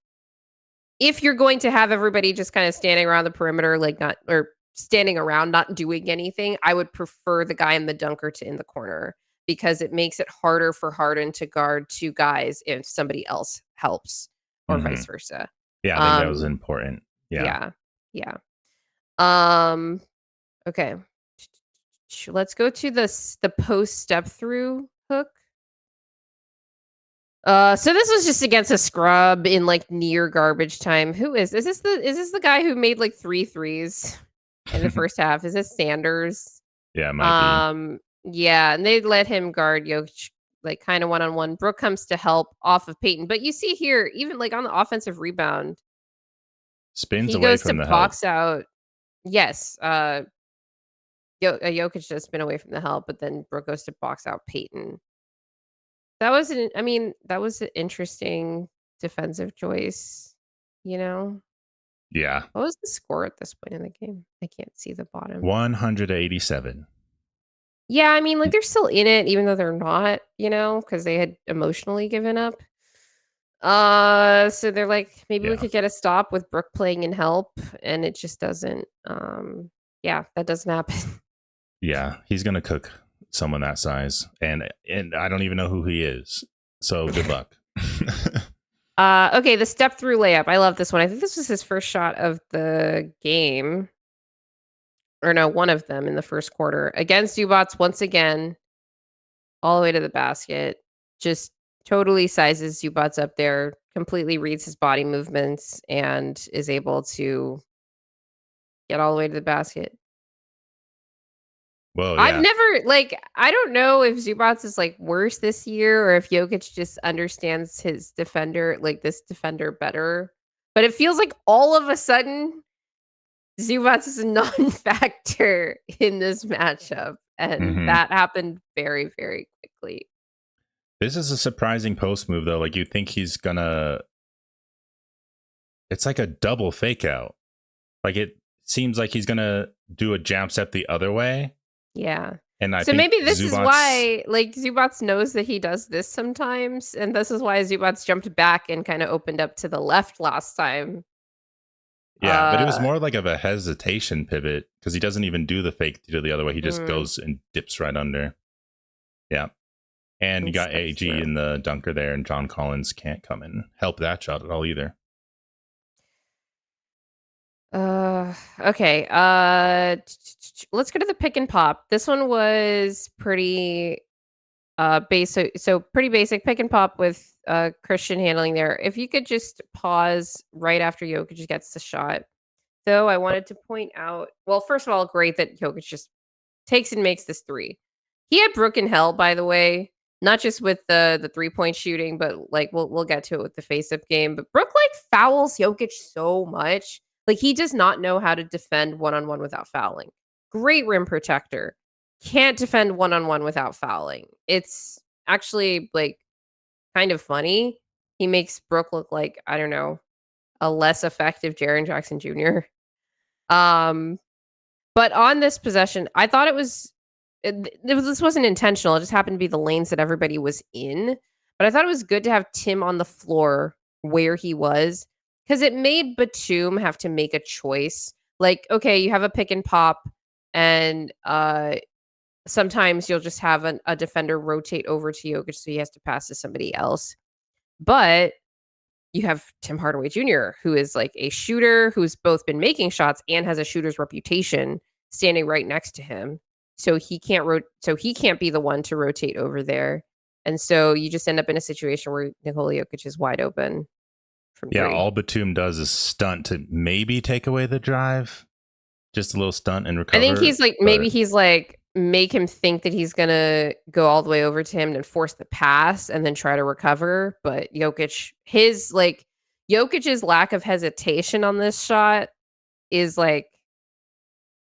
S1: if you're going to have everybody just kinda standing around the perimeter, like, not or standing around not doing anything, I would prefer the guy in the dunker to in the corner because it makes it harder for Harden to guard 2 guys if somebody else helps or
S2: Hmm.
S1: vice versa.
S2: Yeah, I think that was
S1: Um,
S2: important. Yeah.
S1: yeah, yeah. Um, okay. Let's go to the post step through hook. So this was just against a scrub in, like, near garbage time. Who is this the guy who made, like, 3 threes in the first half? Is this Sanders?
S2: Yeah, it might be.
S1: Yeah, and they let him guard Jokic, like, kinda one-on-one. Brook comes to help off of Peyton, but you see here, even, like, on the offensive rebound,
S2: Spins
S1: he
S2: away
S1: goes to
S2: from the help.
S1: box out. Yes, Jokic does spin away from the help, but then Brook goes to box out Peyton. That was an interesting defensive choice, you know?
S2: Yeah.
S1: What was the score at this point in the game? I can't see the bottom.
S2: 187.
S1: Yeah, I mean, like, they're still in it even though they're not, because they had emotionally given up. So they're like, "Maybe we
S2: Yeah.
S1: could get a stop with Brook playing in help," and it just doesn't, yeah, that doesn't happen.
S2: Yeah. He's gonna cook someone that size. And I don't even know who he is. So good luck.
S1: Okay, the step through layup. I love this one. I think this was his first shot of the game. Or no, one of them in the first quarter against Zubats once again, all the way to the basket. Just totally sizes Zubats up there, completely reads his body movements, and is able to get all the way to the basket.
S2: Well,
S1: I've
S2: yeah.
S1: never I don't know if Zubats is like worse this year or if Jokic just understands his defender, like this defender better. But it feels like all of a sudden Zubats is a non-factor in this matchup, and
S2: Hmm.
S1: that happened very, very quickly.
S2: This is a surprising post move, though. Like, you think he's gonna. It's like a double fake out. Like, it seems like he's gonna do a jump step the other way.
S1: Yeah.
S2: And I
S1: So
S2: think
S1: maybe this is
S2: Zubats.
S1: why, Zubats knows that he does this sometimes, and this is why Zubats jumped back and kinda opened up to the left last time.
S2: Yeah, but it was
S1: Uh,
S2: more like of a hesitation pivot because he doesn't even do the fake to the other way. He just
S1: mm,
S2: goes and dips right under. Yeah. And you
S1: and
S2: got
S1: steps
S2: AG
S1: through.
S2: in the dunker there, and John Collins can't come and help that shot at all either.
S1: Okay, let's go to the pick and pop. This one was pretty pretty basic pick and pop with Christian handling there. If you could just pause right after Jokic gets the shot. Though I
S2: Oh,
S1: wanted to point out, well, first of all, great that Jokic just takes and makes this three. He had Brook in hell, by the way, not just with the 3-point shooting, but like we'll get to it with the face up game. But Brook like fouls Jokic so much. Like he does not know how to defend one on one without fouling. Great rim protector. Can't defend one on one without fouling. It's actually like kind of funny. He makes Brook look like, I don't know, a less effective Jaren Jackson Jr. Um, but on this possession, I thought this wasn't intentional. It just happened to be the lanes that everybody was in. But I thought it was good to have Tim on the floor where he was because it made Batum have to make a choice. Like, okay, you have a pick and pop, and sometimes you'll just have a defender rotate over to Jokic, so he has to pass to somebody else. But you have Tim Hardaway Jr., who is like a shooter who's both been making shots and has a shooter's reputation standing right next to him. So he can't be the one to rotate over there. And so you just end up in a situation where Nikola Jokic is wide open from
S2: Yeah,
S1: three.
S2: all Batum does is stunt to maybe take away the drive. Just a little stunt and recover.
S1: I think maybe he's like, make him think that he's gonna go all the way over to him and force the pass and then try to recover. But Jokic's lack of hesitation on this shot is like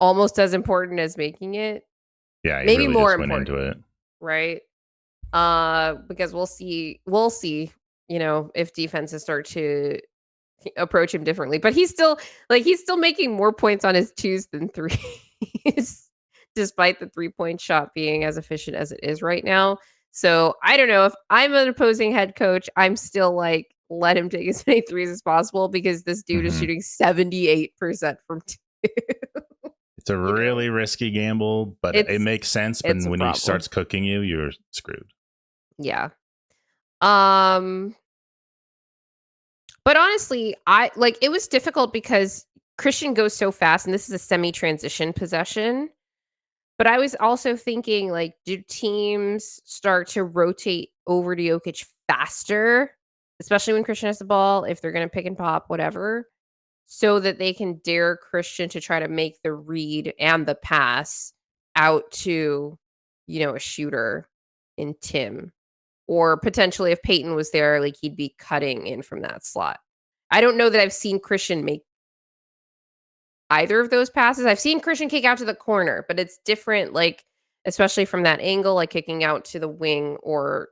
S1: almost as important as making it.
S2: Yeah, he
S1: Maybe
S2: really
S1: more
S2: just went
S1: important,
S2: into it.
S1: right? Because we'll see, if defenses start to approach him differently. But he's still making more points on his twos than threes, despite the 3-point shot being as efficient as it is right now. So I don't know, if I'm an opposing head coach, I'm still like, let him take as many threes as possible because this dude is shooting 78% from two.
S2: It's a really risky gamble, but it makes sense. But when he starts cooking you, you're screwed.
S1: Yeah. But honestly, it was difficult because Christian goes so fast, and this is a semi-transition possession. But I was also thinking, like, do teams start to rotate over to Jokic faster, especially when Christian has the ball, if they're going to pick and pop, whatever, so that they can dare Christian to try to make the read and the pass out to, a shooter in Tim. Or potentially if Peyton was there, like, he'd be cutting in from that slot. I don't know that I've seen Christian make either of those passes. I've seen Christian kick out to the corner, but it's different, like, especially from that angle, like kicking out to the wing or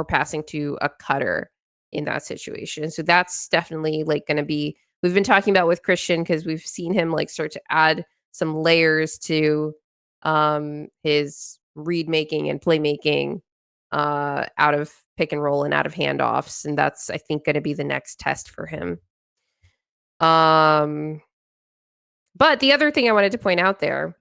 S1: passing to a cutter in that situation. So that's definitely like going to be, we've been talking about with Christian because we've seen him like start to add some layers to his read making and playmaking out of pick and roll and out of handoffs. And that's, I think, going to be the next test for him. But the other thing I wanted to point out there's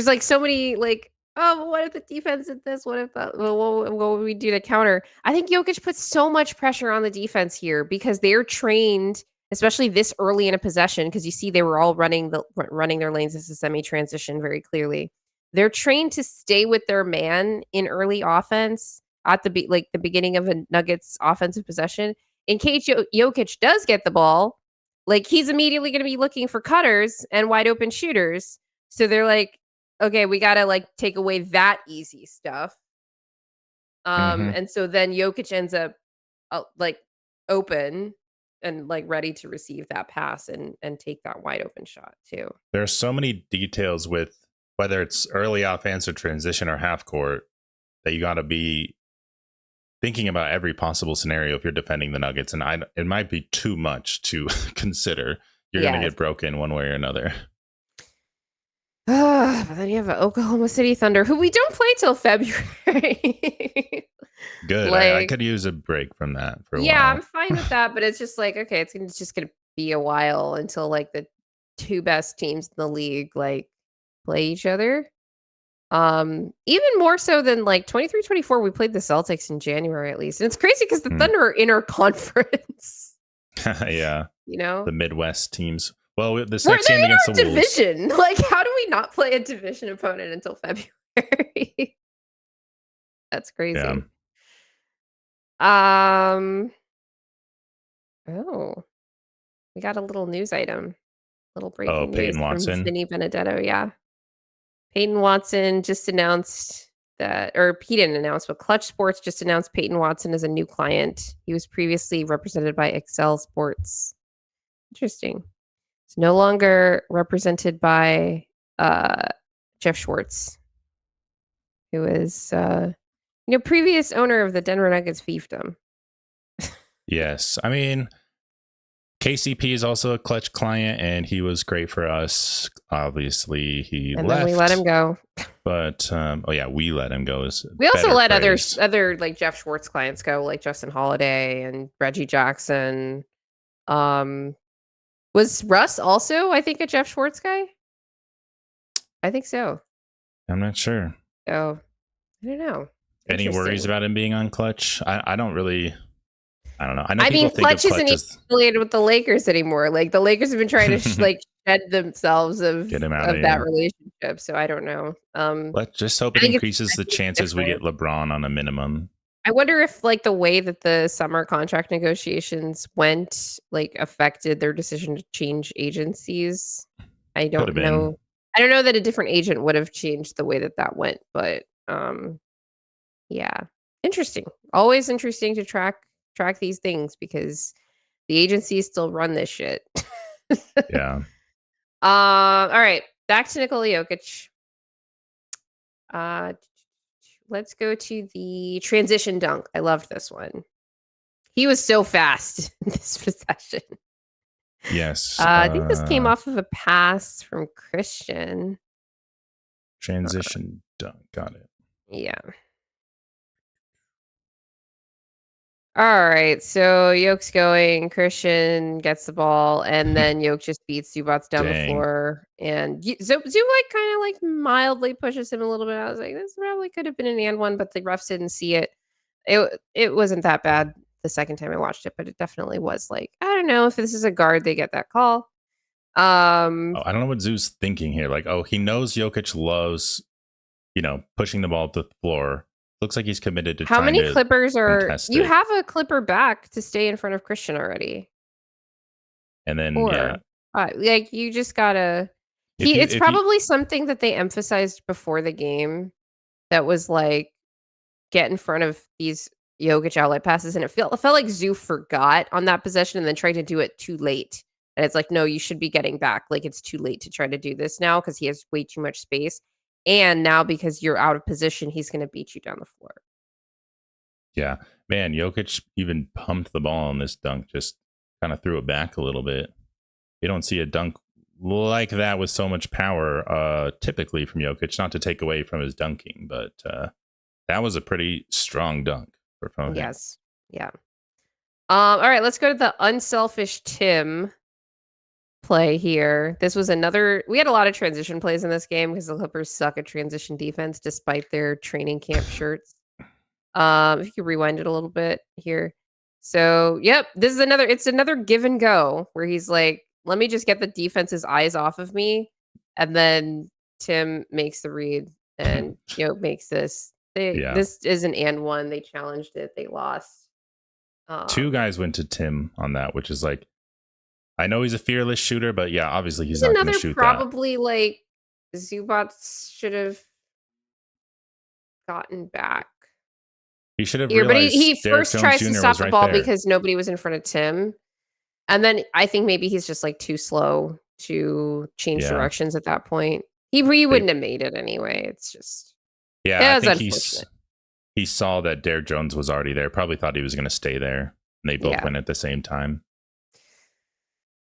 S1: like so many like, oh, what if the defense did this? What if that? What would we do to counter? I think Jokic puts so much pressure on the defense here because they're trained, especially this early in a possession, because you see they were all running their lanes as a semi-transition very clearly. They're trained to stay with their man in early offense at the beginning of a Nuggets offensive possession. In case Jokic does get the ball, like, he's immediately going to be looking for cutters and wide open shooters. So they're like, okay, we got to like take away that easy stuff. And so then Jokic ends up like open and like ready to receive that pass and take that wide open shot too.
S2: There are so many details with whether it's early offense or transition or half court that you got to be thinking about every possible scenario if you're defending the Nuggets. And it might be too much to consider. You're going to get broken one way or another.
S1: But then you have Oklahoma City Thunder, who we don't play till February.
S2: Good. I could use a break from that for a while.
S1: Yeah, I'm fine with that, but it's just like, okay, it's just gonna be a while until like the two best teams in the league like play each other. Even more so than like 23-24, we played the Celtics in January at least. And it's crazy because the Thunder are in our conference.
S2: Yeah. The Midwest teams. Well, this
S1: We're
S2: next game against the
S1: division.
S2: Wolves.
S1: Like, how do we not play a division opponent until February? That's crazy.
S2: Yeah.
S1: Oh, we got a little news item. Little breaking news
S2: Peyton Watson.
S1: From Vinny Benedetto. Yeah. Peyton Watson just announced that, or he didn't announce, but Klutch Sports just announced Peyton Watson as a new client. He was previously represented by Excel Sports. Interesting. It's no longer represented by Jeff Schwartz, who is previous owner of the Denver Nuggets fiefdom.
S2: Yes. I mean, KCP is also a Klutch client, and he was great for us. Obviously, he left.
S1: Then we let him go.
S2: But we let him go.
S1: We also let other like Jeff Schwartz clients go, like Justin Holiday and Reggie Jackson. Was Russ also, I think, a Jeff Schwartz guy? I think so.
S2: I'm not sure.
S1: Oh, I don't know.
S2: Any worries about him being on Klutch? I don't really. I don't know. I know
S1: I
S2: people
S1: mean,
S2: think of
S1: Klutch isn't
S2: Klutch
S1: even
S2: as
S1: affiliated with the Lakers anymore. Like the Lakers have been trying to like shed themselves
S2: get him out of
S1: of that
S2: here.
S1: relationship. So I don't know.
S2: Let's just hope
S1: I
S2: it
S1: think
S2: increases the
S1: it's
S2: chances we
S1: different.
S2: get LeBron on a minimum.
S1: I wonder if like the way that the summer contract negotiations went like affected their decision to change agencies. I
S2: Could
S1: don't
S2: have been.
S1: know. I don't know that a different agent would have changed the way that that went, but yeah. Interesting. Always interesting to track these things because the agencies still run this shit.
S2: Yeah.
S1: All right. Back to Nikola Jokic. Uh, let's go to the transition dunk. I loved this one. He was so fast in this possession.
S2: Yes.
S1: I think this came off of a pass from Christian.
S2: Transition dunk. Got it.
S1: Yeah. All right, so Yoke's going, Christian gets the ball, and then Yoke just beats Zubats down the
S2: Dang.
S1: floor, and Zub like kind of like mildly pushes him a little bit. I was like, this probably could have been an and one, but the refs didn't see it. It wasn't that bad the second time I watched it, but it definitely was like I don't know if this is a guard, they get that call.
S2: Oh, I don't know what Zoo's thinking here. Like, oh, he knows Jokic loves, pushing the ball up the floor. Looks like he's committed to
S1: How
S2: trying
S1: many
S2: to
S1: Clippers are
S2: contest
S1: you
S2: it.
S1: have a Clipper back to stay in front of Christian already?
S2: And then,
S1: Or like you just gotta it's
S2: if you,
S1: probably something that they emphasized before the game that was like get in front of these Jokic outlet passes, and it felt like Zoo forgot on that possession and then tried to do it too late. And it's like, no, you should be getting back. Like it's too late to try to do this now because he has way too much space. And now because you're out of position, he's gonna beat you down the floor.
S2: yeah, man, Jokic even pumped the ball on this dunk, just kind of threw it back a little bit. You don't see a dunk like that with so much power typically from Jokic, not to take away from his dunking, but that was a pretty strong dunk from him.
S1: Yes. Yeah. All right, let's go to the unselfish Tim play here. This was we had a lot of transition plays in this game because the Clippers suck at transition defense despite their training camp shirts. If you could rewind it a little bit here. So, yep, it's another give and go where he's like, let me just get the defense's eyes off of me. And then Tim makes the read and makes this. This is an and one. They challenged it. They lost.
S2: Two guys went to Tim on that, which is like, I know he's a fearless shooter, but yeah, obviously he's not going to shoot
S1: probably like Zubats should have gotten back.
S2: He should have realized
S1: but he
S2: Derek
S1: first
S2: Jones
S1: tries
S2: Jr.
S1: to stop the ball
S2: there.
S1: because nobody was in front of Tim. And then I think maybe he's just like too slow to change directions at that point. He wouldn't have made it anyway. It's just
S2: I think he saw that Derek Jones was already there. Probably thought he was going to stay there. And they both went at the same time.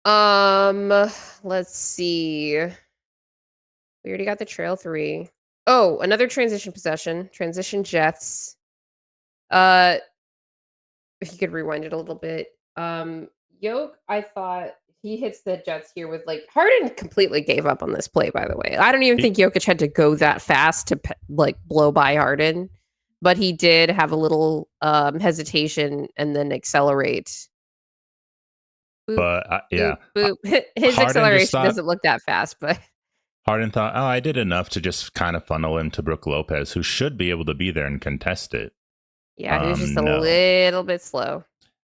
S1: Let's see. We already got the trail 3. Oh, another transition possession. Transition Jets. If you could rewind it a little bit. Yoke, I thought he hits the Jets here with like Harden completely gave up on this play, by the way. I don't even think Jokic had to go that fast to like blow by Harden, but he did have a little hesitation and then accelerate.
S2: Boop, but
S1: boop, boop. His Harden acceleration doesn't look that fast, but
S2: Harden thought, oh, I did enough to just kind of funnel him to Brook Lopez, who should be able to be there and contest it.
S1: Yeah, he was just a little bit slow.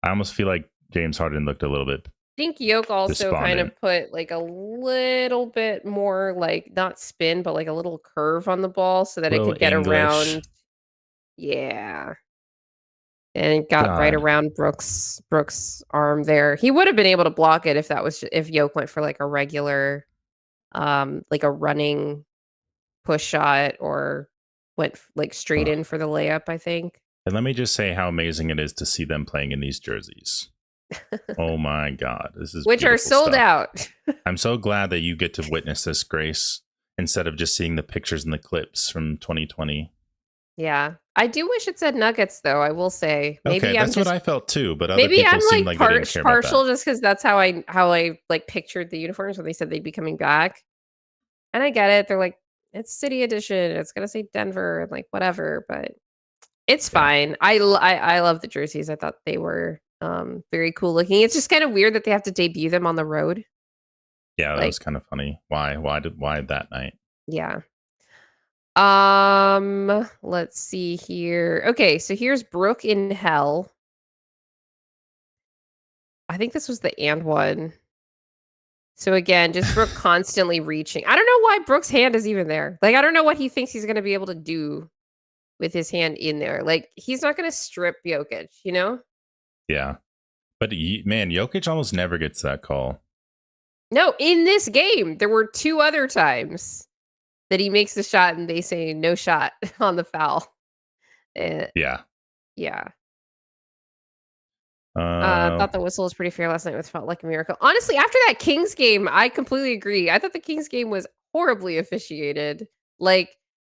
S2: I almost feel like James Harden looked a little bit.
S1: I think Yoke also kind of put like a little bit more like not spin, but like a little curve on the ball so that it could get around. Yeah. And it got right around Brooks' arm there. He would have been able to block it if Yoke went for like a regular like a running push shot or went like straight in for the layup, I think.
S2: And let me just say how amazing it is to see them playing in these jerseys. Oh my God. This is
S1: which are sold out.
S2: I'm so glad that you get to witness this, Grace, instead of just seeing the pictures and the clips from 2020.
S1: Yeah. I do wish it said Nuggets though, I will say. Maybe
S2: that's what I felt too, but other people seem like they didn't care
S1: partial
S2: about that.
S1: just because that's how I like pictured the uniforms when they said they'd be coming back. And I get it. They're like, it's City Edition. It's gonna say Denver and like whatever, but it's fine. I love the jerseys. I thought they were Very cool looking. It's just kind of weird that they have to debut them on the road.
S2: Yeah, that was kind of funny. Why that night?
S1: Yeah. Let's see here. Okay, so here's Brooke in Hell. I think this was the and one. So again, just Brooke constantly reaching. I don't know why Brooke's hand is even there. Like, I don't know what he thinks he's going to be able to do with his hand in there. Like, he's not going to strip Jokic, you know?
S2: Yeah. But man, Jokic almost never gets that call.
S1: No, in this game, there were 2 other times that he makes the shot and they say no shot on the foul.
S2: Yeah.
S1: Yeah. Thought the whistle was pretty fair last night. It felt like a miracle. Honestly, after that Kings game, I completely agree. I thought the Kings game was horribly officiated. Like,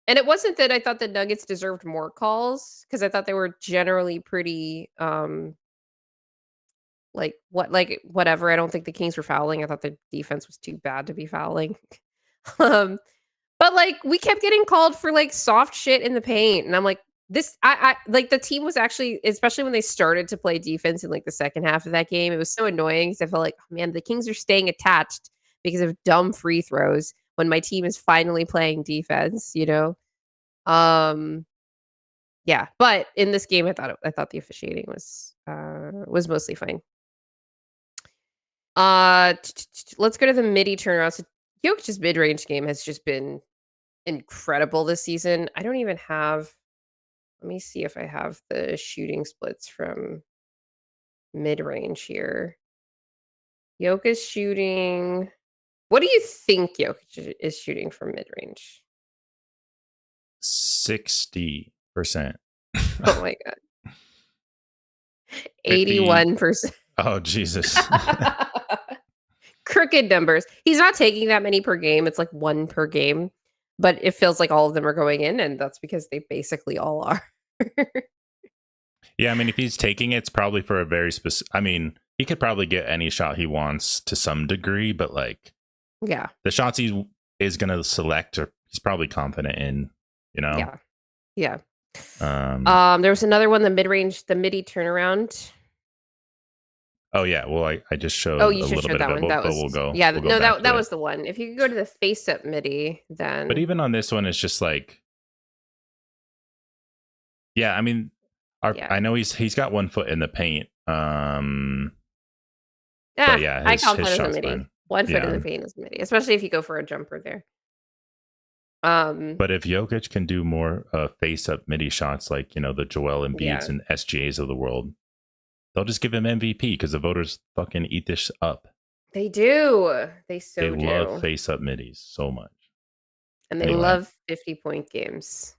S1: and it wasn't that I thought the Nuggets deserved more calls because I thought they were generally pretty, like whatever. I don't think the Kings were fouling. I thought the defense was too bad to be fouling. um, but like we kept getting called for like soft shit in the paint, and I'm like, I like the team was actually, especially when they started to play defense in like the second half of that game, it was so annoying because I felt like, oh, man, the Kings are staying attached because of dumb free throws when my team is finally playing defense, you know? Yeah, but in this game, I thought the officiating was mostly fine. Let's go to the midi turnaround. So Jokic's mid-range game has just been incredible this season. I don't even have. Let me see if I have the shooting splits from mid-range here. Jokic shooting. What do you think Jokic is shooting from mid-range?
S2: 60%.
S1: Oh my god. 81%.
S2: Oh Jesus.
S1: Crooked numbers. He's not taking that many per game. It's like 1 per game, but it feels like all of them are going in, and that's because they basically all are.
S2: Yeah, I mean, if he's taking it, it's probably for a very specific. I mean, he could probably get any shot he wants to some degree, but like,
S1: yeah,
S2: the shots he is going to select, or he's probably confident in, you know.
S1: Yeah. There was another one, the mid-range, the midi turnaround.
S2: Oh yeah, well, I just showed.
S1: Oh, you
S2: a
S1: should
S2: little
S1: show
S2: bit
S1: that
S2: of it,
S1: one. That was
S2: we'll go.
S1: yeah.
S2: We'll go
S1: No,
S2: back
S1: that
S2: to
S1: was the one. If you could go to the face-up midi, then.
S2: But even on this one, it's just like, yeah. I mean, I know he's got 1 foot in the paint. But yeah,
S1: I call it a midi.
S2: Fine.
S1: 1 foot in the paint is a midi, especially if you go for a jumper there.
S2: But if Jokic can do more face-up midi shots, like, you know, the Joel Embiids and SGAs of the world, they'll just give him MVP because the voters fucking eat this up.
S1: They do. They
S2: love face-up midis so much.
S1: And they love 50-point games.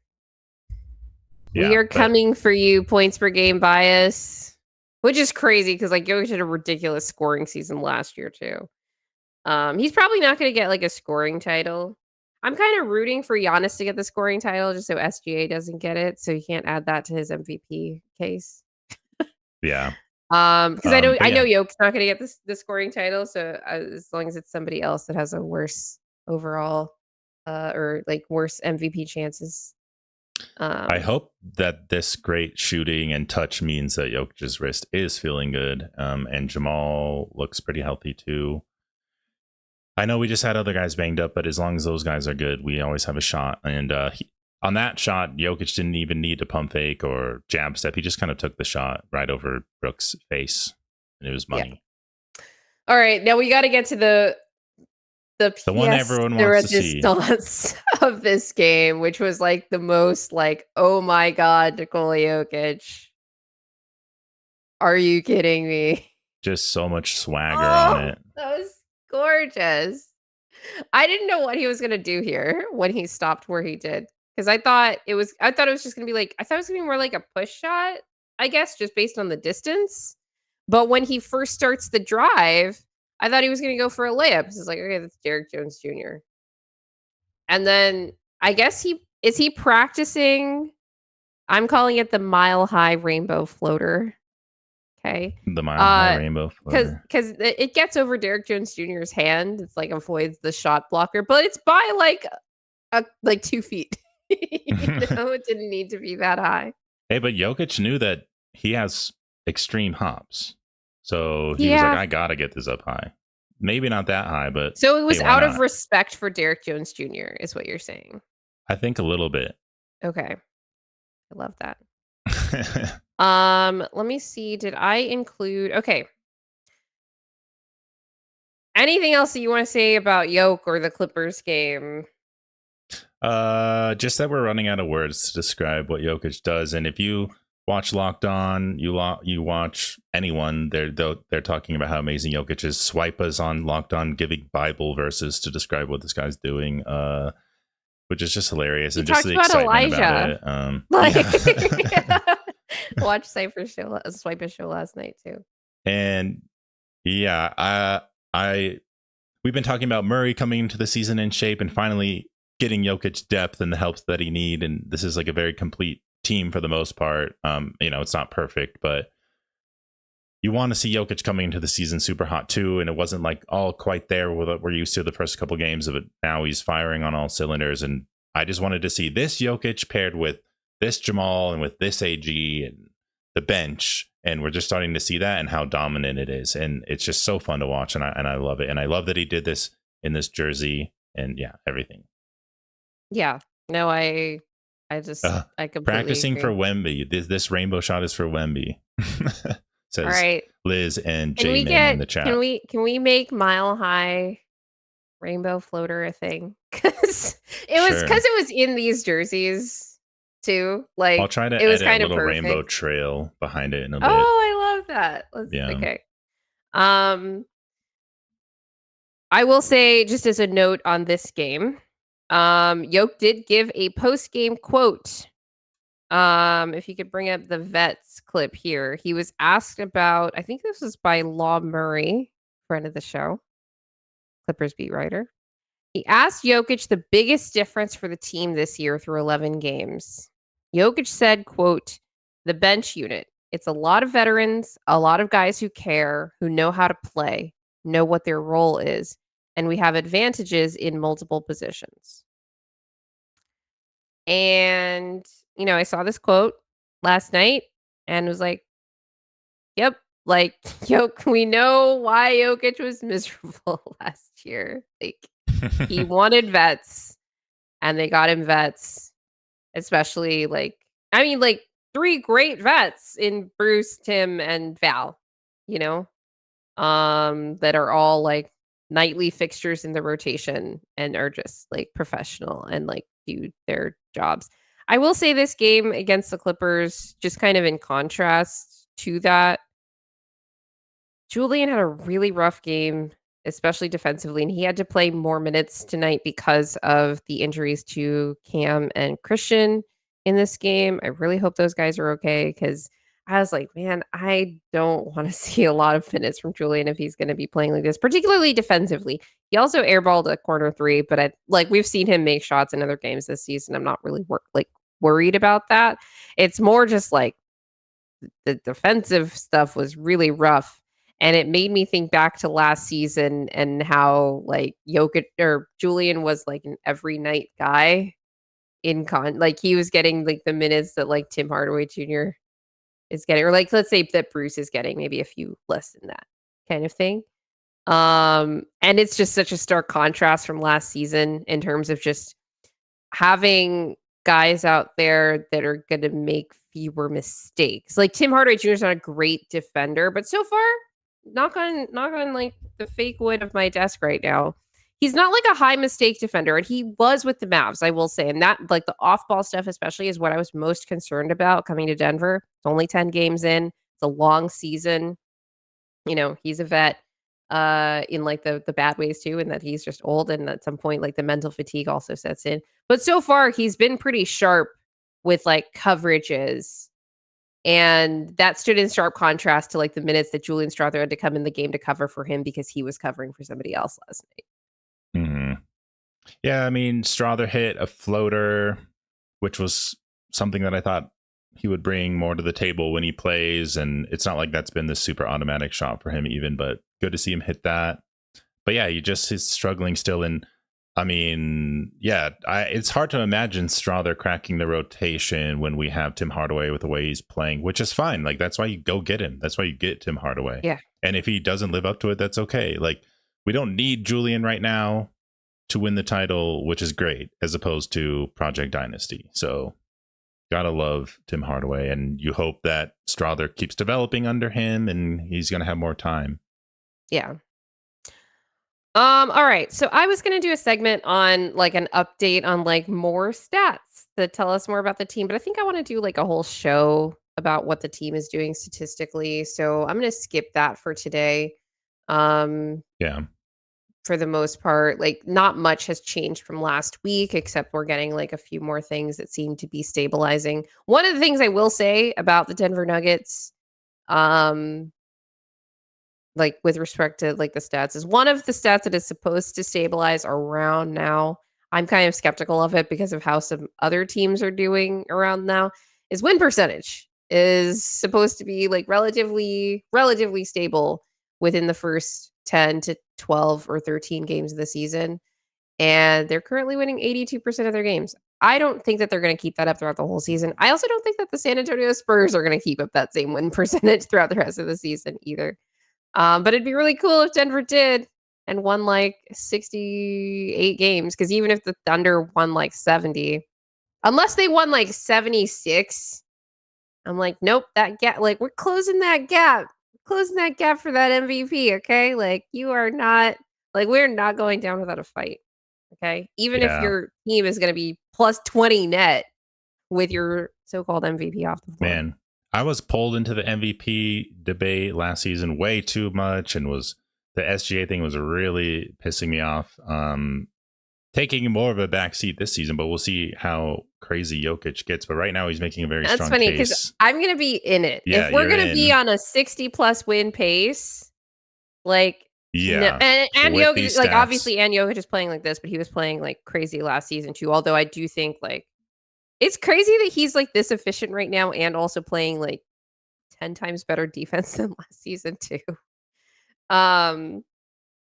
S2: Yeah,
S1: we are coming for you, points per game bias, which is crazy because like Jokic had a ridiculous scoring season last year too. He's probably not going to get like a scoring title. I'm kind of rooting for Giannis to get the scoring title just so SGA doesn't get it, so he can't add that to his MVP case.
S2: Yeah.
S1: Because I know Jokic's not going to get the scoring title, so as long as it's somebody else that has a worse overall or like worse MVP chances.
S2: I hope that this great shooting and touch means that Jokic's wrist is feeling good, and Jamal looks pretty healthy too. I know we just had other guys banged up, but as long as those guys are good, we always have a shot. And on that shot, Jokic didn't even need to pump fake or jab step. He just kind of took the shot right over Brooks' face, and it was money.
S1: Yeah. All right, now we got to get to the
S2: one everyone wants to see
S1: of this game, which was like the most like, oh my god, Nikola Jokic. Are you kidding me?
S2: Just so much swagger on it.
S1: That was gorgeous. I didn't know what he was gonna do here when he stopped where he did, because I thought it was just gonna be like, I thought it was gonna be more like a push shot, I guess, just based on the distance. But when he first starts the drive, I thought he was gonna go for a layup. It's like, okay, that's Derrick Jones Jr. And then I guess he practicing. I'm calling it the mile high rainbow floater. Okay.
S2: The mile high rainbow floater.
S1: Because it gets over Derrick Jones Jr.'s hand. It's like avoids the shot blocker, but it's by like 2 feet. You know, it didn't need to be that high.
S2: Hey, but Jokic knew that he has extreme hops. So he was like, I gotta get this up high. Maybe not that high, but
S1: so it was
S2: hey,
S1: out
S2: not?
S1: of respect for Derek Jones Jr. is what you're saying.
S2: I think a little bit.
S1: Okay. I love that. Let me see. Did I include okay. Anything else that you want to say about Yoke or the Clippers game?
S2: Just that we're running out of words to describe what Jokic does, and if you watch Locked On, you watch anyone, they're talking about how amazing Jokic is. Swipe us on Locked On giving Bible verses to describe what this guy's doing, which is just hilarious.
S1: You
S2: and just the
S1: about
S2: excitement Elijah. About it.
S1: Yeah. Watch Cypher's show, Swiper's show last night too.
S2: And yeah, we've been talking about Murray coming into the season in shape and finally getting Jokic depth and the help that he need. And this is like a very complete team for the most part. It's not perfect, but you want to see Jokic coming into the season super hot too. And it wasn't like all quite there with what we're used to the first couple games of it. Now he's firing on all cylinders. And I just wanted to see this Jokic paired with this Jamal and with this AG and the bench. And we're just starting to see that and how dominant it is. And it's just so fun to watch. And I love it. And I love that he did this in this jersey and everything.
S1: Yeah. No, I completely
S2: practicing
S1: agree.
S2: for Wemby. This rainbow shot is for Wemby. Says all right. Liz and J-Man in the chat.
S1: Can we make Mile High rainbow floater a thing? Because it was in these jerseys too. Like
S2: I'll try to
S1: it was
S2: edit
S1: kind
S2: a
S1: of
S2: little
S1: perfect.
S2: rainbow trail behind it in a bit.
S1: Oh, I love that. Okay. I will say, just as a note on this game, Yoke did give a post-game quote. If you could bring up the Vets clip here. He was asked about, I think this was by Law Murray, friend of the show, Clippers beat writer. He asked Jokic the biggest difference for the team this year through 11 games. Jokic said, quote, the bench unit. It's a lot of veterans, a lot of guys who care, who know how to play, know what their role is, and we have advantages in multiple positions. And, I saw this quote last night and was like, yep, like, we know why Jokic was miserable last year. Like, he wanted vets, and they got him vets, especially, three great vets in Bruce, Tim, and Val, that are all, like, nightly fixtures in the rotation and are just, like, professional and, like, do their jobs. I will say this game against the Clippers, just kind of in contrast to that, Julian had a really rough game, especially defensively, and he had to play more minutes tonight because of the injuries to Cam and Christian in this game. I really hope those guys are okay because I was like, man, I don't want to see a lot of minutes from Julian if he's going to be playing like this, particularly defensively. He also airballed a corner three, but we've seen him make shots in other games this season. I'm not really worried about that. It's more just like the defensive stuff was really rough. And it made me think back to last season and how like Jokic or Julian was like an every night guy like he was getting like the minutes that like Tim Hardaway Jr. is getting, or like let's say that Bruce is getting maybe a few less than that kind of thing. And it's just such a stark contrast from last season in terms of just having guys out there that are going to make fewer mistakes. Like Tim Hardaway Jr. is not a great defender, but so far, knock on like the fake wood of my desk right now, he's not like a high mistake defender, and he was with the Mavs, I will say. And that like the off-ball stuff especially is what I was most concerned about coming to Denver. It's only 10 games in. It's a long season. He's a vet in like the bad ways too, and that he's just old, and at some point like the mental fatigue also sets in. But so far he's been pretty sharp with like coverages, and that stood in sharp contrast to like the minutes that Julian Strawther had to come in the game to cover for him because he was covering for somebody else last night.
S2: Mm-hmm. Yeah, I mean, Strawther hit a floater, which was something that I thought he would bring more to the table when he plays, and it's not like that's been the super automatic shot for him even, but good to see him hit that. But yeah, he's struggling still in I mean, yeah, it's hard to imagine Strother cracking the rotation when we have Tim Hardaway with the way he's playing, which is fine. Like, that's why you go get him. That's why you get Tim Hardaway.
S1: Yeah.
S2: And if he doesn't live up to it, that's okay. Like, we don't need Julian right now to win the title, which is great, as opposed to Project Dynasty. So, gotta love Tim Hardaway. And you hope that Strother keeps developing under him and he's going to have more time.
S1: Yeah. All right. So I was gonna do a segment on like an update on like more stats that tell us more about the team, but I think I want to do like a whole show about what the team is doing statistically. So I'm gonna skip that for today.
S2: Yeah.
S1: For the most part, like not much has changed from last week, except we're getting like a few more things that seem to be stabilizing. One of the things I will say about the Denver Nuggets, um, like with respect to like the stats is one of the stats that is supposed to stabilize around now. I'm kind of skeptical of it because of how some other teams are doing around now. Is win percentage is supposed to be like relatively stable within the first 10 to 12 or 13 games of the season, and they're currently winning 82% of their games. I don't think that they're going to keep that up throughout the whole season. I also don't think that the San Antonio Spurs are going to keep up that same win percentage throughout the rest of the season either. But it'd be really cool if Denver did and won like 68 games. Because even if the Thunder won like 70, unless they won like 76, I'm like, nope, that gap, like we're closing that gap. Closing that gap for that MVP, okay? Like you are not, like we're not going down without a fight, okay? Even if
S2: Yeah.
S1: your team is going to be plus 20 net with your so-called MVP off the floor.
S2: Man, I was pulled into the MVP debate last season way too much, and was the SGA thing was really pissing me off. Taking more of a backseat this season, but we'll see how crazy Jokic gets. But right now, he's making a very
S1: That's
S2: strong
S1: funny
S2: case.
S1: because I'm gonna be in it.
S2: Yeah,
S1: If we're
S2: you're
S1: gonna be
S2: in.
S1: on a 60+ win pace, like no,
S2: Yeah,
S1: and
S2: with
S1: Jokic,
S2: these
S1: like
S2: stats.
S1: obviously, and Jokic is playing like this, but he was playing like crazy last season too. Although I do think like it's crazy that he's like this efficient right now and also playing like 10 times better defense than last season too. Um,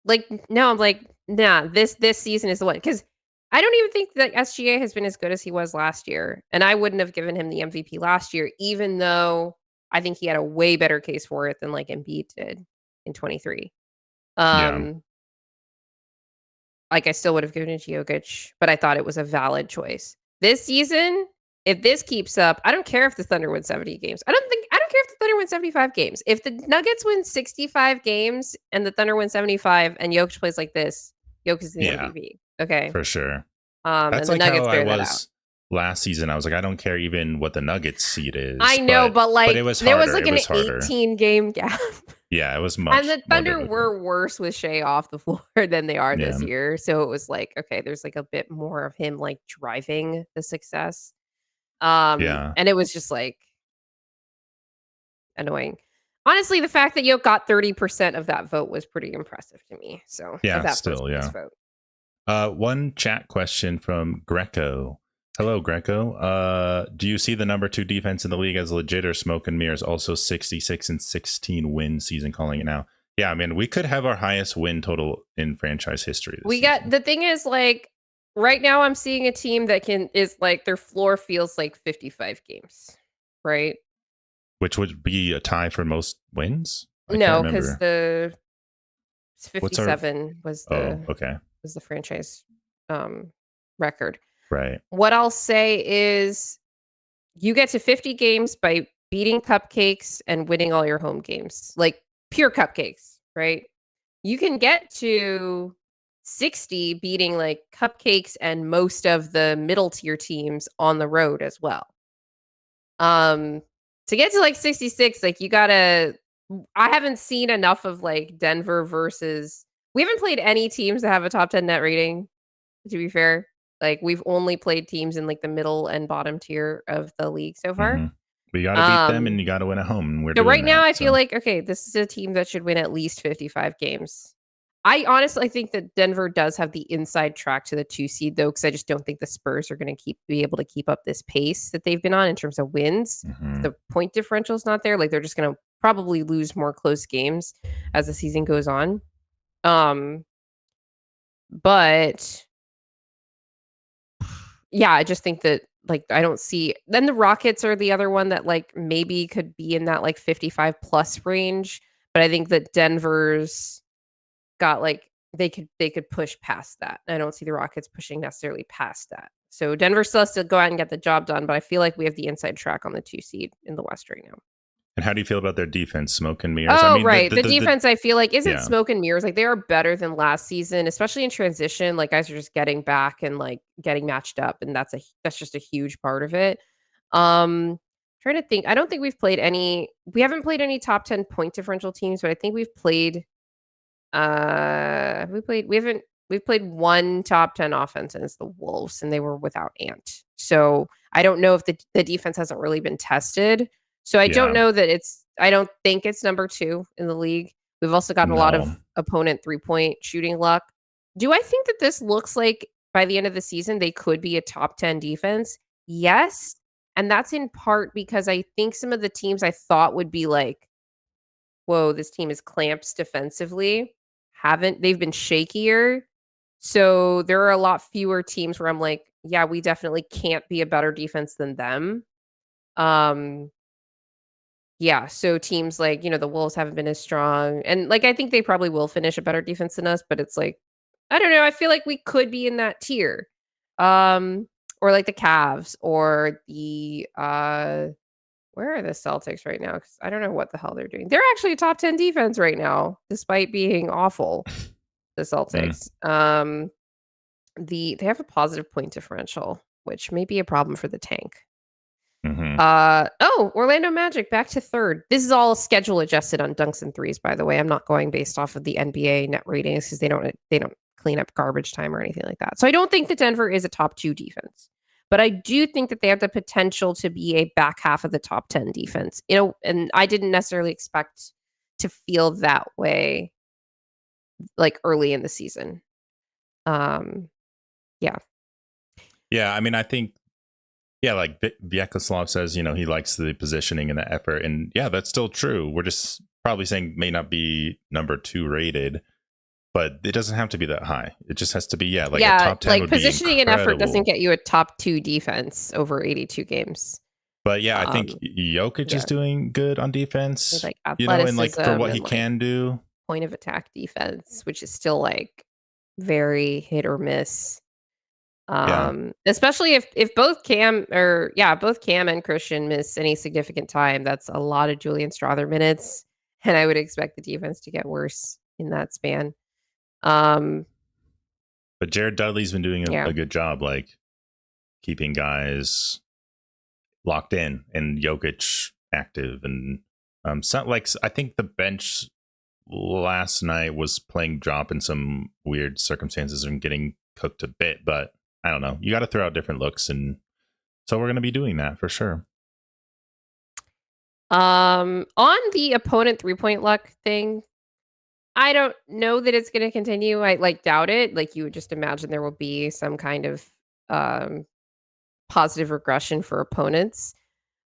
S1: like no, I'm like nah. This season is the one because I don't even think that SGA has been as good as he was last year, and I wouldn't have given him the MVP last year, even though I think he had a way better case for it than like Embiid did in 23.
S2: Yeah,
S1: Um, like I still would have given it to Jokic, but I thought it was a valid choice. This season, if this keeps up, I don't care if the Thunder win 70 games. I don't care if the Thunder win 75 games. If the Nuggets win 65 games and the Thunder win 75 and Jokic plays like this, Jokic is the
S2: yeah,
S1: MVP. Okay.
S2: for sure.
S1: And
S2: That's
S1: the
S2: like how
S1: Nuggets
S2: I
S1: bear that out.
S2: was last season. I was like, I don't care even what the Nuggets seed is.
S1: I know, but like
S2: it was
S1: there
S2: harder.
S1: was like
S2: It
S1: an
S2: was harder.
S1: 18 game gap.
S2: Yeah, it was much.
S1: And the
S2: more
S1: Thunder
S2: difficult.
S1: were worse with Shea off the floor than they are
S2: Yeah.
S1: this year. So it was like, okay, there's like a bit more of him like driving the success.
S2: Yeah.
S1: And it was just like annoying. Honestly, the fact that Yoke got 30% of that vote was pretty impressive to me. So
S2: Yeah,
S1: of that
S2: still,
S1: first
S2: yeah.
S1: place vote.
S2: One chat question from Greco. Hello, Greco. Do you see the number 2 defense in the league as legit or smoke and mirrors? Also 66 and 16 win season, calling it now. Yeah, I mean, we could have our highest win total in franchise history.
S1: We got the thing is like right now I'm seeing a team that is like their floor feels like 55 games, right?
S2: Which would be a tie for most wins?
S1: No, because the 57 was
S2: okay.
S1: was the franchise record.
S2: Right.
S1: What I'll say is you get to 50 games by beating cupcakes and winning all your home games. Like pure cupcakes, right? You can get to 60 beating like cupcakes and most of the middle tier teams on the road as well. To get to like 66, like I haven't seen enough of like Denver versus we haven't played any teams that have a top 10 net rating, to be fair. Like we've only played teams in like the middle and bottom tier of the league so far.
S2: Mm-hmm. But you got to beat them and you got to win at home.
S1: So right now I feel like, okay, this is a team that should win at least 55 games. I honestly think that Denver does have the inside track to the 2 seed though, because I just don't think the Spurs are going to be able to keep up this pace that they've been on in terms of wins.
S2: Mm-hmm.
S1: The point differential is not there. Like they're just going to probably lose more close games as the season goes on. But yeah, I just think that like I don't see. Then the Rockets are the other one that like maybe could be in that like 55 plus range, but I think that Denver's got like they could push past that. I don't see the Rockets pushing necessarily past that. So Denver still has to go out and get the job done, but I feel like we have the inside track on the 2 seed in the West right now.
S2: And how do you feel about their defense? Smoke and mirrors. I
S1: Oh,
S2: mean,
S1: right. The defense I feel like isn't
S2: yeah.
S1: smoke and mirrors. Like they are better than last season, especially in transition. Like guys are just getting back and like getting matched up, and that's just a huge part of it. Trying to think. I don't think we haven't played any top 10 point differential teams, but I think we've played one top 10 offense, and it's the Wolves, and they were without Ant. So I don't know if the defense hasn't really been tested. So I don't know that I don't think it's number 2 in the league. We've also gotten a lot of opponent 3-point shooting luck. Do I think that this looks like by the end of the season they could be a top 10 defense? Yes. And that's in part because I think some of the teams I thought would be like, whoa, this team is clamps defensively. They've been shakier. So there are a lot fewer teams where I'm like, yeah, we definitely can't be a better defense than them. Yeah, so teams like, the Wolves haven't been as strong. And like I think they probably will finish a better defense than us, but it's like, I don't know, I feel like we could be in that tier. Or like the Cavs or the where are the Celtics right now? Because I don't know what the hell they're doing. They're actually a top 10 defense right now, despite being awful, the Celtics. They have a positive point differential, which may be a problem for the tank. Orlando Magic back to 3rd. This is all schedule adjusted on dunks and threes, by the way. I'm not going based off of the NBA net ratings because they don't clean up garbage time or anything like that. So I don't think that Denver is a top 2 defense. But I do think that they have the potential to be a back half of the top 10 defense. And I didn't necessarily expect to feel that way like early in the season. Yeah.
S2: Yeah, I mean, I think like Vyacheslav says, he likes the positioning and the effort. And yeah, that's still true. We're just probably saying may not be number 2 rated, but it doesn't have to be that high. It just has to be, a top 10
S1: like
S2: would
S1: positioning
S2: be
S1: and effort doesn't get you a top 2 defense over 82 games.
S2: But yeah, I think Jokic is doing good on defense,
S1: like
S2: and like for what he can do.
S1: Point of attack defense, which is still like very hit or miss. Especially if both Cam and Christian miss any significant time, that's a lot of Julian Strawther minutes, and I would expect the defense to get worse in that span.
S2: But Jared Dudley's been doing a good job, like keeping guys locked in and Jokic active, and I think the bench last night was playing drop in some weird circumstances and getting cooked a bit, but I don't know. You got to throw out different looks, and so we're going to be doing that for sure.
S1: On the opponent 3-point luck thing, I don't know that it's going to continue. I doubt it. Like you would just imagine there will be some kind of positive regression for opponents.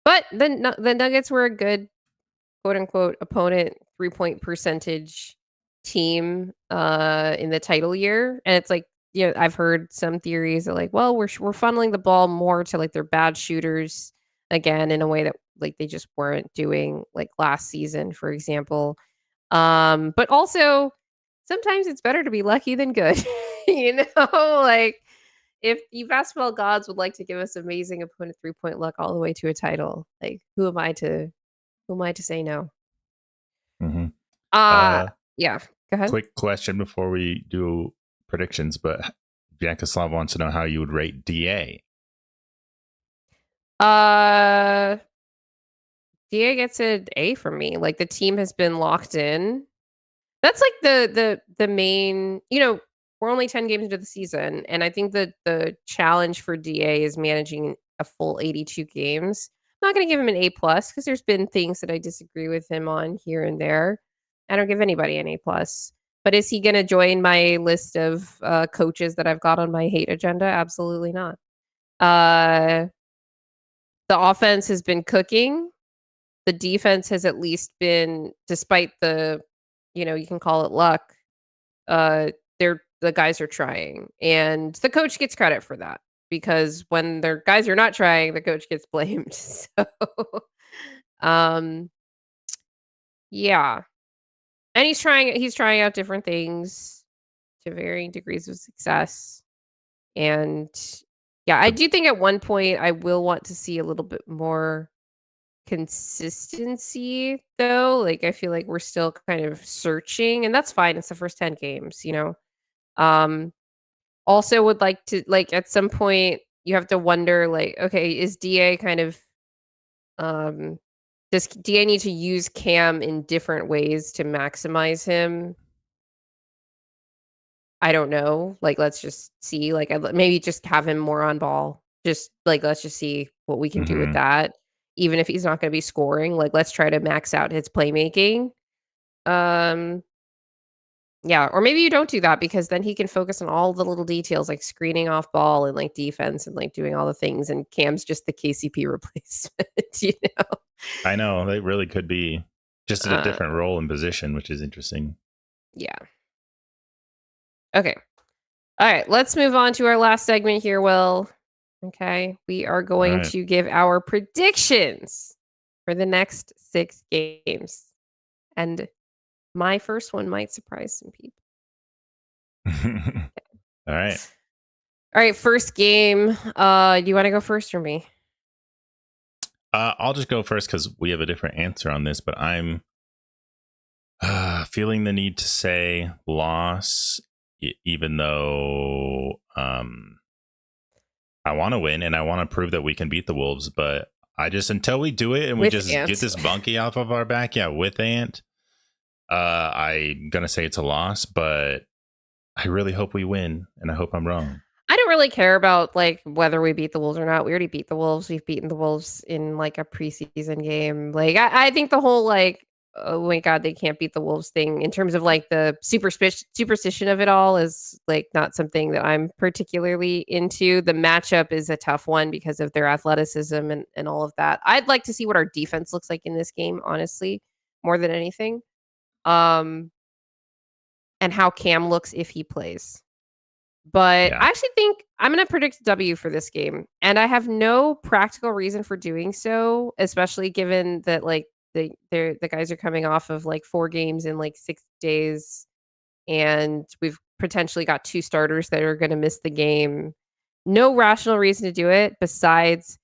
S1: But the Nuggets were a good quote unquote opponent 3-point percentage team in the title year, and it's like, I've heard some theories that like, well, we're funneling the ball more to like their bad shooters again in a way that like they just weren't doing like last season, for example. But also sometimes it's better to be lucky than good. Like if the basketball gods would like to give us amazing opponent 3-point luck all the way to a title, like who am I to say no? Yeah. Go ahead.
S2: Quick question before we do predictions, but Vyacheslav wants to know how you would rate DA.
S1: DA gets an A from me. Like the team has been locked in. That's like the main, we're only 10 games into the season, and I think that the challenge for DA is managing a full 82 games. I'm not going to give him an A+ because there's been things that I disagree with him on here and there. I don't give anybody an A+. But is he going to join my list of coaches that I've got on my hate agenda? Absolutely not. The offense has been cooking. The defense has at least been, despite the, you can call it luck, the guys are trying. And the coach gets credit for that. because when their guys are not trying, the coach gets blamed. So, um, yeah. And he's trying out different things to varying degrees of success. And yeah, I
S2: The,
S1: do think at one point I will want to see a little bit more consistency though. Like I feel like we're still kind of searching, and that's fine. It's the first 10 games, you know. Um Also would like to like at some point you have to wonder like, okay, is DA kind of um does DA need to use Cam in different ways to maximize him? I don't know. Like let's just see. Like maybe just have him more on ball. Just like let's just see what we can do with
S2: mhm.
S1: that. Even if he's not going to be scoring, like let's try to max out his playmaking. Um Yeah, or maybe you don't do that because then he can focus on all the little details like screening off ball and like defense and like doing all the things, and Cam's just the KCP replacement, you know?
S2: I know they really could be just at a
S1: Uh,
S2: different role and position, which is interesting.
S1: yeah. Okay. All right, let's move on to our last segment here, Will. Okay. We are
S2: All
S1: going
S2: right.
S1: to give our predictions for the next 6 games. And my first one might surprise some people.
S2: All right.
S1: All right, first game. Do you want to go first or me?
S2: I'll just go first because we have a different answer on this, but I'm feeling the need to say loss, even though I want to win and I want to prove that we can beat the Wolves. But I just, until we do it and we
S1: With
S2: just get
S1: Ant.
S2: this monkey off of our back, yeah, with Ant, I'm going to say it's a loss, but I really hope we win and I hope I'm wrong.
S1: I don't really care about like whether we beat the Wolves or not. We already beat the Wolves. We've beaten the Wolves in like a preseason game. Like I think the whole like oh my god they can't beat the Wolves thing in terms of like the superstition of it all is like not something that I'm particularly into. The matchup is a tough one because of their athleticism and all of that. I'd like to see what our defense looks like in this game, honestly, more than anything. Um, and how Cam looks if he plays. But
S2: Yeah.
S1: I actually think I'm gonna predict W for this game, and I have no practical reason for doing so, especially given that, like, the guys are coming off of, like, 4 games in, like, 6 days, and we've potentially got 2 starters that are gonna miss the game. No rational reason to do it besides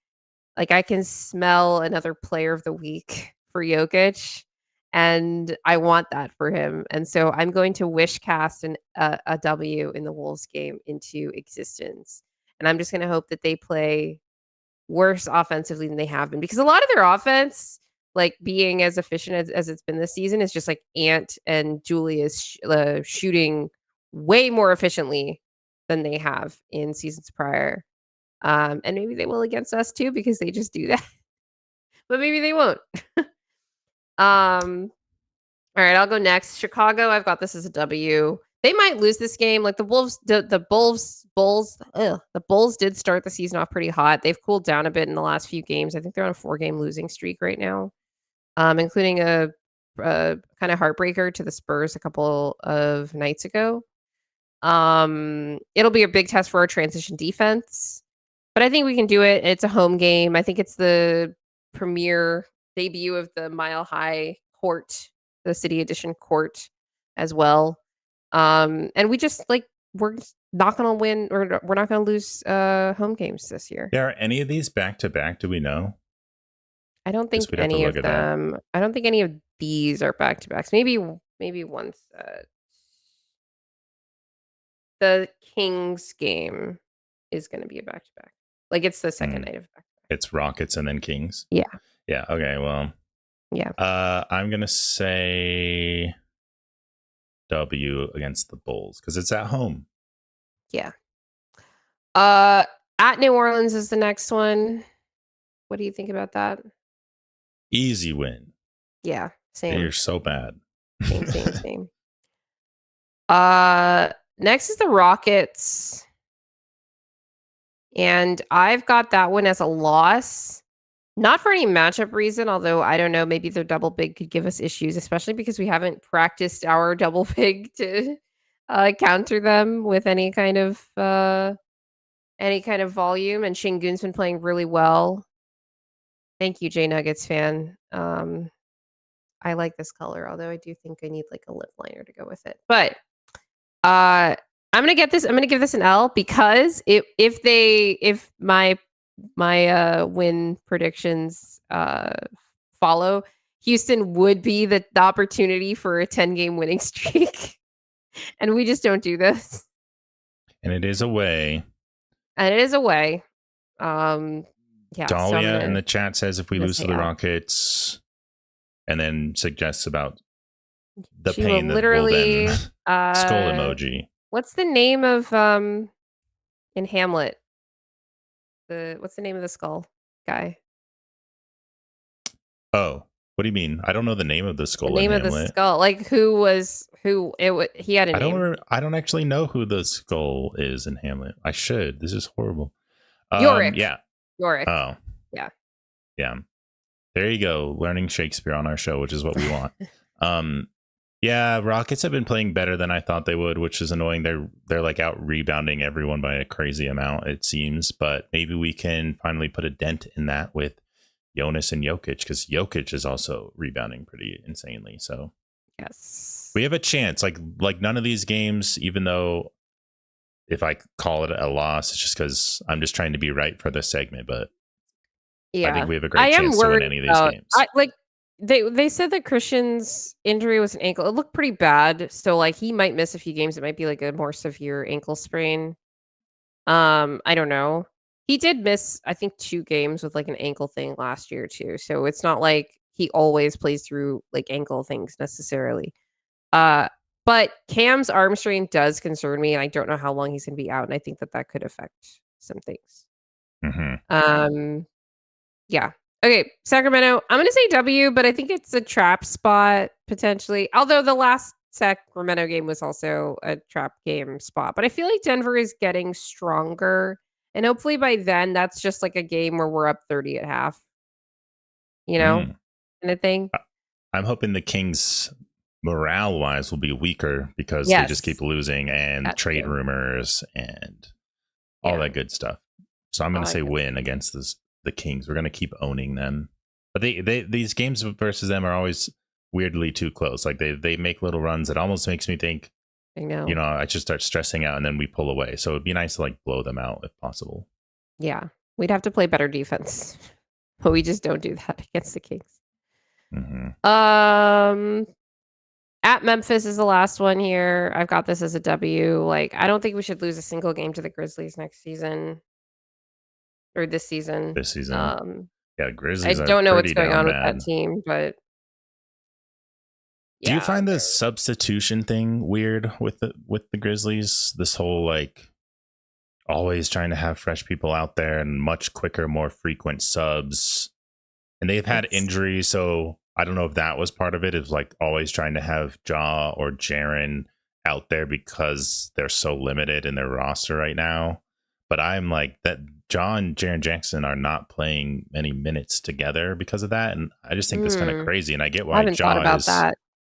S1: like, I can smell another player of the week for Jokic, and I want that for him, and so I'm going to wish cast a W in the Wolves game into existence, and I'm just gonna hope that they play worse offensively than they have been, because a lot of their offense, like, being as efficient as it's been this season is just, like, Ant and Julius shooting way more efficiently than they have in seasons prior. And maybe they will against us too because they just do that, but maybe they won't. Um, all right, I'll go next. Chicago, I've got this as a W. They might lose this game. Like the Wolves, the Bulls did start the season off pretty hot. They've cooled down a bit in the last few games. I think they're on a 4-game losing streak right now, including a kind of heartbreaker to the Spurs a couple of nights ago. It'll be a big test for our transition defense. But I think we can do it. It's a home game. I think it's the premiere debut of the Mile High Court, the City Edition Court as well. And we just like we're just not gonna win or we're not gonna lose home games this year.
S2: Yeah, are any of these back to back? Do we know?
S1: I don't
S2: Guess
S1: think
S2: we'd have to
S1: any
S2: look
S1: of
S2: at that.
S1: them. I don't think any of these are back to backs. Maybe once the Kings game is gonna be a back to back. Like it's the second
S2: Mm.
S1: night of back.
S2: It's Rockets and then Kings.
S1: Yeah.
S2: Yeah. Okay. Well,
S1: Yeah.
S2: I'm gonna say W against the Bulls because it's at home.
S1: Yeah. Uh, at New Orleans is the next one. What do you think about that?
S2: Easy win.
S1: Yeah,
S2: You're
S1: same.
S2: so bad.
S1: Same. Uh, next is the Rockets. And I've got that one as a loss. Not for any matchup reason, although I don't know, maybe their double big could give us issues, especially because we haven't practiced our double big to counter them with any kind of volume, and Şengün's been playing really well. Thank you, J Nuggets fan. I like this color, although I do think I need like a lip liner to go with it. But I'm gonna give this an L because if my win predictions follow, Houston would be the opportunity for a 10-game winning streak. And we just don't do this.
S2: And it is away.
S1: Yeah.
S2: Dahlia in the chat says if we lose to the Rockets, and then suggests about the pain that will then skull emoji.
S1: What's the name of in Hamlet? What's the name of the skull guy?
S2: Oh, what do you mean? I don't know the name of the skull.
S1: The name of the skull, like he had a name.
S2: I don't actually know who the skull is in Hamlet. I should. This is horrible.
S1: Yorick.
S2: Yeah.
S1: Yorick.
S2: Oh.
S1: Yeah.
S2: Yeah. There you go. Learning Shakespeare on our show, which is what we want. Yeah, Rockets have been playing better than I thought they would, which is annoying. They're like out rebounding everyone by a crazy amount, it seems. But maybe we can finally put a dent in that with Jonas and Jokic, because Jokic is also rebounding pretty insanely. So
S1: yes,
S2: we have a chance. Like none of these games, even though if I call it a loss, it's just because I'm just trying to be right for this segment. But yeah, I think we have a great chance to win any of these games.
S1: They said that Christian's injury was an ankle. It looked pretty bad. So like he might miss a few games. It might be like a more severe ankle sprain. I don't know. He did miss, I think, 2 games with like an ankle thing last year too. So it's not like he always plays through like ankle things necessarily. But Cam's arm strain does concern me, and I don't know how long he's gonna be out, and I think that could affect some things.
S2: Mm-hmm.
S1: Yeah. Okay, Sacramento. I'm gonna say W, but I think it's a trap spot potentially. Although the last Sacramento game was also a trap game spot, but I feel like Denver is getting stronger, and hopefully by then that's just like a game where we're up 30 at half. You know, kind of thing.
S2: I'm hoping the Kings, morale-wise, will be weaker because they just keep losing, and trade rumors and all that good stuff. So I'm gonna say win against the Kings. We're going to keep owning them. But these games versus them are always weirdly too close. Like they make little runs that almost makes me think,
S1: I know.
S2: I just start stressing out and then we pull away. So it'd be nice to like blow them out if possible.
S1: Yeah. We'd have to play better defense. But we just don't do that against the Kings.
S2: Mm-hmm.
S1: At Memphis is the last one here. I've got this as a W. Like, I don't think we should lose a single game to the Grizzlies next season. Or this season.
S2: Yeah, Grizzlies.
S1: I don't know what's going on with that team, but
S2: do you find the substitution thing weird with the Grizzlies? This whole like always trying to have fresh people out there and much quicker, more frequent subs, and they've had injuries, so I don't know if that was part of it. Is like always trying to have Ja or Jaren out there because they're so limited in their roster right now. But I'm like that. Ja and Jaren Jackson are not playing many minutes together because of that, and I just think that's kind of crazy. And I get why Ja is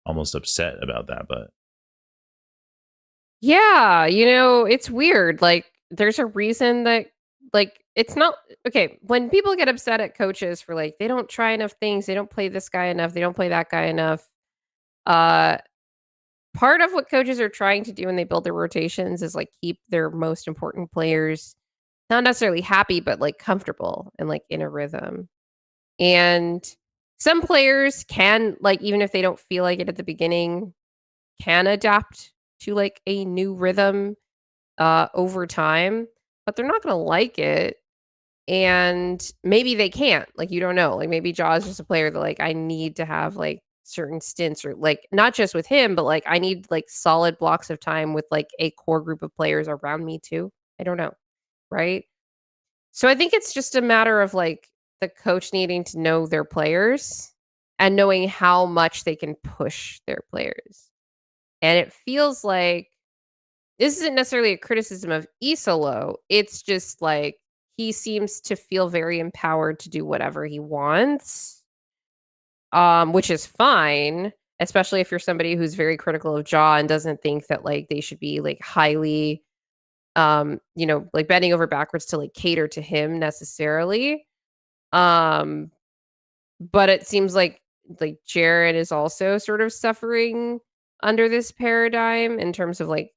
S2: almost upset about that, but
S1: yeah, it's weird. Like, there's a reason that like it's not okay when people get upset at coaches for like they don't try enough things, they don't play this guy enough, they don't play that guy enough. Part of what coaches are trying to do when they build their rotations is like keep their most important players not necessarily happy, but like comfortable and like in a rhythm. And some players can, like, even if they don't feel like it at the beginning, can adapt to like a new rhythm over time, but they're not going to like it. And maybe they can't, like, you don't know, like maybe Ja is just a player that like I need to have like certain stints, or like not just with him, but like I need like solid blocks of time with like a core group of players around me too. I don't know. Right. So I think it's just a matter of like the coach needing to know their players and knowing how much they can push their players. And it feels like this isn't necessarily a criticism of Isolo. It's just like he seems to feel very empowered to do whatever he wants, which is fine, especially if you're somebody who's very critical of Ja and doesn't think that like they should be like highly like bending over backwards to like cater to him necessarily. But it seems like Jared is also sort of suffering under this paradigm in terms of like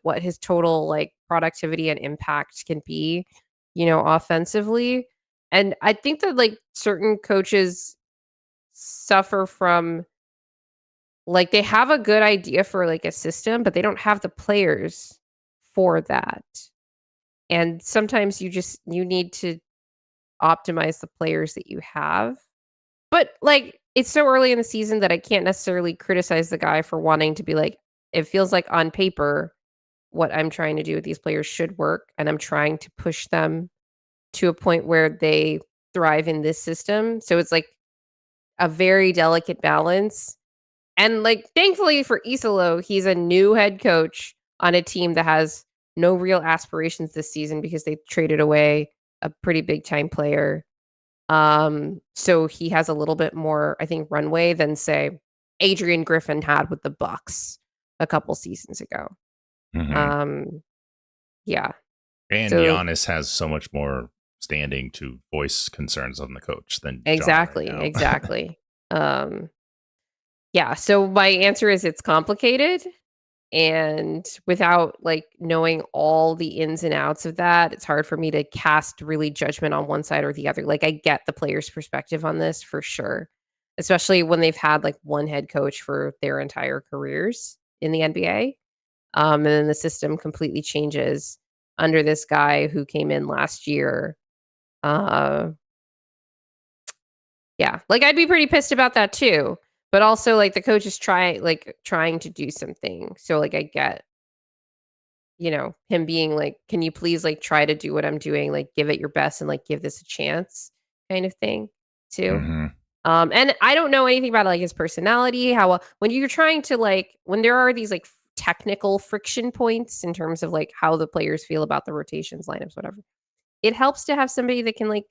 S1: what his total like productivity and impact can be, offensively. And I think that like certain coaches suffer from like they have a good idea for like a system, but they don't have the players for that. And sometimes you need to optimize the players that you have. But like it's so early in the season that I can't necessarily criticize the guy for wanting to be like, it feels like on paper what I'm trying to do with these players should work, and I'm trying to push them to a point where they thrive in this system. So it's like a very delicate balance. And like thankfully for Isolo, he's a new head coach on a team that has no real aspirations this season because they traded away a pretty big time player. So he has a little bit more, I think, runway than say Adrian Griffin had with the Bucks a couple seasons ago. Yeah.
S2: And Giannis has so much more standing to voice concerns on the coach than
S1: exactly,
S2: John right now.
S1: Exactly. Yeah. So my answer is it's complicated, and without like knowing all the ins and outs of that, it's hard for me to cast really judgment on one side or the other. Like I get the player's perspective on this for sure, especially when they've had like one head coach for their entire careers in the NBA. And then the system completely changes under this guy who came in last year. Yeah, like I'd be pretty pissed about that too. But also like the coach is trying to do something. So like I get, him being like, can you please like try to do what I'm doing, like give it your best and like give this a chance kind of thing too. And I don't know anything about like his personality, how when you're trying to like when there are these like technical friction points in terms of like how the players feel about the rotations, lineups, whatever. It helps to have somebody that can like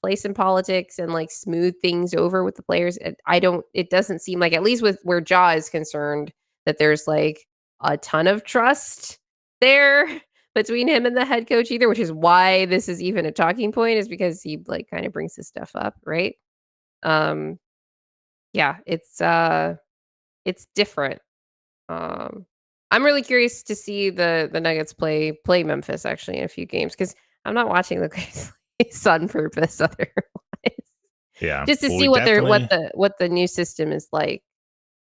S1: play some politics and like smooth things over with the players. It doesn't seem like, at least with where Ja is concerned, that there's like a ton of trust there between him and the head coach either, which is why this is even a talking point, is because he like kind of brings this stuff up, right? Yeah, it's different. I'm really curious to see the Nuggets play Memphis actually in a few games, because I'm not watching the Grizzlies on purpose otherwise.
S2: Yeah,
S1: just to see what the new system is like.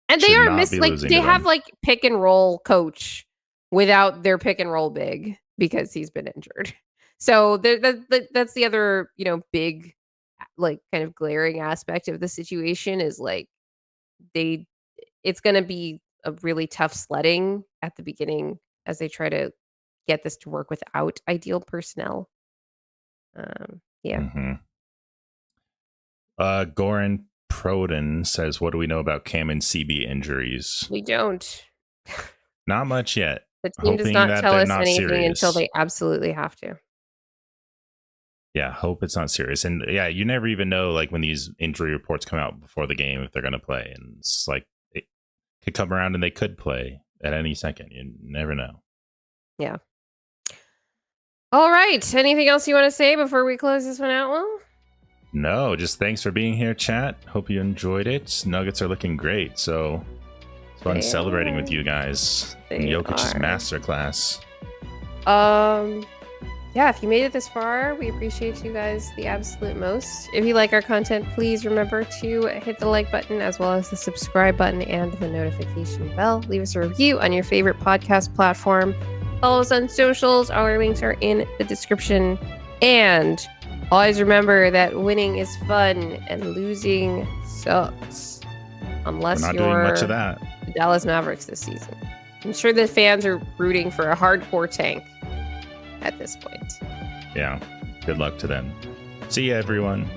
S1: And they are they have like pick and roll coach without their pick and roll big because he's been injured. So that's the other, big like kind of glaring aspect of the situation is like it's going to be a really tough sledding at the beginning as they try to get this to work without ideal personnel. Yeah.
S2: Goran Proden says, what do we know about Cam and CB injuries?
S1: We don't.
S2: Not much yet.
S1: The team does not tell us anything until they absolutely have to.
S2: Yeah, hope it's not serious. And yeah, you never even know like when these injury reports come out before the game if they're going to play. And it's like it could come around and they could play at any second. You never know.
S1: Yeah. All right. Anything else you want to say before we close this one out, Will?
S2: No, just thanks for being here, chat. Hope you enjoyed it. Nuggets are looking great, so it's fun celebrating with you guys. In Jokic's Masterclass.
S1: Yeah, if you made it this far, we appreciate you guys the absolute most. If you like our content, please remember to hit the like button as well as the subscribe button and the notification bell. Leave us a review on your favorite podcast platform. Follow us on socials. All our links are in the description. And always remember that winning is fun and losing sucks. Unless
S2: we're not
S1: you're
S2: doing much of that.
S1: The Dallas Mavericks this season. I'm sure the fans are rooting for a hardcore tank at this point.
S2: Yeah. Good luck to them. See ya, everyone.